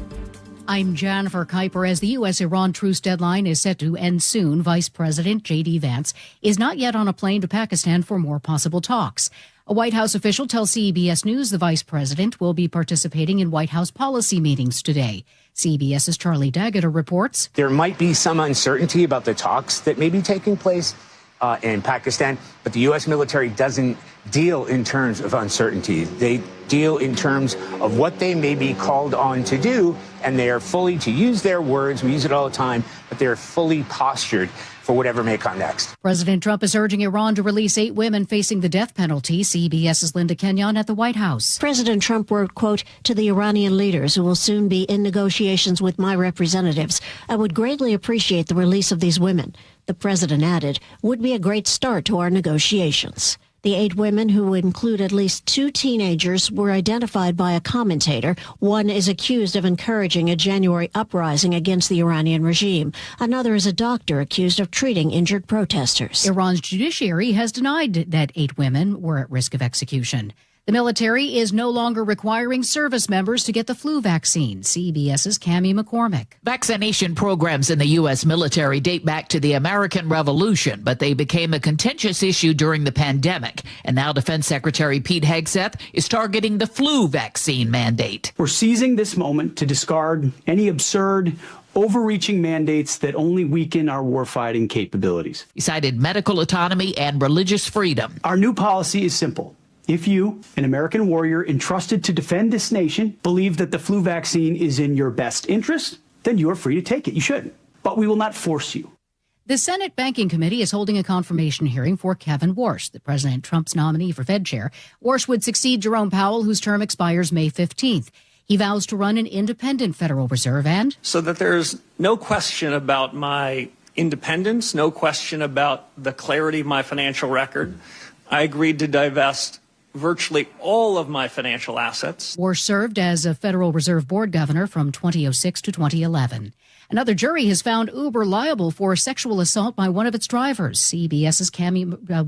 I'm Jennifer Kuiper. As the U.S.-Iran truce deadline is set to end soon, Vice President J.D. Vance is not yet on a plane to Pakistan for more possible talks. A White House official tells CBS News the vice president will be participating in White House policy meetings today. CBS's Charlie Daggett reports. There might be some uncertainty about the talks that may be taking place in Pakistan, but the U.S. military doesn't deal in terms of uncertainty. They deal in terms of what they may be called on to do, and they are fully, to use their words, we use it all the time, but they're fully postured for whatever may come next. President Trump is urging Iran to release 8 women facing the death penalty. CBS's Linda Kenyon at the White House. President Trump wrote, quote, to the Iranian leaders who will soon be in negotiations with my representatives, I would greatly appreciate the release of these women. The president added, would be a great start to our negotiations. The 8 women, who include at least 2 teenagers, were identified by a commentator. One is accused of encouraging a January uprising against the Iranian regime. Another is a doctor accused of treating injured protesters. Iran's judiciary has denied that 8 women were at risk of execution. The military is no longer requiring service members to get the flu vaccine. CBS's Cammie McCormick. Vaccination programs in the U.S. military date back to the American Revolution, but they became a contentious issue during the pandemic. And now Defense Secretary Pete Hegseth is targeting the flu vaccine mandate. We're seizing this moment to discard any absurd, overreaching mandates that only weaken our warfighting capabilities. He cited medical autonomy and religious freedom. Our new policy is simple. If you, an American warrior entrusted to defend this nation, believe that the flu vaccine is in your best interest, then you are free to take it. You should. But we will not force you. The Senate Banking Committee is holding a confirmation hearing for Kevin Warsh, the President Trump's nominee for Fed chair. Warsh would succeed Jerome Powell, whose term expires May 15th. He vows to run an independent Federal Reserve and so that there's no question about my independence, no question about the clarity of my financial record. I agreed to divest virtually all of my financial assets. War served as a Federal Reserve Board governor from 2006 to 2011. Another jury has found Uber liable for sexual assault by one of its drivers. CBS's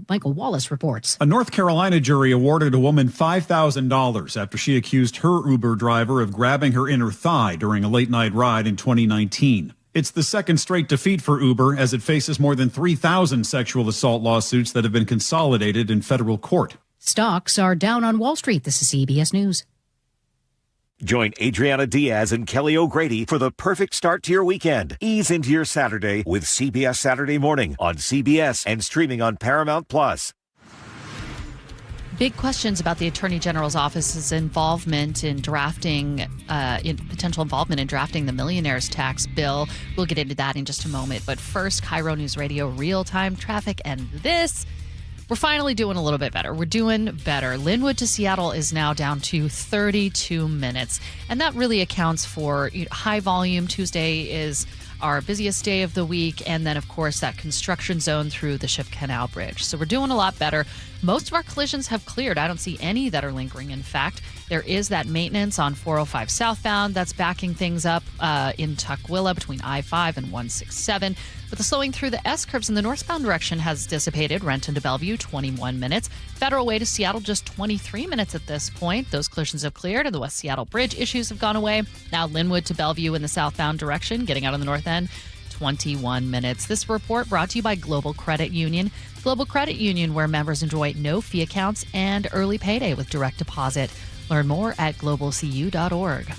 Michael Wallace reports. A North Carolina jury awarded a woman $5,000 after she accused her Uber driver of grabbing her inner thigh during a late-night ride in 2019. It's the second straight defeat for Uber as it faces more than 3,000 sexual assault lawsuits that have been consolidated in federal court. Stocks are down on Wall Street. This is CBS News. Join Adriana Diaz and Kelly O'Grady for the perfect start to your weekend. Ease into your Saturday with CBS Saturday Morning on CBS and streaming on Paramount+. Big questions about the Attorney General's office's involvement in drafting, potential involvement in drafting the Millionaires tax bill. We'll get into that in just a moment. But first, KIRO Newsradio real-time traffic and this. We're finally doing a little bit better. We're doing better. Linwood to Seattle is now down to 32 minutes. And that really accounts for high volume. Tuesday is our busiest day of the week. And then, of course, that construction zone through the Ship Canal Bridge. So we're doing a lot better. Most of our collisions have cleared. I don't see any that are lingering. In fact, there is that maintenance on 405 southbound that's backing things up in Tukwila between I-5 and 167. But the slowing through the S-curves in the northbound direction has dissipated. Renton to Bellevue, 21 minutes. Federal Way to Seattle, just 23 minutes at this point. Those collisions have cleared, and the West Seattle Bridge issues have gone away. Now Linwood to Bellevue in the southbound direction, getting out on the north end, 21 minutes. This report brought to you by Global Credit Union. Global Credit Union, where members enjoy no fee accounts and early payday with direct deposit. Learn more at globalcu.org.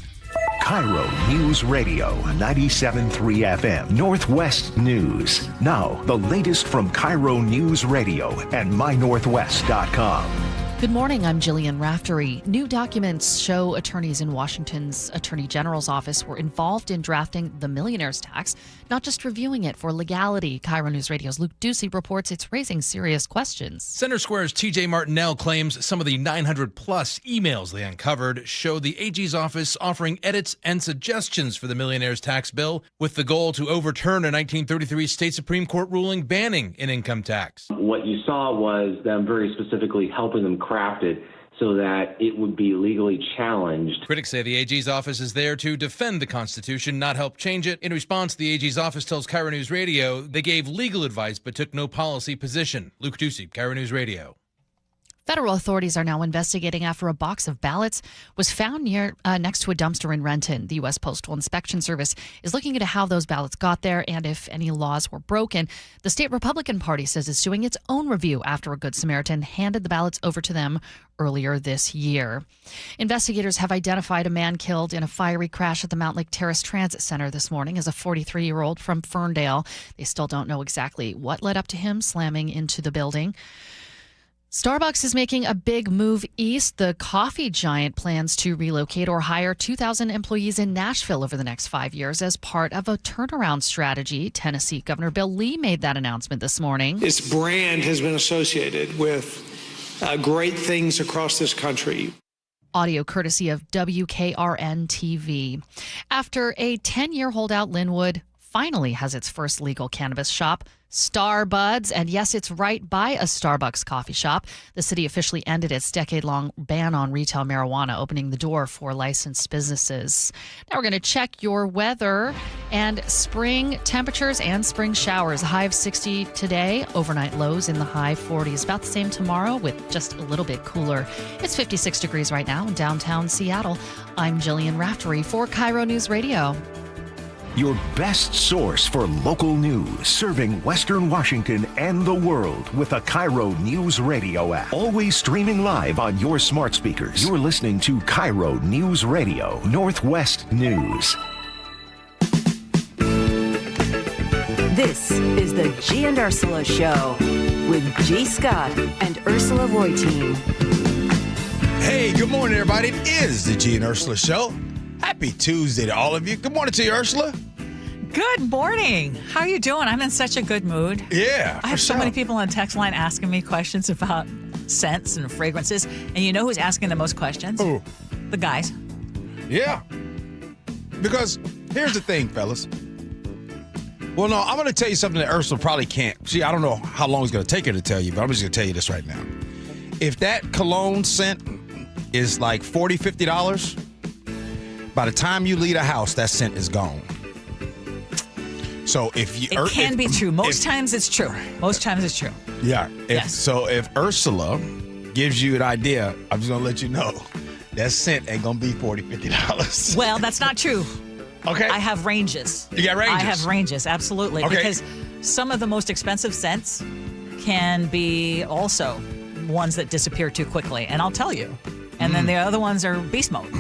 KIRO News Radio 97.3 FM Northwest News. Now, the latest from KIRO News Radio and mynorthwest.com. Good morning, I'm Jillian Raftery. New documents show attorneys in Washington's Attorney General's office were involved in drafting the Millionaires tax, not just reviewing it for legality. KIRO News Radio's Luke Ducey reports it's raising serious questions. Center Square's TJ Martinell claims some of the 900-plus emails they uncovered show the AG's office offering edits and suggestions for the Millionaires tax bill with the goal to overturn a 1933 state Supreme Court ruling banning an income tax. What you saw was them very specifically helping them craft it so that it would be legally challenged. Critics say the AG's office is there to defend the Constitution, not help change it. In response, the AG's office tells KIRO News Radio they gave legal advice but took no policy position. Luke Ducey, KIRO News Radio. Federal authorities are now investigating after a box of ballots was found next to a dumpster in Renton. The U.S. Postal Inspection Service is looking into how those ballots got there and if any laws were broken. The state Republican Party says it's doing its own review after a Good Samaritan handed the ballots over to them earlier this year. Investigators have identified a man killed in a fiery crash at the Mount Lake Terrace Transit Center this morning as a 43-year-old from Ferndale. They still don't know exactly what led up to him slamming into the building. Starbucks is making a big move east. The coffee giant plans to relocate or hire 2,000 employees in Nashville over the next 5 years as part of a turnaround strategy. Tennessee Governor Bill Lee made that announcement this morning. Its brand has been associated with great things across this country. Audio courtesy of WKRN TV. After a 10-year holdout, Linwood finally has its first legal cannabis shop, Star Buds, and yes, it's right by a Starbucks coffee shop. The city officially ended its decade-long ban on retail marijuana, opening the door for licensed businesses. Now we're going to check your weather and spring temperatures and spring showers. High of 60 today, overnight lows in the high 40s. About the same tomorrow with just a little bit cooler. It's 56 degrees right now in downtown Seattle. I'm Jillian Raftery for KIRO News Radio. Your best source for local news, serving Western Washington and the world with the KIRO News Radio app. Always streaming live on your smart speakers. You're listening to KIRO News Radio, Northwest News. This is the Gee and Ursula Show with G. Scott and Ursula Reutin. Hey, good morning, everybody. It is the Gee and Ursula Show. Happy Tuesday to all of you. Good morning to you, Ursula. Good morning. How are you doing? I'm in such a good mood. Yeah, I have so many people on the text line asking me questions about scents and fragrances. And you know who's asking the most questions? Who? The guys. Yeah. Because here's the thing, fellas. Well, no, I'm going to tell you something that Ursula probably can't. See, I don't know how long it's going to take her to tell you, but I'm just going to tell you this right now. If that cologne scent is like $40, $50, by the time you leave the house, that scent is gone. So if you... It can be true. Most times it's true. Most times it's true. Yeah. Yes. So if Ursula gives you an idea, I'm just going to let you know that scent ain't going to be $40, $50. Well, that's not true. Okay. I have ranges. You got ranges? I have ranges, absolutely. Okay. Because some of the most expensive scents can be also ones that disappear too quickly. And I'll tell you. And then the other ones are beast mode.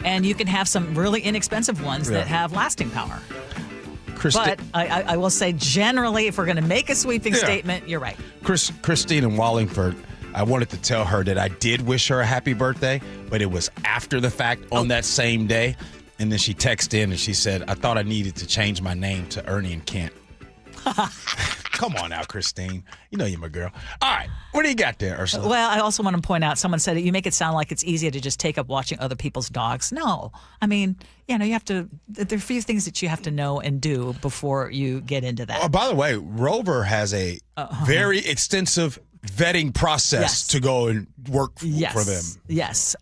And you can have some really inexpensive ones that have lasting power. But I will say, generally, if we're going to make a sweeping statement, you're right. Christine in Wallingford, I wanted to tell her that I did wish her a happy birthday, but it was after the fact on that same day. And then she texted in and she said, I thought I needed to change my name to Ernie and Kent. Come on now, Christine. You know you're my girl. All right. What do you got there, Ursula? Well, I also want to point out, someone said, you make it sound like it's easier to just take up watching other people's dogs. No. I mean, you know, you have to, there are a few things that you have to know and do before you get into that. Oh, by the way, Rover has a very extensive vetting process to go and work for them. Yes.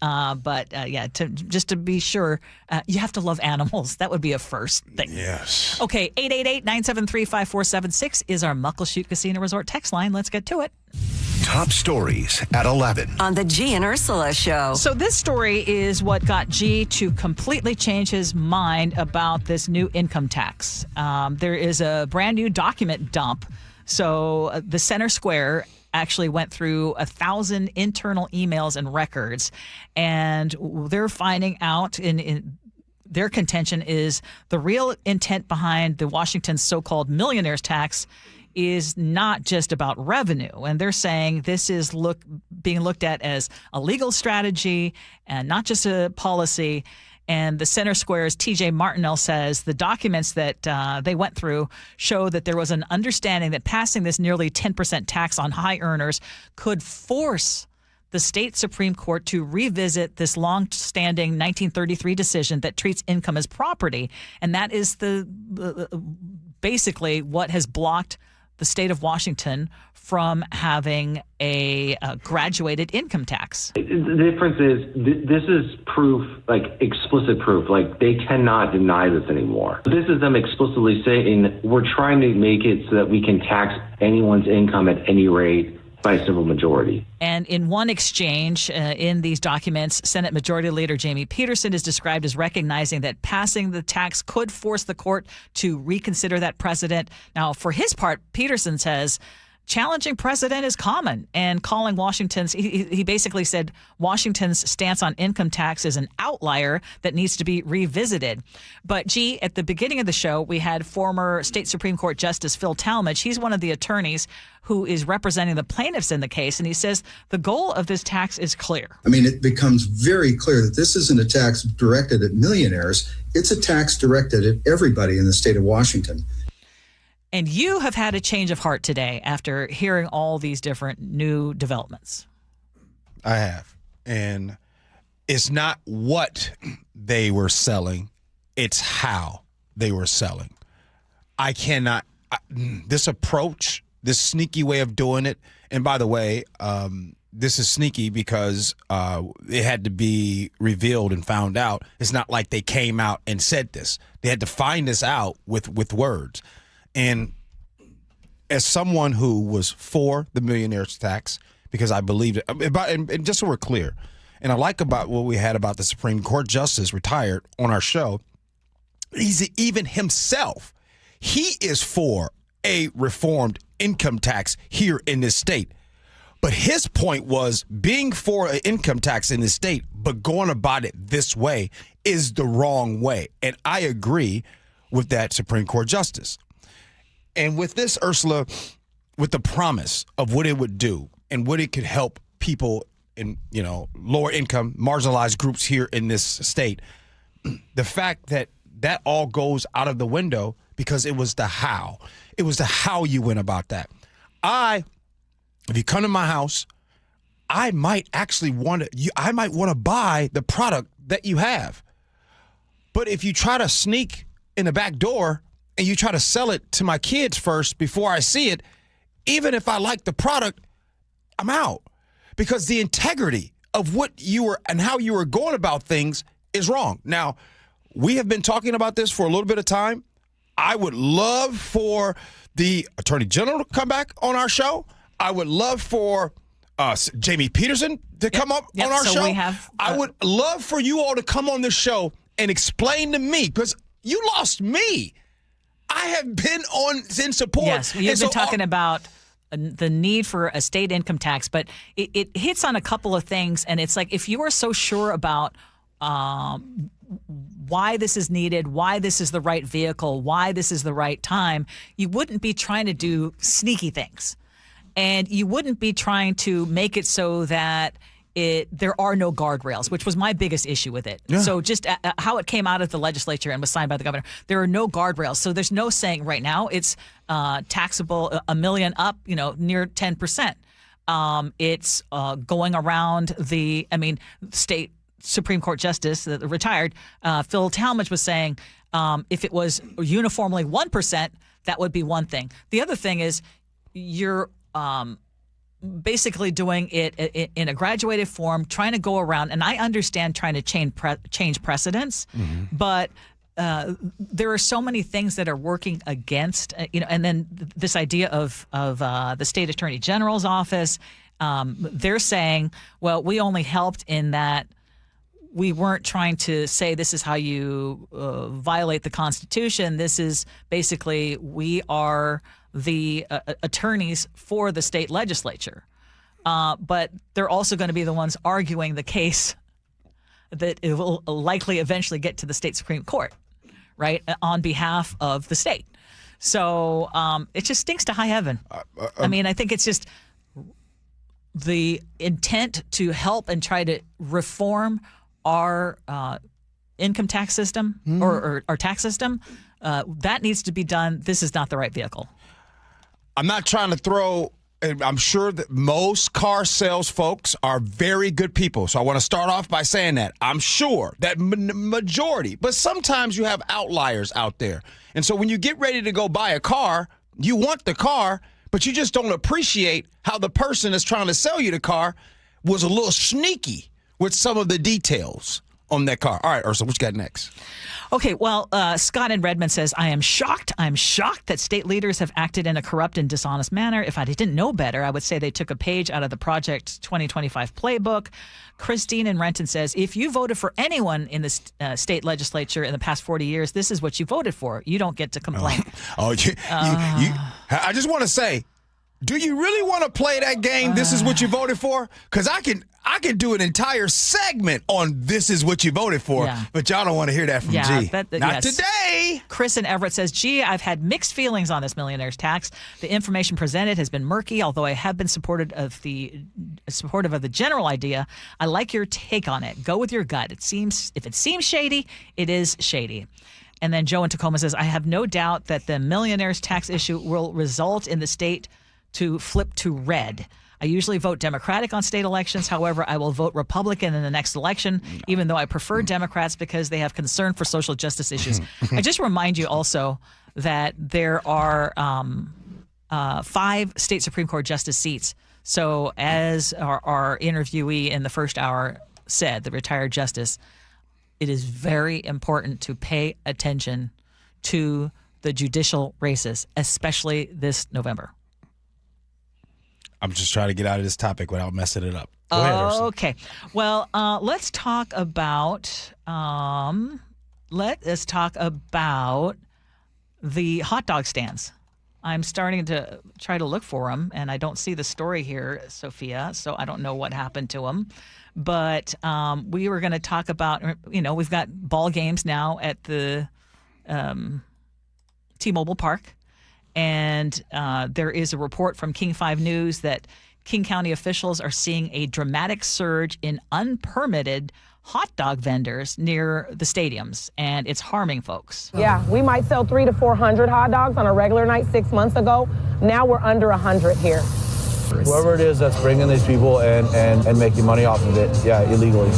Just to be sure, you have to love animals. That would be a first thing. Yes. Okay, 888-973-5476 is our Muckleshoot Casino Resort text line. Let's get to it. Top stories at 11. On the Gee and Ursula Show. So this story is what got Gee to completely change his mind about this new income tax. There is a brand new document dump. So the Center Square actually went through 1,000 internal emails and records, and they're finding out in their contention is the real intent behind the Washington's so-called Millionaires tax is not just about revenue. And they're saying this is being looked at as a legal strategy and not just a policy. And the Center Square's TJ Martinell says the documents that they went through show that there was an understanding that passing this nearly 10% tax on high earners could force the state Supreme Court to revisit this long-standing 1933 decision that treats income as property. And that is basically what has blocked the state of Washington from having a graduated income tax. The difference is this is proof, like explicit proof. Like they cannot deny this anymore. This is them explicitly saying we're trying to make it so that we can tax anyone's income at any rate by a simple majority. And in one exchange in these documents, Senate Majority Leader Jamie Peterson is described as recognizing that passing the tax could force the court to reconsider that precedent. Now, for his part, Peterson says challenging precedent is common, and calling Washington's, he basically said Washington's stance on income tax is an outlier that needs to be revisited. But gee, at the beginning of the show, we had former State Supreme Court Justice Phil Talmadge. He's one of the attorneys who is representing the plaintiffs in the case, and he says the goal of this tax is clear. I mean, it becomes very clear that this isn't a tax directed at millionaires. It's a tax directed at everybody in the state of Washington. And you have had a change of heart today after hearing all these different new developments. I have. And it's not what they were selling, it's how they were selling. I cannot, this approach, this sneaky way of doing it, and by the way, this is sneaky because it had to be revealed and found out. It's not like they came out and said this. They had to find this out with words. And as someone who was for the millionaire's tax, because I believed it, and just so we're clear, and I like about what we had about the Supreme Court Justice retired on our show, he's even himself, he is for a reformed income tax here in this state. But his point was being for an income tax in this state, but going about it this way is the wrong way. And I agree with that Supreme Court Justice. And with this, Ursula, with the promise of what it would do and what it could help people in, lower income, marginalized groups here in this state, the fact that that all goes out of the window because it was the how. It was the how you went about that. If you come to my house, I might actually want to buy the product that you have. But if you try to sneak in the back door and you try to sell it to my kids first before I see it, even if I like the product, I'm out. Because the integrity of what you were and how you were going about things is wrong. Now, we have been talking about this for a little bit of time. I would love for the Attorney General to come back on our show. I would love for Jamie Peterson to come up on our show. I would love for you all to come on this show and explain to me, because you lost me. I have been in support. Yes, we have been talking about the need for a state income tax, but it hits on a couple of things, and it's like, if you are so sure about why this is needed, why this is the right vehicle, why this is the right time, you wouldn't be trying to do sneaky things. And you wouldn't be trying to make it so that there are no guardrails, which was my biggest issue with it. Yeah. So just how it came out of the legislature and was signed by the governor, there are no guardrails. So there's no saying right now it's taxable $1 million up, near 10%. It's going around state Supreme Court Justice, the retired Phil Talmadge was saying if it was uniformly 1%, that would be one thing. The other thing is you're basically doing it in a graduated form, trying to go around, and I understand trying to change precedents, but there are so many things that are working against, and then this idea of the state attorney general's office, they're saying, well, we only helped in that we weren't trying to say this is how you violate the Constitution. This is basically, we are the attorneys for the state legislature. But they're also going to be the ones arguing the case that it will likely eventually get to the state Supreme Court, right, on behalf of the state. So it just stinks to high heaven. I think it's just the intent to help and try to reform our income tax system or our tax system, that needs to be done. This is not the right vehicle. I'm not trying to throw, and I'm sure that most car sales folks are very good people. So I want to start off by saying that. I'm sure that majority, but sometimes you have outliers out there. And so when you get ready to go buy a car, you want the car, but you just don't appreciate how the person that's trying to sell you the car was a little sneaky with some of the details on that car. All right, Ursula, what you got next? Okay, well, Scott in Redmond says, I am shocked. I'm shocked that state leaders have acted in a corrupt and dishonest manner. If I didn't know better, I would say they took a page out of the Project 2025 playbook. Christine in Renton says, if you voted for anyone in the state legislature in the past 40 years, this is what you voted for. You don't get to complain. I just want to say, do you really want to play that game, this is what you voted for? Because I can do an entire segment on this is what you voted for, but y'all don't want to hear that from G. Not today. Chris in Everett says, Gee, I've had mixed feelings on this millionaire's tax. The information presented has been murky, although I have been supportive of the general idea. I like your take on it. Go with your gut. If it seems shady, it is shady. And then Joe in Tacoma says, I have no doubt that the millionaire's tax issue will result in the state to flip to red. I usually vote Democratic on state elections. However, I will vote Republican in the next election, even though I prefer Democrats because they have concern for social justice issues. I just remind you also that there are 5 state Supreme Court justice seats. So as our interviewee in the first hour said, the retired justice, it is very important to pay attention to the judicial races, especially this November. I'm just trying to get out of this topic without messing it up. Go ahead, Ursula. Okay. Well, let's talk about the hot dog stands. I'm starting to try to look for them, and I don't see the story here, Sophia, so I don't know what happened to them. But we were going to talk about, we've got ball games now at the T-Mobile Park. And there is a report from King 5 News that King County officials are seeing a dramatic surge in unpermitted hot dog vendors near the stadiums, and it's harming folks. Yeah, we might sell 300 to 400 hot dogs on a regular night 6 months ago. Now we're under 100 here. Whoever it is that's bringing these people and making money off of it, illegally,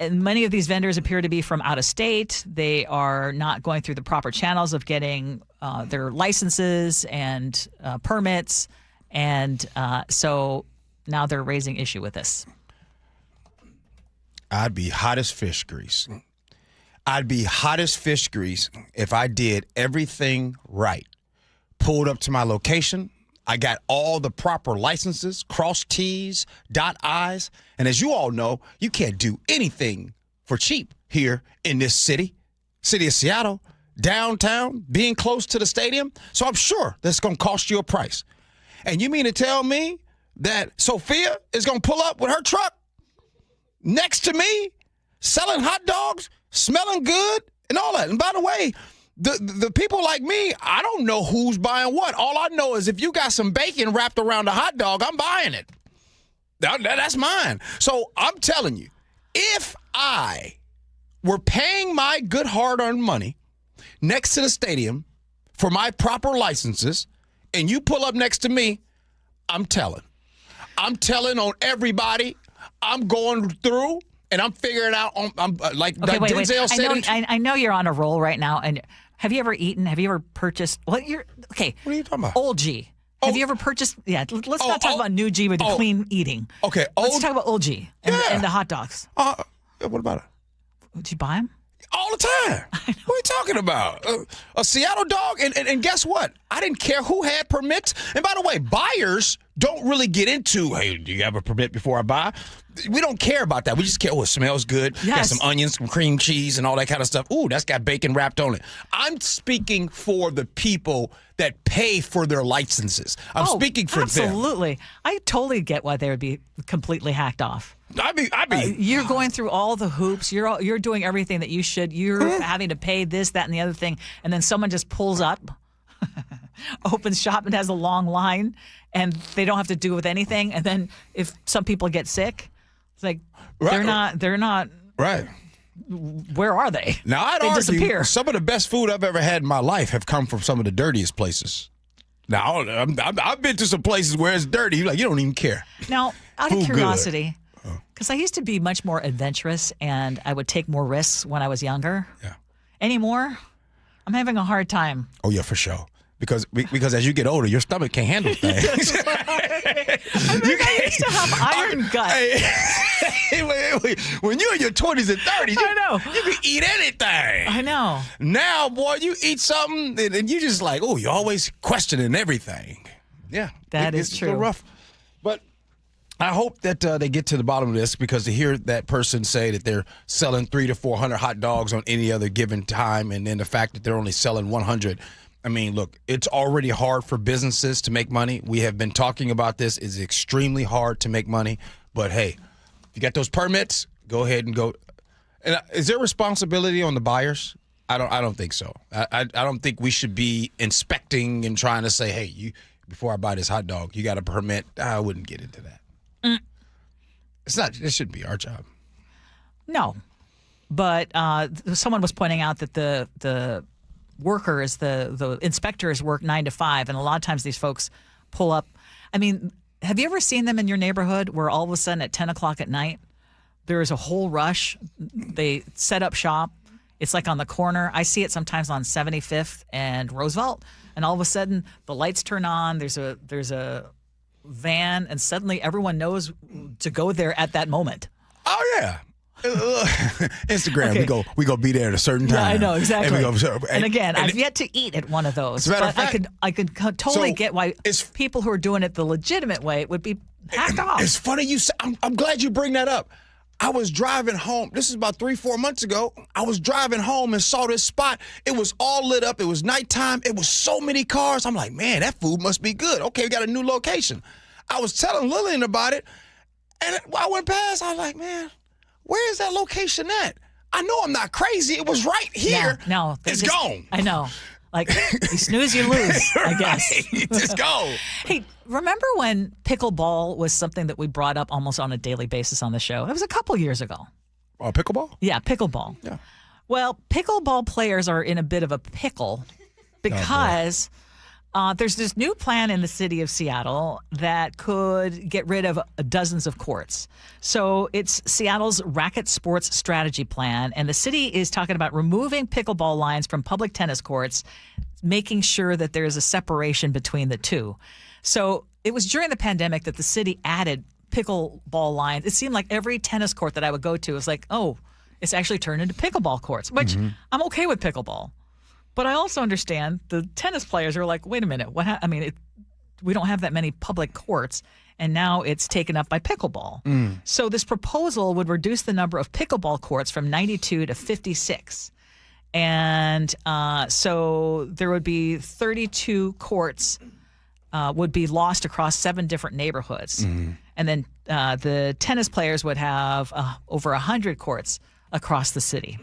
And many of these vendors appear to be from out of state. They are not going through the proper channels of getting their licenses and permits. And so now they're raising issue with this. I'd be hot as fish grease. I'd be hot as fish grease if I did everything right. Pulled up to my location. I got all the proper licenses, cross T's, dot I's. And as you all know, you can't do anything for cheap here in this city of Seattle, downtown, being close to the stadium. So I'm sure that's going to cost you a price. And you mean to tell me that Sophia is going to pull up with her truck next to me, selling hot dogs, smelling good, and all that? And by the way, the people like me, I don't know who's buying what. All I know is if you got some bacon wrapped around a hot dog, I'm buying it. That's mine. So I'm telling you, if I were paying my good hard-earned money next to the stadium for my proper licenses, and you pull up next to me, I'm telling. I'm telling on everybody. I'm going through, and I'm figuring out. Like Denzel said. I know you're on a roll right now. And have you ever eaten? Have you ever purchased? What are you talking about? Old G. Have you ever purchased? Yeah. Let's not talk about new G with the clean eating. Okay. Let's talk about Old G and the hot dogs. What about it? Did you buy them? All the time. What are you talking about? A Seattle dog? And guess what? I didn't care who had permits. And by the way, buyers don't really get into, hey, do you have a permit before I buy? We don't care about that. We just care, it smells good. Yes. Got some onions, some cream cheese, and all that kind of stuff. Ooh, that's got bacon wrapped on it. I'm speaking for the people that pay for their licenses. I'm speaking for them. Absolutely. I totally get why they would be completely hacked off. You're going through all the hoops. You're doing everything that you should. You're having to pay this, that, and the other thing. And then someone just pulls up, opens shop, and has a long line, and they don't have to do with anything. And then if some people get sick, it's like they're not. Right. Where are they? Now, I'd argue disappear. Some of the best food I've ever had in my life have come from some of the dirtiest places. Now, I've been to some places where it's dirty. You're like, you don't even care. Now, out of curiosity, because I used to be much more adventurous and I would take more risks when I was younger. Yeah. Anymore, I'm having a hard time. Oh, yeah, for sure. Because as you get older, your stomach can't handle things. I used to have iron gut. Wait. When you're in your 20s and 30s, I know. You can eat anything. I know. Now, boy, you eat something and you just like, oh, you're always questioning everything. Yeah. That is it's true. So rough. But I hope that they get to the bottom of this, because to hear that person say that they're selling 300 to 400 hot dogs on any other given time, and then the fact that they're only selling 100. I mean, look, it's already hard for businesses to make money. We have been talking about this. It's extremely hard to make money. But, hey, if you got those permits, go ahead and go. And is there responsibility on the buyers? I don't think so. I don't think we should be inspecting and trying to say, hey, before I buy this hot dog, you got a permit. I wouldn't get into that. It shouldn't be our job. No. But someone was pointing out that the workers, the inspectors work 9 to 5, and a lot of times these folks pull up. I mean, have you ever seen them in your neighborhood where all of a sudden at 10 o'clock at night there is a whole rush? They set up shop. It's like on the corner. I see it sometimes on 75th and Roosevelt, and all of a sudden the lights turn on. There's a van, and suddenly everyone knows to go there at that moment. Oh yeah. Instagram, okay. we go be there at a certain time. Yeah, I know exactly. And again, I've yet to eat at one of those. As a matter of fact, I could totally get why people who are doing it the legitimate way would be hacked off. It's funny you say. I'm glad you bring that up. I was driving home. This is about 3-4 months ago. I was driving home and saw this spot. It was all lit up. It was nighttime. It was so many cars. I'm like, man, that food must be good. Okay, we got a new location. I was telling Lillian about it, and I went past. I was like, man, where is that location at? I know I'm not crazy. It was right here. No, it's gone. I know. Like, you snooze, you lose, I guess. Just go. Hey, remember when pickleball was something that we brought up almost on a daily basis on the show? It was a couple years ago. Pickleball? Yeah, pickleball. Yeah. Well, pickleball players are in a bit of a pickle because There's this new plan in the city of Seattle that could get rid of dozens of courts. So it's Seattle's racket sports strategy plan, and the city is talking about removing pickleball lines from public tennis courts, making sure that there's a separation between the two. So it was during the pandemic that the city added pickleball lines. It seemed like every tennis court that I would go to was like, oh, it's actually turned into pickleball courts, which I'm okay with pickleball. But I also understand the tennis players are like, wait a minute, we don't have that many public courts, and now it's taken up by pickleball. So this proposal would reduce the number of pickleball courts from 92 to 56. And so there would be 32 courts would be lost across 7 different neighborhoods. And then the tennis players would have over 100 courts across the city.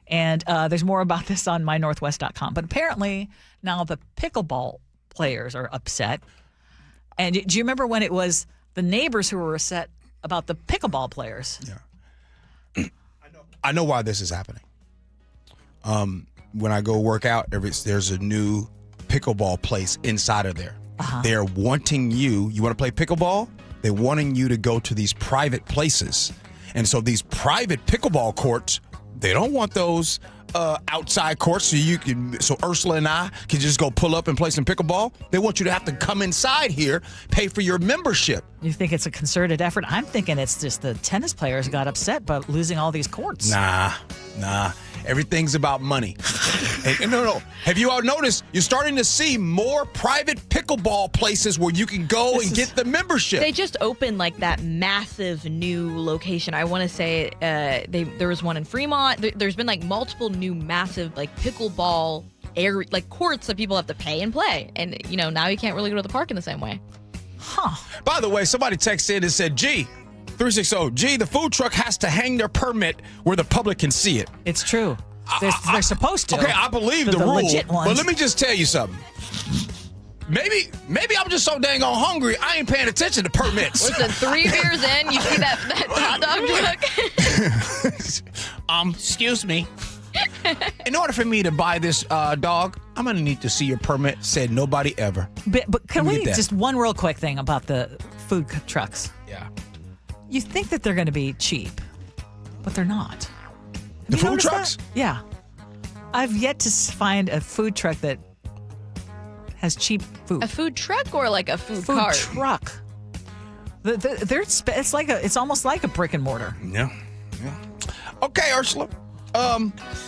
And there's more about this on mynorthwest.com. But apparently now the pickleball players are upset. And do you remember when it was the neighbors who were upset about the pickleball players? Yeah. I know why this is happening. When I go work out, there's a new pickleball place inside of there. They're wanting you want to play pickleball? They're wanting you to go to these private places. And so these private pickleball courts, they don't want those outside courts so Ursula and I can just go pull up and play some pickleball. They want you to have to come inside here, pay for your membership. You think it's a concerted effort? I'm thinking it's just the tennis players got upset about losing all these courts. Nah. Everything's about money. And no. Have you all noticed you're starting to see more private pickleball places where you can go and get the membership? They just opened like that massive new location. I want to say there was one in Fremont. There's been like multiple new massive like pickleball courts that people have to pay and play. And now you can't really go to the park in the same way. By the way, somebody texted in and said, Gee, 360, the food truck has to hang their permit where the public can see it. It's true. They're supposed to. Okay, I believe the rule. Legit ones. But let me just tell you something. Maybe I'm just so dang on hungry, I ain't paying attention to permits. Listen, 3 beers in, you see that hot dog truck? Excuse me. In order for me to buy this dog, I'm going to need to see your permit. Said nobody ever. But can we just one real quick thing about the food trucks? Yeah. You think that they're going to be cheap, but they're not. The food trucks? That? Yeah. I've yet to find a food truck that has cheap food. A food truck or like a food cart? Food truck. It's almost like a brick and mortar. Yeah. Okay, Ursula.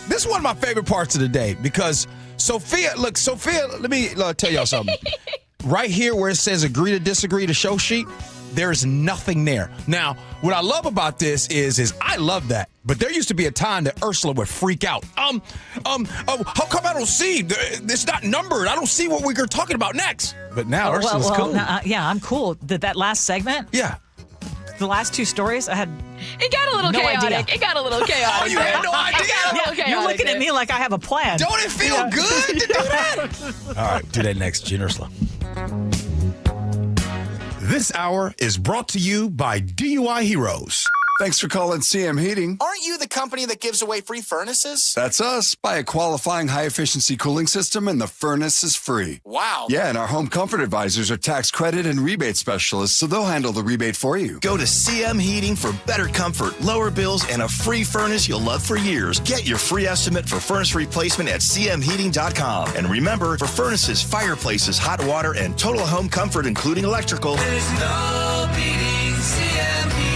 This is one of my favorite parts of the day because Sophia, let me tell y'all something. Right here where it says agree to disagree to show sheet, there is nothing there. Now, what I love about this is I love that. But there used to be a time that Ursula would freak out. How come I don't see? It's not numbered. I don't see what we're talking about next. But now Ursula's cool. Yeah, I'm cool. That last segment? Yeah. The last 2 stories, I had It got a little chaotic. Idea. It got a little chaotic. Oh, you had no idea? You're looking at me like I have a plan. Don't it feel good to do that? All right, do that next, Gee Ursula. This hour is brought to you by DUI Heroes. Thanks for calling CM Heating. Aren't you the company that gives away free furnaces? That's us. Buy a qualifying high-efficiency cooling system and the furnace is free. Wow. Yeah, and our home comfort advisors are tax credit and rebate specialists, so they'll handle the rebate for you. Go to CM Heating for better comfort, lower bills, and a free furnace you'll love for years. Get your free estimate for furnace replacement at cmheating.com. And remember, for furnaces, fireplaces, hot water, and total home comfort, including electrical, there's no beating CM Heating.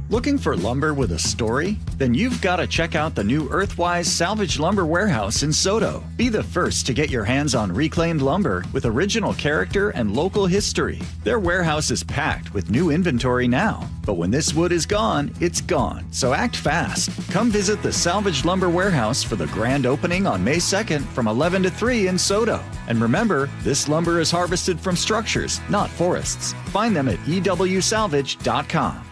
Looking for lumber with a story? Then you've got to check out the new Earthwise Salvage Lumber Warehouse in Soto. Be the first to get your hands on reclaimed lumber with original character and local history. Their warehouse is packed with new inventory now. But when this wood is gone, it's gone. So act fast. Come visit the Salvage Lumber Warehouse for the grand opening on May 2nd from 11 to 3 in Soto. And remember, this lumber is harvested from structures, not forests. Find them at ewsalvage.com.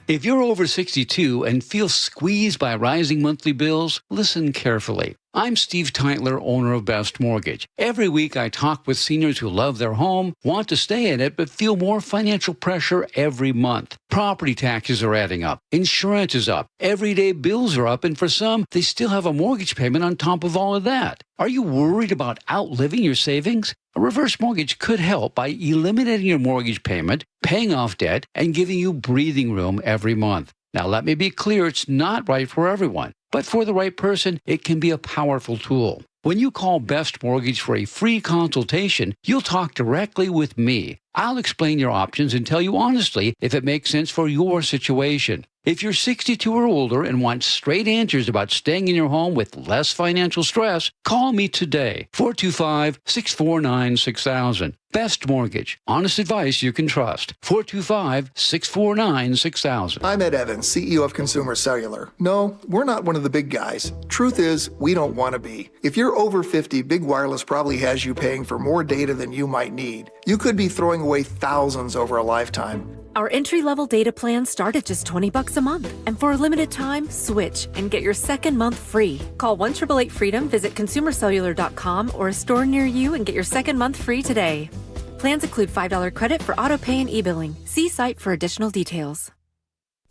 If you're over 62 and feel squeezed by rising monthly bills, listen carefully. I'm Steve Teitler, owner of Best Mortgage. Every week I talk with seniors who love their home, want to stay in it, but feel more financial pressure every month. Property taxes are adding up. Insurance is up. Everyday bills are up. And for some, they still have a mortgage payment on top of all of that. Are you worried about outliving your savings? A reverse mortgage could help by eliminating your mortgage payment, paying off debt, and giving you breathing room every month. Now, let me be clear, it's not right for everyone. But for the right person, it can be a powerful tool. When you call Best Mortgage for a free consultation, you'll talk directly with me. I'll explain your options and tell you honestly if it makes sense for your situation. If you're 62 or older and want straight answers about staying in your home with less financial stress, call me today, 425-649-6000. Best Mortgage. Honest advice you can trust. 425-649-6000. I'm Ed Evans, CEO of Consumer Cellular. No, we're not one of the big guys. Truth is, we don't want to be. If you're over 50, Big Wireless probably has you paying for more data than you might need. You could be throwing away thousands over a lifetime. Our entry-level data plans start at just $20 a month. And for a limited time, switch and get your second month free. Call 1-888-FREEDOM, visit consumercellular.com or a store near you and get your second month free today. Plans include $5 credit for auto pay and e-billing. See site for additional details.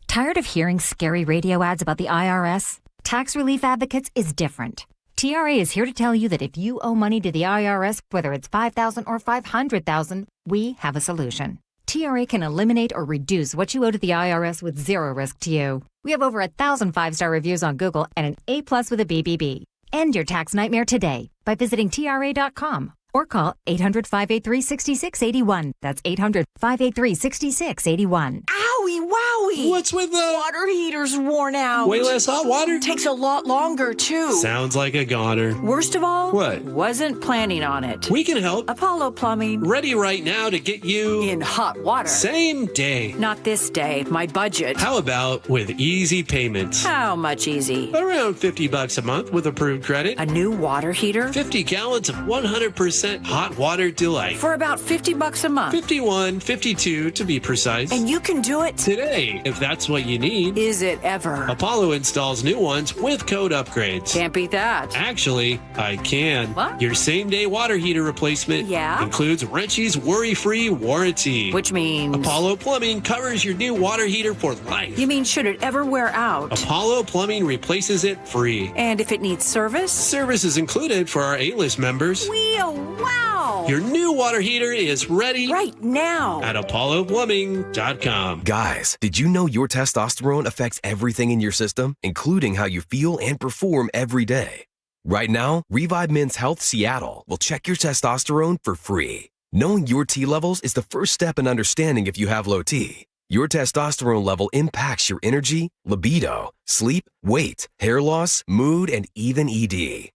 Tired of hearing scary radio ads about the IRS? Tax Relief Advocates is different. TRA is here to tell you that if you owe money to the IRS, whether it's $5,000 or $500,000, we have a solution. TRA can eliminate or reduce what you owe to the IRS with zero risk to you. We have over 1,000 5-star reviews on Google and an A+ with a BBB. End your tax nightmare today by visiting TRA.com or call 800-583-6681. That's 800-583-6681. Owie, wowie. What's with the water heater's worn out? Way less hot water? Takes a lot longer, too. Sounds like a goner. Worst of all, what? Wasn't planning on it. We can help. Apollo Plumbing. Ready right now to get you in hot water. Same day. Not this day. My budget. How about with easy payments? How much easy? Around $50 a month with approved credit. A new water heater? 50 gallons of 100% hot water delight. For about $50 a month. 51, 52 to be precise. And you can do it today if that's what you need. Is it ever? Apollo installs new ones with code upgrades. Can't beat that. Actually, I can. What? Your same-day water heater replacement includes Wrenchie's worry-free warranty. Which means? Apollo Plumbing covers your new water heater for life. You mean should it ever wear out? Apollo Plumbing replaces it free. And if it needs service? Service is included for our A-list members. Wow! Your new water heater is ready right now at ApolloPlumbing.com. Guys, did you know your testosterone affects everything in your system, including how you feel and perform every day? Right now, Revive Men's Health Seattle will check your testosterone for free. Knowing your T levels is the first step in understanding if you have low T. Your testosterone level impacts your energy, libido, sleep, weight, hair loss, mood, and even ED.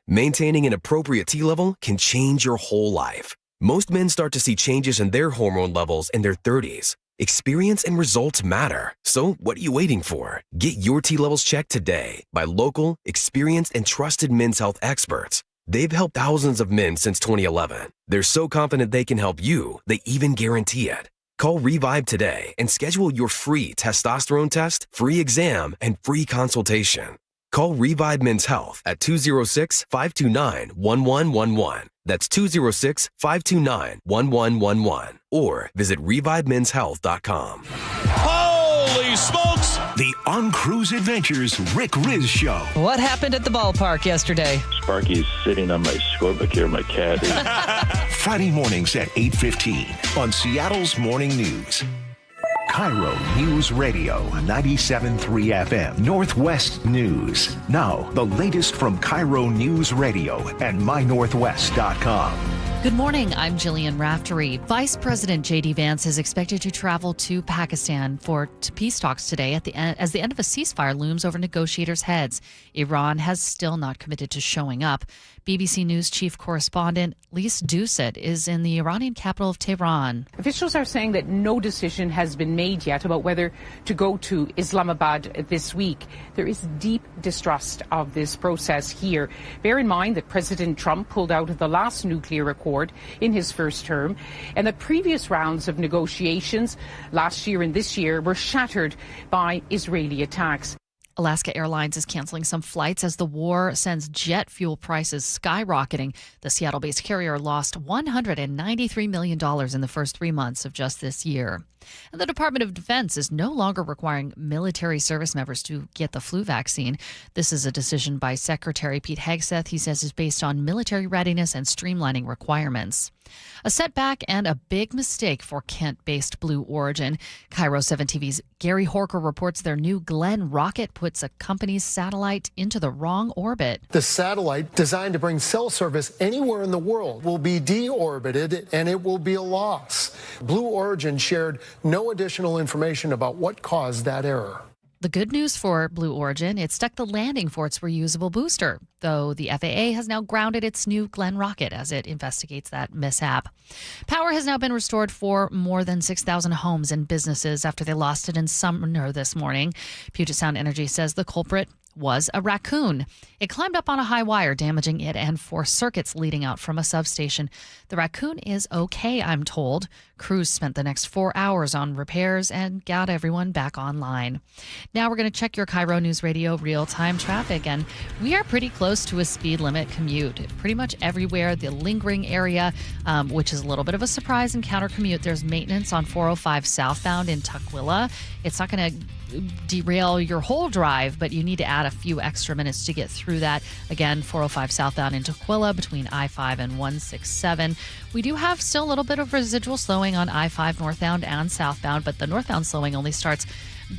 Maintaining an appropriate T level can change your whole life. Most men start to see changes in their hormone levels in their 30s. Experience and results matter. So what are you waiting for? Get your T levels checked today by local, experienced, and trusted men's health experts. They've helped thousands of men since 2011. They're so confident they can help you, they even guarantee it. Call Revive today and schedule your free testosterone test, free exam, and free consultation. Call Revive Men's Health at 206-529-1111. That's 206-529-1111. Or visit ReviveMen'sHealth.com. Holy smokes! The On Cruise Adventures Rick Riz Show. What happened at the ballpark yesterday? Sparky's sitting on my scorebook here, my cat. Friday mornings at 8:15 on Seattle's Morning News. KIRO Newsradio 97.3 FM Northwest News. Now, the latest from KIRO Newsradio and mynorthwest.com. Good morning. I'm Jillian Raftery. Vice President J.D. Vance is expected to travel to Pakistan to peace talks today as the end of a ceasefire looms over negotiators' heads. Iran has still not committed to showing up. BBC News chief correspondent Lise Doucet is in the Iranian capital of Tehran. Officials are saying that no decision has been made yet about whether to go to Islamabad this week. There is deep distrust of this process here. Bear in mind that President Trump pulled out of the last nuclear accord in his first term, and the previous rounds of negotiations last year and this year were shattered by Israeli attacks. Alaska Airlines is canceling some flights as the war sends jet fuel prices skyrocketing. The Seattle-based carrier lost $193 million in the first 3 months of just this year. And the Department of Defense is no longer requiring military service members to get the flu vaccine. This is a decision by Secretary Pete Hegseth. He says is based on military readiness and streamlining requirements. A setback and a big mistake for Kent-based Blue Origin. KIRO 7 TV's Gary Horker reports their new Glenn rocket puts a company's satellite into the wrong orbit. The satellite, designed to bring cell service anywhere in the world, will be deorbited and it will be a loss. Blue Origin shared no additional information about what caused that error. The good news for Blue Origin, it stuck the landing for its reusable booster, though the FAA has now grounded its new Glenn rocket as it investigates that mishap. Power has now been restored for more than 6,000 homes and businesses after they lost it in Sumner this morning. Puget Sound Energy says the culprit was a raccoon. It climbed up on a high wire, damaging it and 4 circuits leading out from a substation. The raccoon is okay, I'm told. Crews spent the next 4 hours on repairs and got everyone back online. Now we're going to check your KIRO News Radio real-time traffic, and we are pretty close to a speed limit commute. Pretty much everywhere, the lingering area, which is a little bit of a surprise and counter commute. There's maintenance on 405 southbound in Tukwila. It's not going to derail your whole drive, but you need to add a few extra minutes to get through that. Again, 405 southbound into Tukwila between I-5 and 167. We do have still a little bit of residual slowing on I-5 northbound and southbound, but the northbound slowing only starts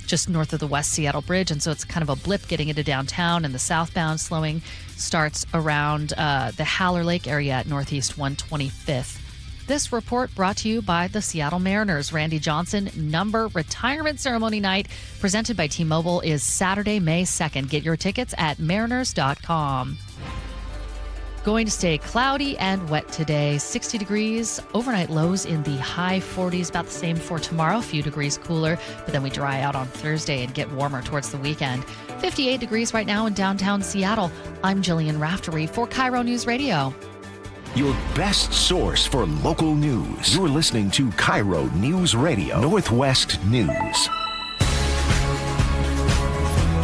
just north of the West Seattle Bridge, and so it's kind of a blip getting into downtown, and the southbound slowing starts around the Haller Lake area at Northeast 125th. This report brought to you by the Seattle Mariners. Randy Johnson number retirement ceremony night presented by T-Mobile is Saturday, May 2nd. Get your tickets at mariners.com. Going to stay cloudy and wet today. 60 degrees, overnight lows in the high 40s, about the same for tomorrow, a few degrees cooler, but then we dry out on Thursday and get warmer towards the weekend. 58 degrees right now in downtown Seattle. I'm Jillian Raftery for KIRO News Radio. Your best source for local news. You're listening to KIRO News Radio, Northwest News.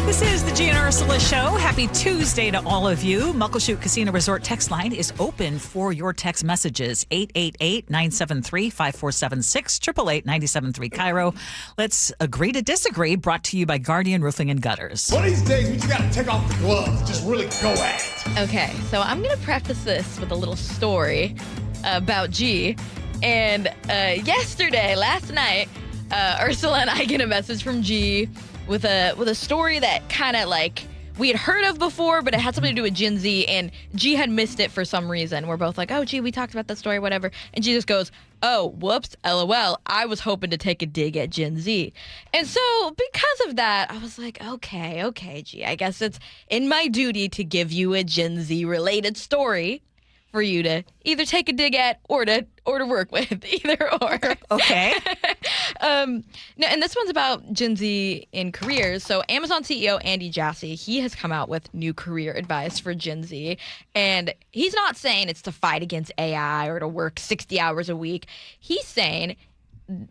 This is the Gee and Ursula Show. Happy Tuesday to all of you. Muckleshoot Casino Resort text line is open for your text messages. 888-973-5476, 888-973 KIRO. Let's agree to disagree. Brought to you by Guardian Roofing and Gutters. One of these days, we just got to take off the gloves. Just really go at it. Okay, so I'm going to preface this with a little story about Gee. And last night, Ursula and I get a message from Gee with a story that kind of like we had heard of before, but it had something to do with Gen Z, and Gee had missed it for some reason. We're both like, oh, Gee, we talked about that story, whatever. And Gee just goes, oh, whoops, LOL. I was hoping to take a dig at Gen Z. And so because of that, I was like, okay, Gee, I guess it's in my duty to give you a Gen Z related story for you to either take a dig at or to work with, either or. Okay. No, and this one's about Gen Z in careers. So Amazon CEO Andy Jassy, he has come out with new career advice for Gen Z. And he's not saying it's to fight against AI or to work 60 hours a week. He's saying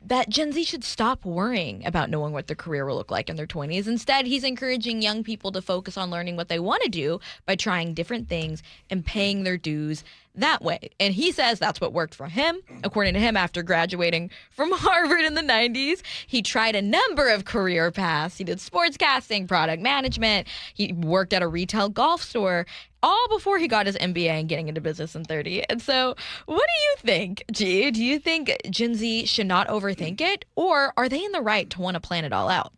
that Gen Z should stop worrying about knowing what their career will look like in their 20s. Instead, he's encouraging young people to focus on learning what they want to do by trying different things and paying their dues that way. And he says that's what worked for him. According to him, after graduating from Harvard in the 90s, he tried a number of career paths. He did sportscasting, product management. He worked at a retail golf store, all before he got his MBA and getting into business in 30. And so what do you think, Gee? Do you think Gen Z should not overthink it, or are they in the right to want to plan it all out?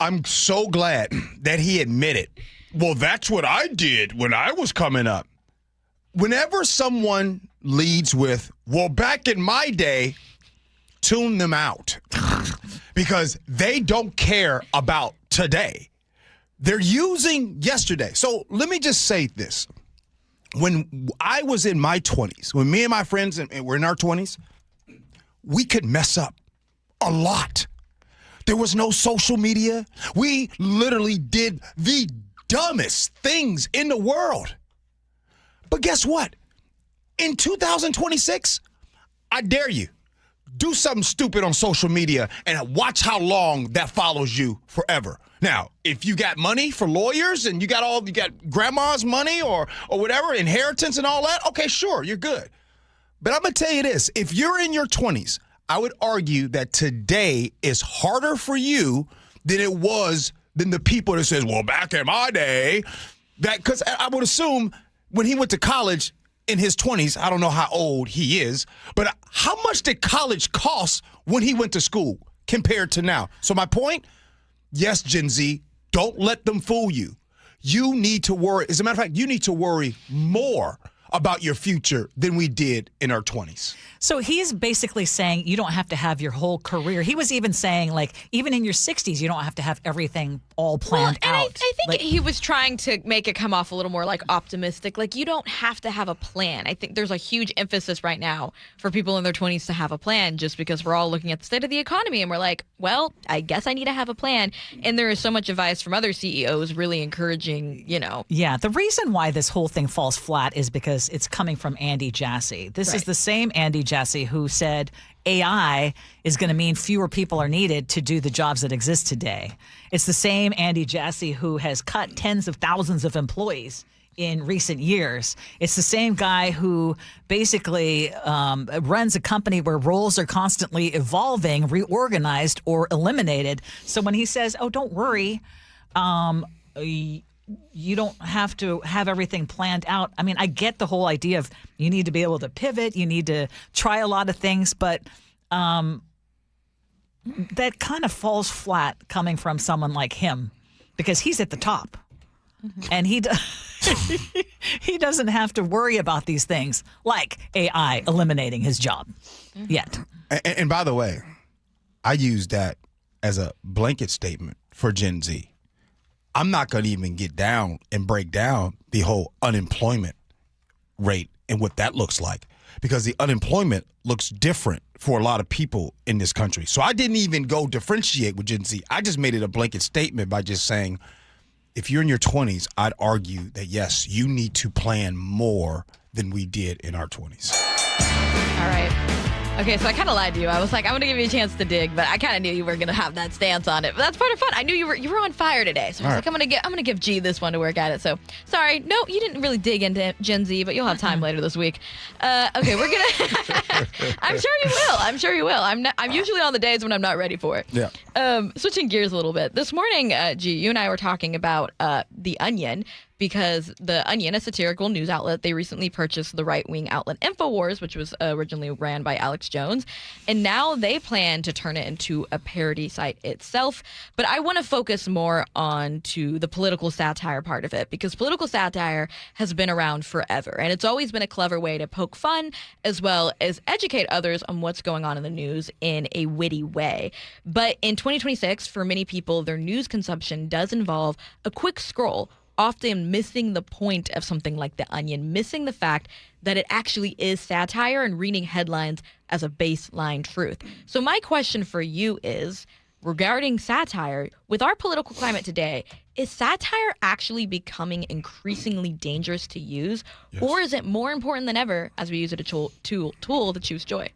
I'm so glad that he admitted, well, that's what I did when I was coming up. Whenever someone leads with, well, back in my day, tune them out because they don't care about today. They're using yesterday. So let me just say this. When I was in my 20s, when me and my friends were in our 20s, we could mess up a lot. There was no social media. We literally did the dumbest things in the world. But guess what? In 2026, I dare you, do something stupid on social media and watch how long that follows you forever. Now, if you got money for lawyers and you got grandma's money or whatever, inheritance and all that, okay, sure, you're good. But I'm going to tell you this. If you're in your 20s, I would argue that today is harder for you than it was than the people that says, well, back in my day, because I would assume when he went to college in his 20s, I don't know how old he is, but how much did college cost when he went to school compared to now? So my point, yes, Gen Z, don't let them fool you. You need to worry. As a matter of fact, you need to worry more about your future than we did in our 20s. So he's basically saying you don't have to have your whole career. He was even saying, like, even in your 60s, you don't have to have everything all planned out. I think he was trying to make it come off a little more like optimistic. Like, you don't have to have a plan. I think there's a huge emphasis right now for people in their 20s to have a plan, just because we're all looking at the state of the economy and we're like, well, I guess I need to have a plan. And there is so much advice from other CEOs really encouraging, Yeah, the reason why this whole thing falls flat is because it's coming from Andy Jassy. This is the same Andy Jassy who said AI is going to mean fewer people are needed to do the jobs that exist today. It's the same Andy Jassy who has cut tens of thousands of employees in recent years. It's the same guy who basically runs a company where roles are constantly evolving, reorganized, or eliminated. So when he says, oh, don't worry, you don't have to have everything planned out. I mean, I get the whole idea of you need to be able to pivot, you need to try a lot of things, but that kind of falls flat coming from someone like him because he's at the top. And he doesn't have to worry about these things like AI eliminating his job yet. And by the way, I use that as a blanket statement for Gen Z. I'm not going to even get down and break down the whole unemployment rate and what that looks like, because the unemployment looks different for a lot of people in this country. So I didn't even go differentiate with Gen Z. I just made it a blanket statement by just saying, if you're in your 20s, I'd argue that, yes, you need to plan more than we did in our 20s. All right. Okay, so I kind of lied to you. I was like, I'm going to give you a chance to dig, but I kind of knew you were going to have that stance on it. But that's part of fun. I knew you were on fire today. So I was like, I'm going to give G this one to work at it. So, sorry. No, you didn't really dig into Gen Z, but you'll have time later this week. Okay, we're going to I'm sure you will. I'm sure you will. I'm usually on the days when I'm not ready for it. Yeah. Switching gears a little bit. This morning, G, you and I were talking about The Onion, because The Onion, a satirical news outlet, they recently purchased the right-wing outlet InfoWars, which was originally ran by Alex Jones, and now they plan to turn it into a parody site itself. But I want to focus more on to the political satire part of it, because political satire has been around forever, and it's always been a clever way to poke fun as well as educate others on what's going on in the news in a witty way. But in 2026, for many people, their news consumption does involve a quick scroll, often missing the point of something like The Onion, missing the fact that it actually is satire and reading headlines as a baseline truth. So my question for you is, regarding satire, with our political climate today, is satire actually becoming increasingly dangerous to use? Yes. Or is it more important than ever as we use it as a tool to choose joy?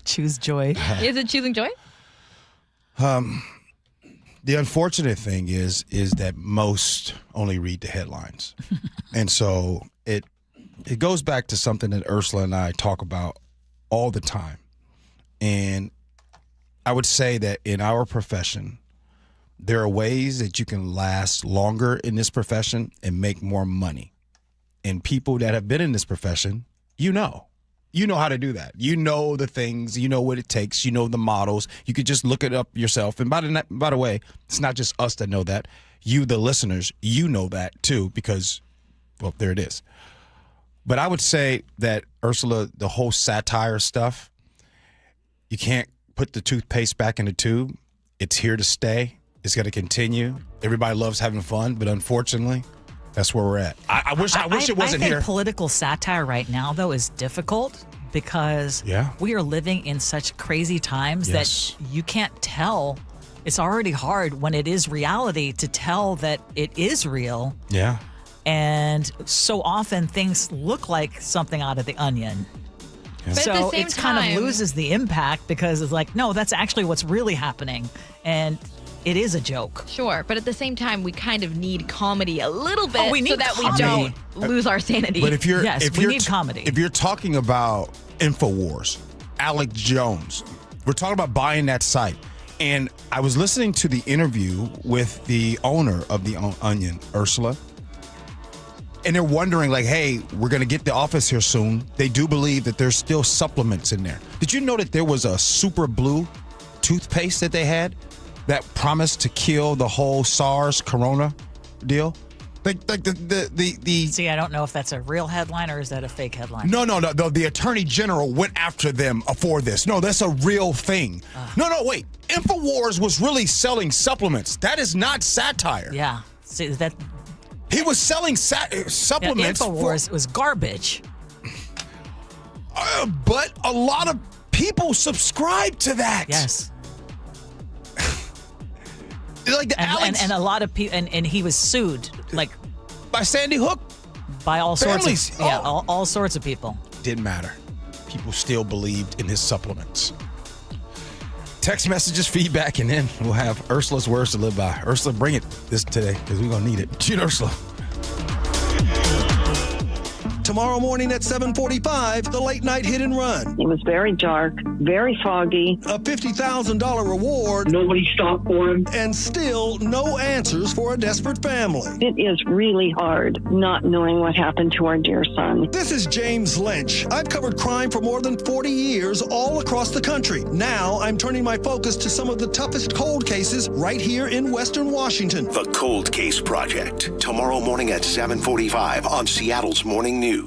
Choose joy. Is it choosing joy? The unfortunate thing is that most only read the headlines. And so it goes back to something that Ursula and I talk about all the time. And I would say that in our profession, there are ways that you can last longer in this profession and make more money. And people that have been in this profession, you know how to do that. You know the things, you know what it takes, you know the models. You could just look it up yourself. And by the way, it's not just us that know that. You, the listeners, you know that too, because, well, there it is. But I would say that, Ursula, the whole satire stuff, you can't put the toothpaste back in the tube. It's here to stay. It's going to continue. Everybody loves having fun, but unfortunately, that's where we're at. I wish it wasn't here. I think political satire right now, though, is difficult because we are living in such crazy times that you can't tell. It's already hard when it is reality to tell that it is real. Yeah. And so often things look like something out of The Onion. But at So the same it's kind time- of loses the impact because it's like, no, that's actually what's really happening. And it is a joke. Sure, but at the same time, we kind of need comedy a little bit we so need that comedy. we don't lose our sanity. But if you're we need comedy. If you're talking about InfoWars, Alex Jones, we're talking about buying that site. And I was listening to the interview with the owner of the Onion, Ursula. And they're wondering, like, hey, we're going to get the office here soon. They do believe that there's still supplements in there. Did you know that there was a super blue toothpaste that they had that promised to kill the whole SARS corona deal? Like the See, I don't know if that's a real headline or is that a fake headline. No. The attorney general went after them for this. No, that's a real thing. No, wait. InfoWars was really selling supplements. That is not satire. Yeah. See, that he was selling supplements. InfoWars was garbage. But a lot of people subscribe to that. Yes. Like the Alex, and a lot of people, and he was sued, like by Sandy Hook, by all families. sorts of all sorts of people. Didn't matter. People still believed in his supplements. Text messages, feedback, and then we'll have Ursula's words to live by. Ursula, bring it this today because we're gonna need it. Gee Ursula. Tomorrow morning at 7:45, the late night hit and run. It was very dark, very foggy. A $50,000 reward. Nobody stopped for him. And still no answers for a desperate family. It is really hard not knowing what happened to our dear son. This is James Lynch. I've covered crime for more than 40 years all across the country. Now I'm turning my focus to some of the toughest cold cases right here in Western Washington. The Cold Case Project. Tomorrow morning at 7:45 on Seattle's Morning News.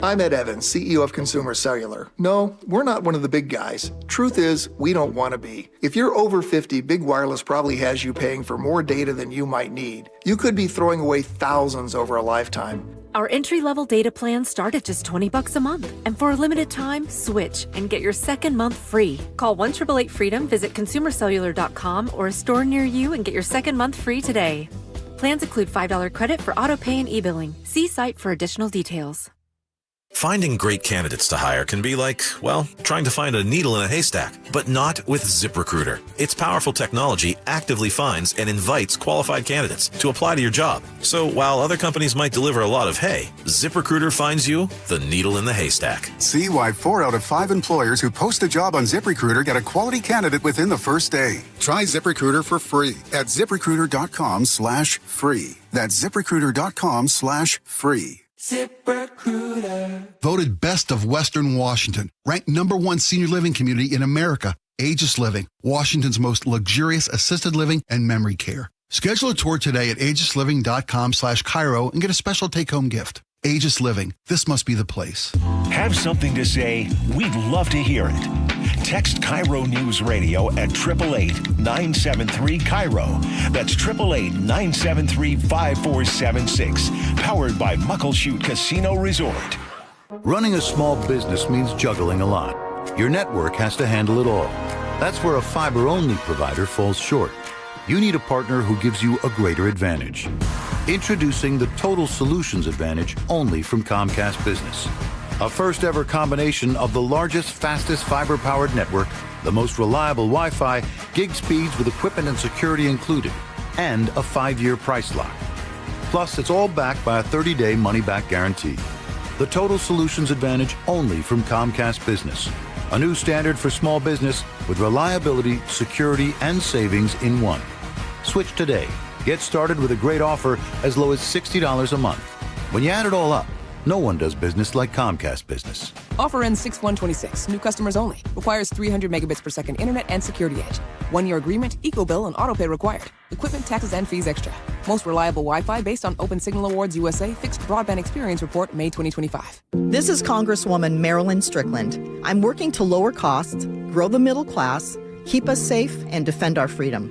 I'm Ed Evans, CEO of Consumer Cellular. No, we're not one of the big guys. Truth is, we don't want to be. If you're over 50, Big Wireless probably has you paying for more data than you might need. You could be throwing away thousands over a lifetime. Our entry-level data plans start at just $20 a month. And for a limited time, switch and get your second month free. Call 1-888-FREEDOM, visit consumercellular.com or a store near you and get your second month free today. Plans include $5 credit for auto pay and e-billing. See site for additional details. Finding great candidates to hire can be like, well, trying to find a needle in a haystack, but not with ZipRecruiter. Its powerful technology actively finds and invites qualified candidates to apply to your job. So while other companies might deliver a lot of hay, ZipRecruiter finds you the needle in the haystack. See why 4 out of 5 employers who post a job on ZipRecruiter get a quality candidate within the first day. Try ZipRecruiter for free at ZipRecruiter.com/free. That's ZipRecruiter.com/free. ZipRecruiter. Voted best of Western Washington. Ranked #1 senior living community in America. Aegis Living, Washington's most luxurious assisted living and memory care. Schedule a tour today at aegisliving.com/KIRO and get a special take-home gift. Aegis Living. This must be the place. Have something to say? We'd love to hear it. Text KIRO News Radio at 888-973-KIRO. That's 888-973-5476. Powered by Muckleshoot Casino Resort. Running a small business means juggling a lot. Your network has to handle it all. That's where a fiber-only provider falls short. You need a partner who gives you a greater advantage. Introducing the Total Solutions Advantage only from Comcast Business. A first-ever combination of the largest, fastest fiber-powered network, the most reliable Wi-Fi, gig speeds with equipment and security included, and a 5-year price lock. Plus, it's all backed by a 30-day money-back guarantee. The Total Solutions Advantage only from Comcast Business. A new standard for small business with reliability, security, and savings in one. Switch today. Get started with a great offer as low as $60 a month. When you add it all up, no one does business like Comcast Business. Offer ends 6/1/26. New customers only. Requires 300 megabits per second internet and security edge. 1-year agreement, eco-bill, and auto pay required. Equipment, taxes, and fees extra. Most reliable Wi-Fi based on Open Signal Awards USA Fixed Broadband Experience Report, May 2025. This is Congresswoman Marilyn Strickland. I'm working to lower costs, grow the middle class, keep us safe, and defend our freedom.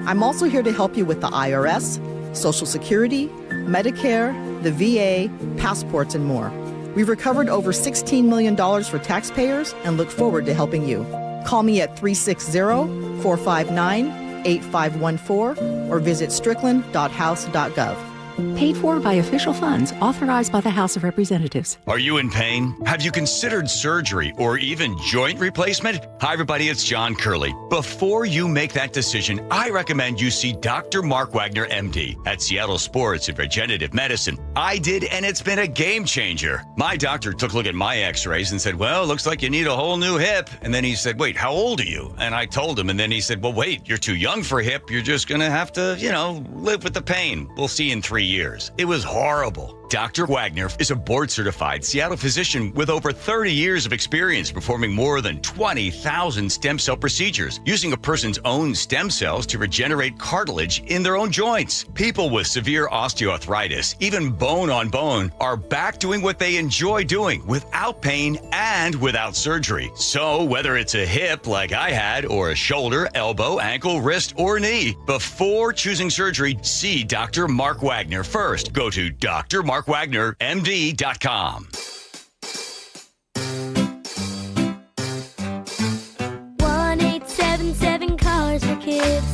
I'm also here to help you with the IRS, Social Security, Medicare, the VA, passports, and more. We've recovered over $16 million for taxpayers and look forward to helping you. Call me at 360-459-8514 or visit strickland.house.gov. Paid for by official funds authorized by the House of Representatives. Are you in pain? Have you considered surgery or even joint replacement? Hi, everybody. It's John Curley. Before you make that decision, I recommend you see Dr. Mark Wagner, MD, at Seattle Sports and Regenerative Medicine. I did, and it's been a game changer. My doctor took a look at my x-rays and said, well, looks like you need a whole new hip. And then he said, wait, how old are you? And I told him, and then he said, well, wait, you're too young for a hip. You're just going to have to, live with the pain. We'll see you in 3 years. It was horrible. Dr. Wagner is a board-certified Seattle physician with over 30 years of experience performing more than 20,000 stem cell procedures, using a person's own stem cells to regenerate cartilage in their own joints. People with severe osteoarthritis, even bone on bone, are back doing what they enjoy doing without pain and without surgery. So whether it's a hip like I had, or a shoulder, elbow, ankle, wrist, or knee, before choosing surgery, see Dr. Mark Wagner first. Go to drmarkwagnermd.com. 1-877 Cars for Kids.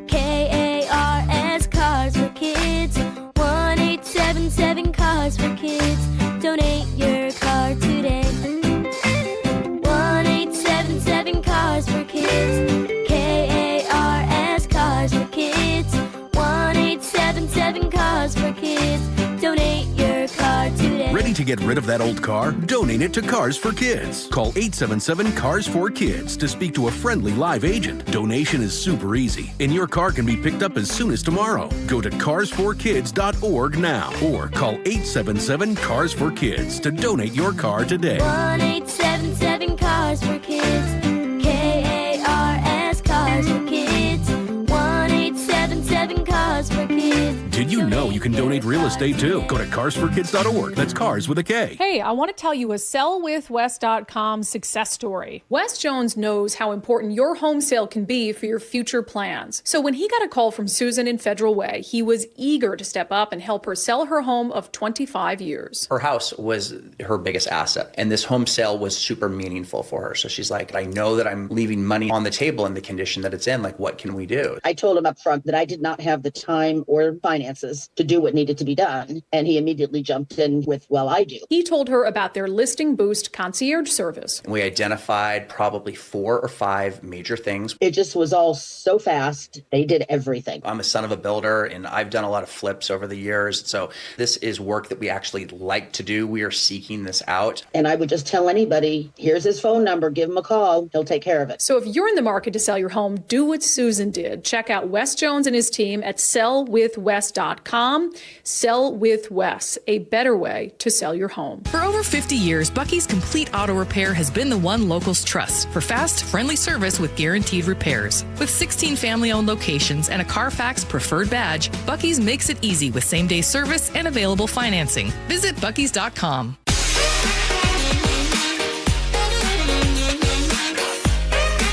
KARS Cars for Kids. 1-877 Cars for Kids. Donate your car today. 1-877 Cars for Kids. KARS Cars for Kids. 1-877 Cars for Kids. Donate your car today. Ready to get rid of that old car? Donate it to Cars for Kids. Call 877-CARS-4-KIDS to speak to a friendly live agent. Donation is super easy, and your car can be picked up as soon as tomorrow. Go to carsforkids.org now or call 877-CARS-4-KIDS to donate your car today. 1-877 Cars for Kids. KARS Cars for Kids. 1-877 Cars for Kids. Did you know you can donate real estate too? Go to carsforkids.org. That's cars with a K. Hey, I want to tell you a sellwithwes.com success story. Wes Jones knows how important your home sale can be for your future plans. So when he got a call from Susan in Federal Way, he was eager to step up and help her sell her home of 25 years. Her house was her biggest asset, and this home sale was super meaningful for her. So she's like, I know that I'm leaving money on the table in the condition that it's in. Like, what can we do? I told him up front that I did not have the time or finances to do what needed to be done. And he immediately jumped in with, well, I do. He told her about their Listing Boost concierge service. And we identified probably 4 or 5 major things. It just was all so fast. They did everything. I'm a son of a builder, and I've done a lot of flips over the years. So this is work that we actually like to do. We are seeking this out. And I would just tell anybody, here's his phone number, give him a call. He'll take care of it. So if you're in the market to sell your home, do what Susan did. Check out Wes Jones and his team at sellwithwes.com. Sell with Wes, a better way to sell your home. For over 50 years, Bucky's Complete Auto Repair has been the one locals trust for fast, friendly service with guaranteed repairs. With 16 family-owned locations and a Carfax preferred badge, Bucky's makes it easy with same-day service and available financing. Visit buckys.com.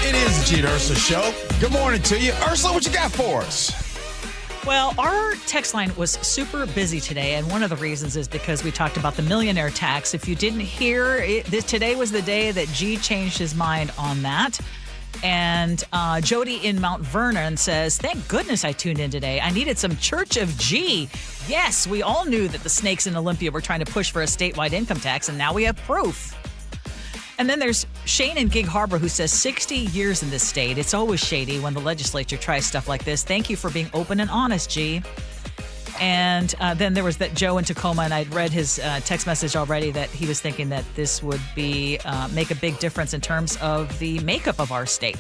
It is the Gee Ursula Show. Good morning to you. Ursula, what you got for us? Well, our text line was super busy today, and one of the reasons is because we talked about the millionaire tax. If you didn't hear it, today was the day that G changed his mind on that. And Jody in Mount Vernon says, thank goodness I tuned in today. I needed some Church of G. Yes, we all knew that the snakes in Olympia were trying to push for a statewide income tax, and now we have proof. And then there's Shane in Gig Harbor who says 60 years in this state. It's always shady when the legislature tries stuff like this. Thank you for being open and honest, G. And then there was that Joe in Tacoma, and I'd read his text message already that he was thinking that this would be make a big difference in terms of the makeup of our state.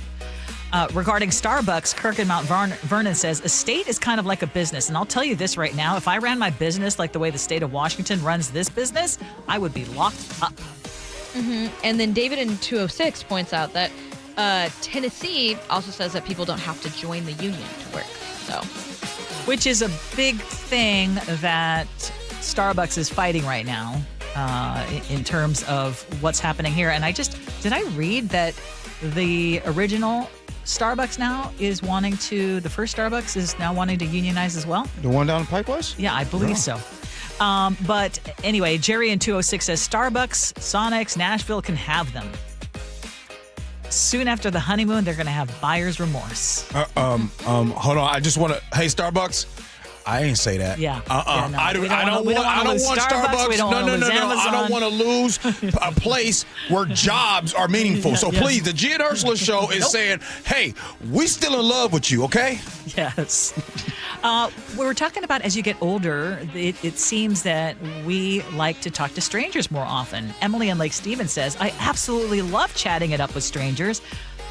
Regarding Starbucks, Kirk in Mount Vernon says, a state is kind of like a business. And I'll tell you this right now, if I ran my business like the way the state of Washington runs this business, I would be locked up. Mm-hmm. And then David in 206 points out that Tennessee also says that people don't have to join the union to work. So, which is a big thing that Starbucks is fighting right now in terms of what's happening here. And did I read that the original Starbucks now is wanting to, the first Starbucks is now wanting to unionize as well? The one down in Pike West? Yeah, I believe so. But anyway, Jerry in 206 says Starbucks, Sonics, Nashville can have them. Soon after the honeymoon, they're going to have buyer's remorse. Hold on. I just want to, hey, Starbucks, I ain't say that. Yeah. I don't want Starbucks. No. I don't want to lose a place where jobs are meaningful. So please, the Gee and Ursula Show is saying, hey, we still in love with you, okay? Yes. We were talking about as you get older, it seems that we like to talk to strangers more often. Emily in Lake Stevens says, I absolutely love chatting it up with strangers.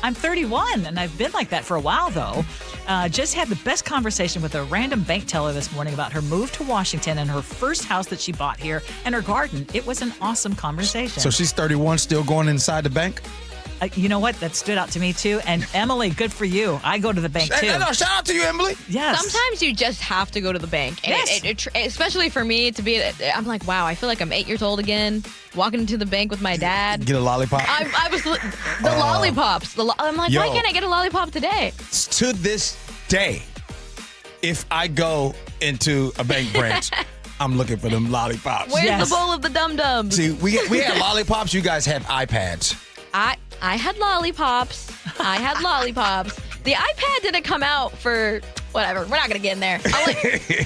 I'm 31, and I've been like that for a while, though. Just had the best conversation with a random bank teller this morning about her move to Washington and her first house that she bought here and her garden. It was an awesome conversation. So she's 31, still going inside the bank? You know what? That stood out to me, too. And Emily, good for you. I go to the bank, too. No, shout out to you, Emily. Yes. Sometimes you just have to go to the bank. And Yes. Especially for me to be, I'm like, wow, I feel like I'm 8 years old again, walking into the bank with my dad. Get a lollipop? I was, the lollipops. I'm like, why can't I get a lollipop today? To this day, if I go into a bank branch, I'm looking for them lollipops. Where's the bowl of the dum-dums? See, we had lollipops. You guys have iPads. I had lollipops. The iPad didn't come out for whatever. We're not gonna get in there.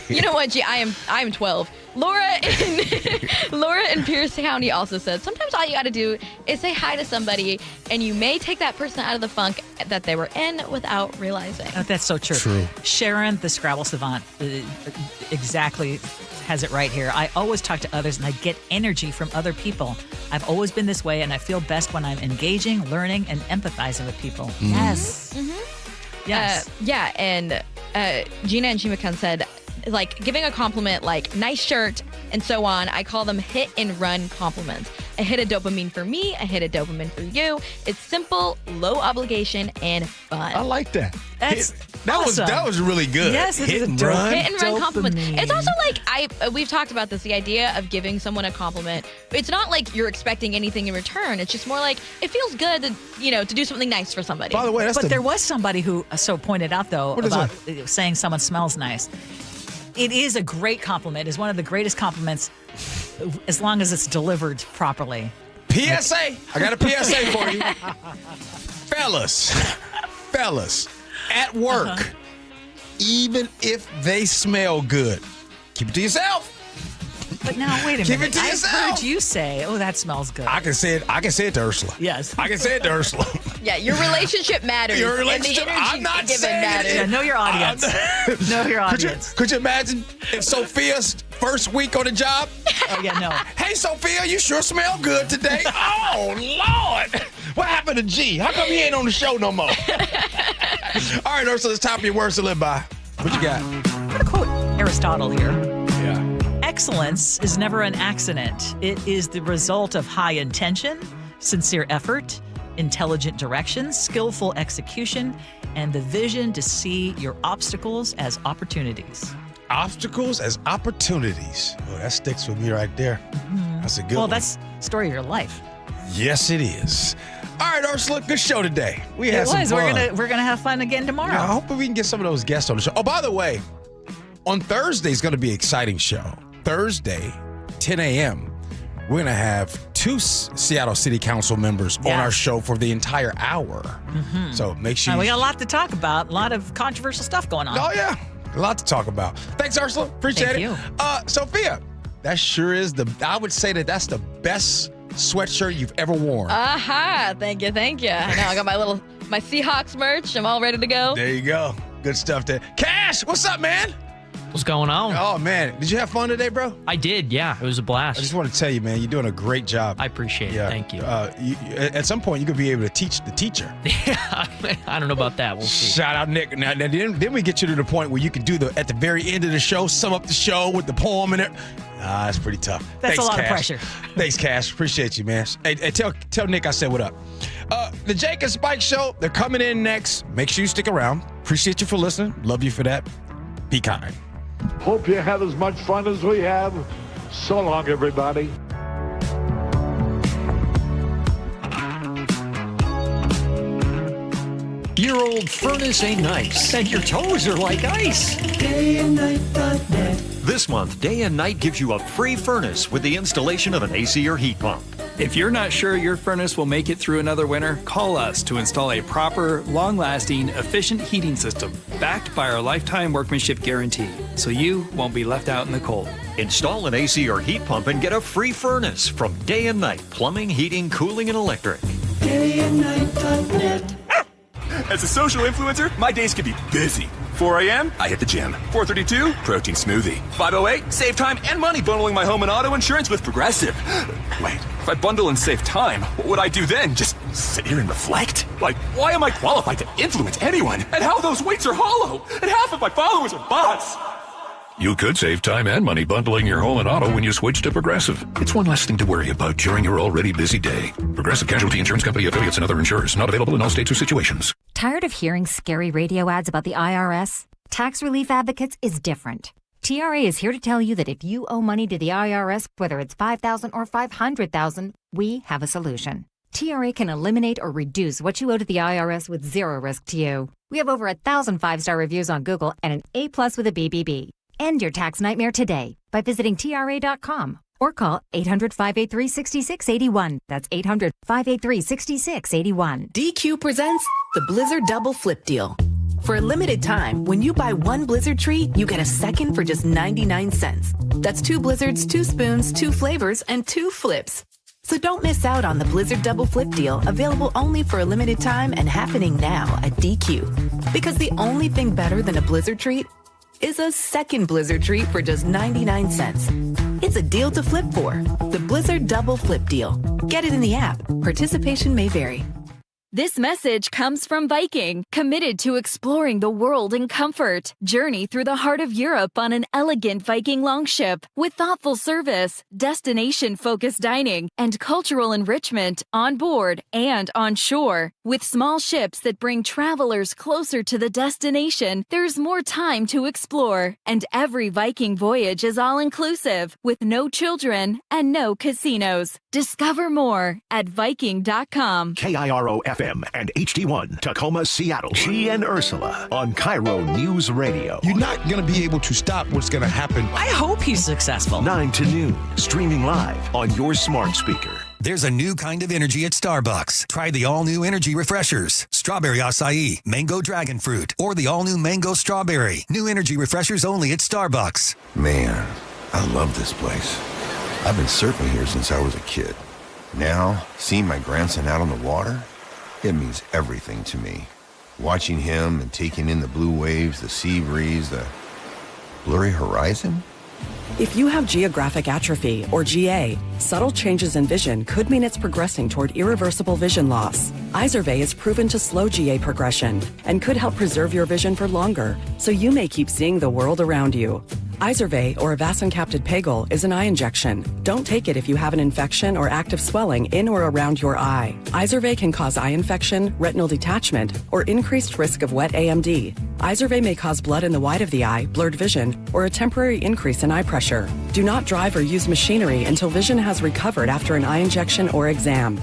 You know what, G? I am 12. Laura in Pierce County also said, sometimes all you gotta do is say hi to somebody, and you may take that person out of the funk that they were in without realizing. Oh, that's so true. Sharon, the Scrabble savant, exactly has it right here. I always talk to others and I get energy from other people. I've always been this way, and I feel best when I'm engaging, learning, and empathizing with people. Yes. Yes. And Gina and Shimakan said, like, giving a compliment like nice shirt and so on, I call them hit and run compliments. A hit of dopamine for me, a hit of dopamine for you. It's simple, low obligation, and fun. I like that. That was really good. Yes, it hit is and a run. Hit and run compliments. It's also like we've talked about this, the idea of giving someone a compliment. It's not like you're expecting anything in return. It's just more like it feels good to do something nice for somebody. By the way, there was somebody who pointed out though about saying someone smells nice. It is a great compliment. It's one of the greatest compliments as long as it's delivered properly. PSA. I got a PSA for you. Fellas, at work, even if they smell good, keep it to yourself. But now, wait a minute. Keep it to I've yourself. heard you say, "Oh, that smells good." I can say it to Ursula. Yes. I can say it to Ursula. Yeah, your relationship matters. Your relationship. And the energy I'm not given saying matters. Yeah, know your audience. Know your audience. Could you imagine if Sophia's first week on the job? Oh, yeah, no. Hey, Sophia, you sure smell good today. Oh, Lord. What happened to G? How come he ain't on the show no more? All right, Ursula, it's time for your words to live by. What you got? I'm going to quote Aristotle here. Yeah. Excellence is never an accident. It is the result of high intention, sincere effort, intelligent direction, skillful execution, and the vision to see your obstacles as opportunities. Obstacles as opportunities. Oh, that sticks with me right there. Mm-hmm. That's a good one. Well, that's the story of your life. Yes, it is. All right, Ursula, good show today. We had some It was. fun. We're gonna have fun again tomorrow. Yeah, I hope we can get some of those guests on the show. Oh, by the way, on Thursday is going to be an exciting show. Thursday, 10 a.m., we're going to have 2 Seattle City Council members on our show for the entire hour. Mm-hmm. So make sure we got a lot to talk about. A lot of controversial stuff going on. Oh, yeah. A lot to talk about. Thanks, Ursula. Appreciate Thank it. you. Sophia, that sure is I would say that's the best sweatshirt you've ever worn. Aha. Thank you. I know I got my Seahawks merch. I'm all ready to go. There you go. Good stuff there. Cash, what's up, man? What's going on? Oh, man. Did you have fun today, bro? I did, yeah. It was a blast. I just want to tell you, man, you're doing a great job. I appreciate it. Thank you. At some point, you could be able to teach the teacher. I don't know about that. We'll see. Shout out, Nick. Now, then we get you to the point where you can do at the very end of the show, sum up the show with the poem in it. That's pretty tough. That's Thanks, a lot Cash. of pressure. Thanks, Cash. Appreciate you, man. Hey, tell Nick I said what up. The Jake and Spike Show, they're coming in next. Make sure you stick around. Appreciate you for listening. Love you for that. Be kind. Hope you had as much fun as we have. So long, everybody. Your old furnace ain't nice, and your toes are like ice. Dayandnight.net. This month, Day and Night gives you a free furnace with the installation of an AC or heat pump. If you're not sure your furnace will make it through another winter, call us to install a proper, long-lasting, efficient heating system backed by our lifetime workmanship guarantee, so you won't be left out in the cold. Install an AC or heat pump and get a free furnace from Day and Night Plumbing, Heating, Cooling, and Electric. DayandNight.net. As a social influencer, my days can be busy. 4 a.m., I hit the gym. 4:32, protein smoothie. 5:08, save time and money bundling my home and auto insurance with Progressive. Wait, if I bundle and save time, what would I do then? Just sit here and reflect? Like, why am I qualified to influence anyone? And how those weights are hollow? And half of my followers are bots. You could save time and money bundling your home and auto when you switch to Progressive. It's one less thing to worry about during your already busy day. Progressive Casualty Insurance Company affiliates and other insurers. Not available in all states or situations. Tired of hearing scary radio ads about the IRS? Tax Relief Advocates is different. TRA is here to tell you that if you owe money to the IRS, whether it's $5,000 or $500,000, we have a solution. TRA can eliminate or reduce what you owe to the IRS with zero risk to you. We have over 1,000 5-star reviews on Google and an A+ with a BBB. End your tax nightmare today by visiting TRA.com or call 800-583-6681. That's 800-583-6681. DQ presents the Blizzard Double Flip Deal. For a limited time, when you buy one Blizzard treat, you get a second for just 99 cents. That's 2 Blizzards, 2 spoons, 2 flavors, and 2 flips. So don't miss out on the Blizzard Double Flip Deal, available only for a limited time and happening now at DQ. Because the only thing better than a Blizzard treat is a second Blizzard treat for just 99 cents. It's a deal to flip for. The Blizzard Double Flip Deal. Get it in the app. Participation may vary. This message comes from Viking, committed to exploring the world in comfort. Journey through the heart of Europe on an elegant Viking longship with thoughtful service, destination-focused dining, and cultural enrichment on board and on shore. With small ships that bring travelers closer to the destination, there's more time to explore. And every Viking voyage is all-inclusive, with no children and no casinos. Discover more at Viking.com. KIRO FM and HD1, Tacoma, Seattle. Gee and Ursula on KIRO News Radio. You're not going to be able to stop what's going to happen. I hope he's successful. 9 to noon, streaming live on your smart speaker. There's a new kind of energy at Starbucks. Try the all-new energy refreshers. Strawberry acai, mango dragon fruit, or the all-new mango strawberry. New energy refreshers only at Starbucks. Man, I love this place. I've been surfing here since I was a kid. Now, seeing my grandson out on the water, it means everything to me. Watching him and taking in the blue waves, the sea breeze, the blurry horizon. If you have geographic atrophy, or GA, subtle changes in vision could mean it's progressing toward irreversible vision loss. Izervay is proven to slow GA progression and could help preserve your vision for longer, so you may keep seeing the world around you. Izervay, or avacincaptad pegol, is an eye injection. Don't take it if you have an infection or active swelling in or around your eye. Izervay can cause eye infection, retinal detachment, or increased risk of wet AMD. Izervay may cause blood in the white of the eye, blurred vision, or a temporary increase in eye pressure. Do not drive or use machinery until vision has recovered after an eye injection or exam.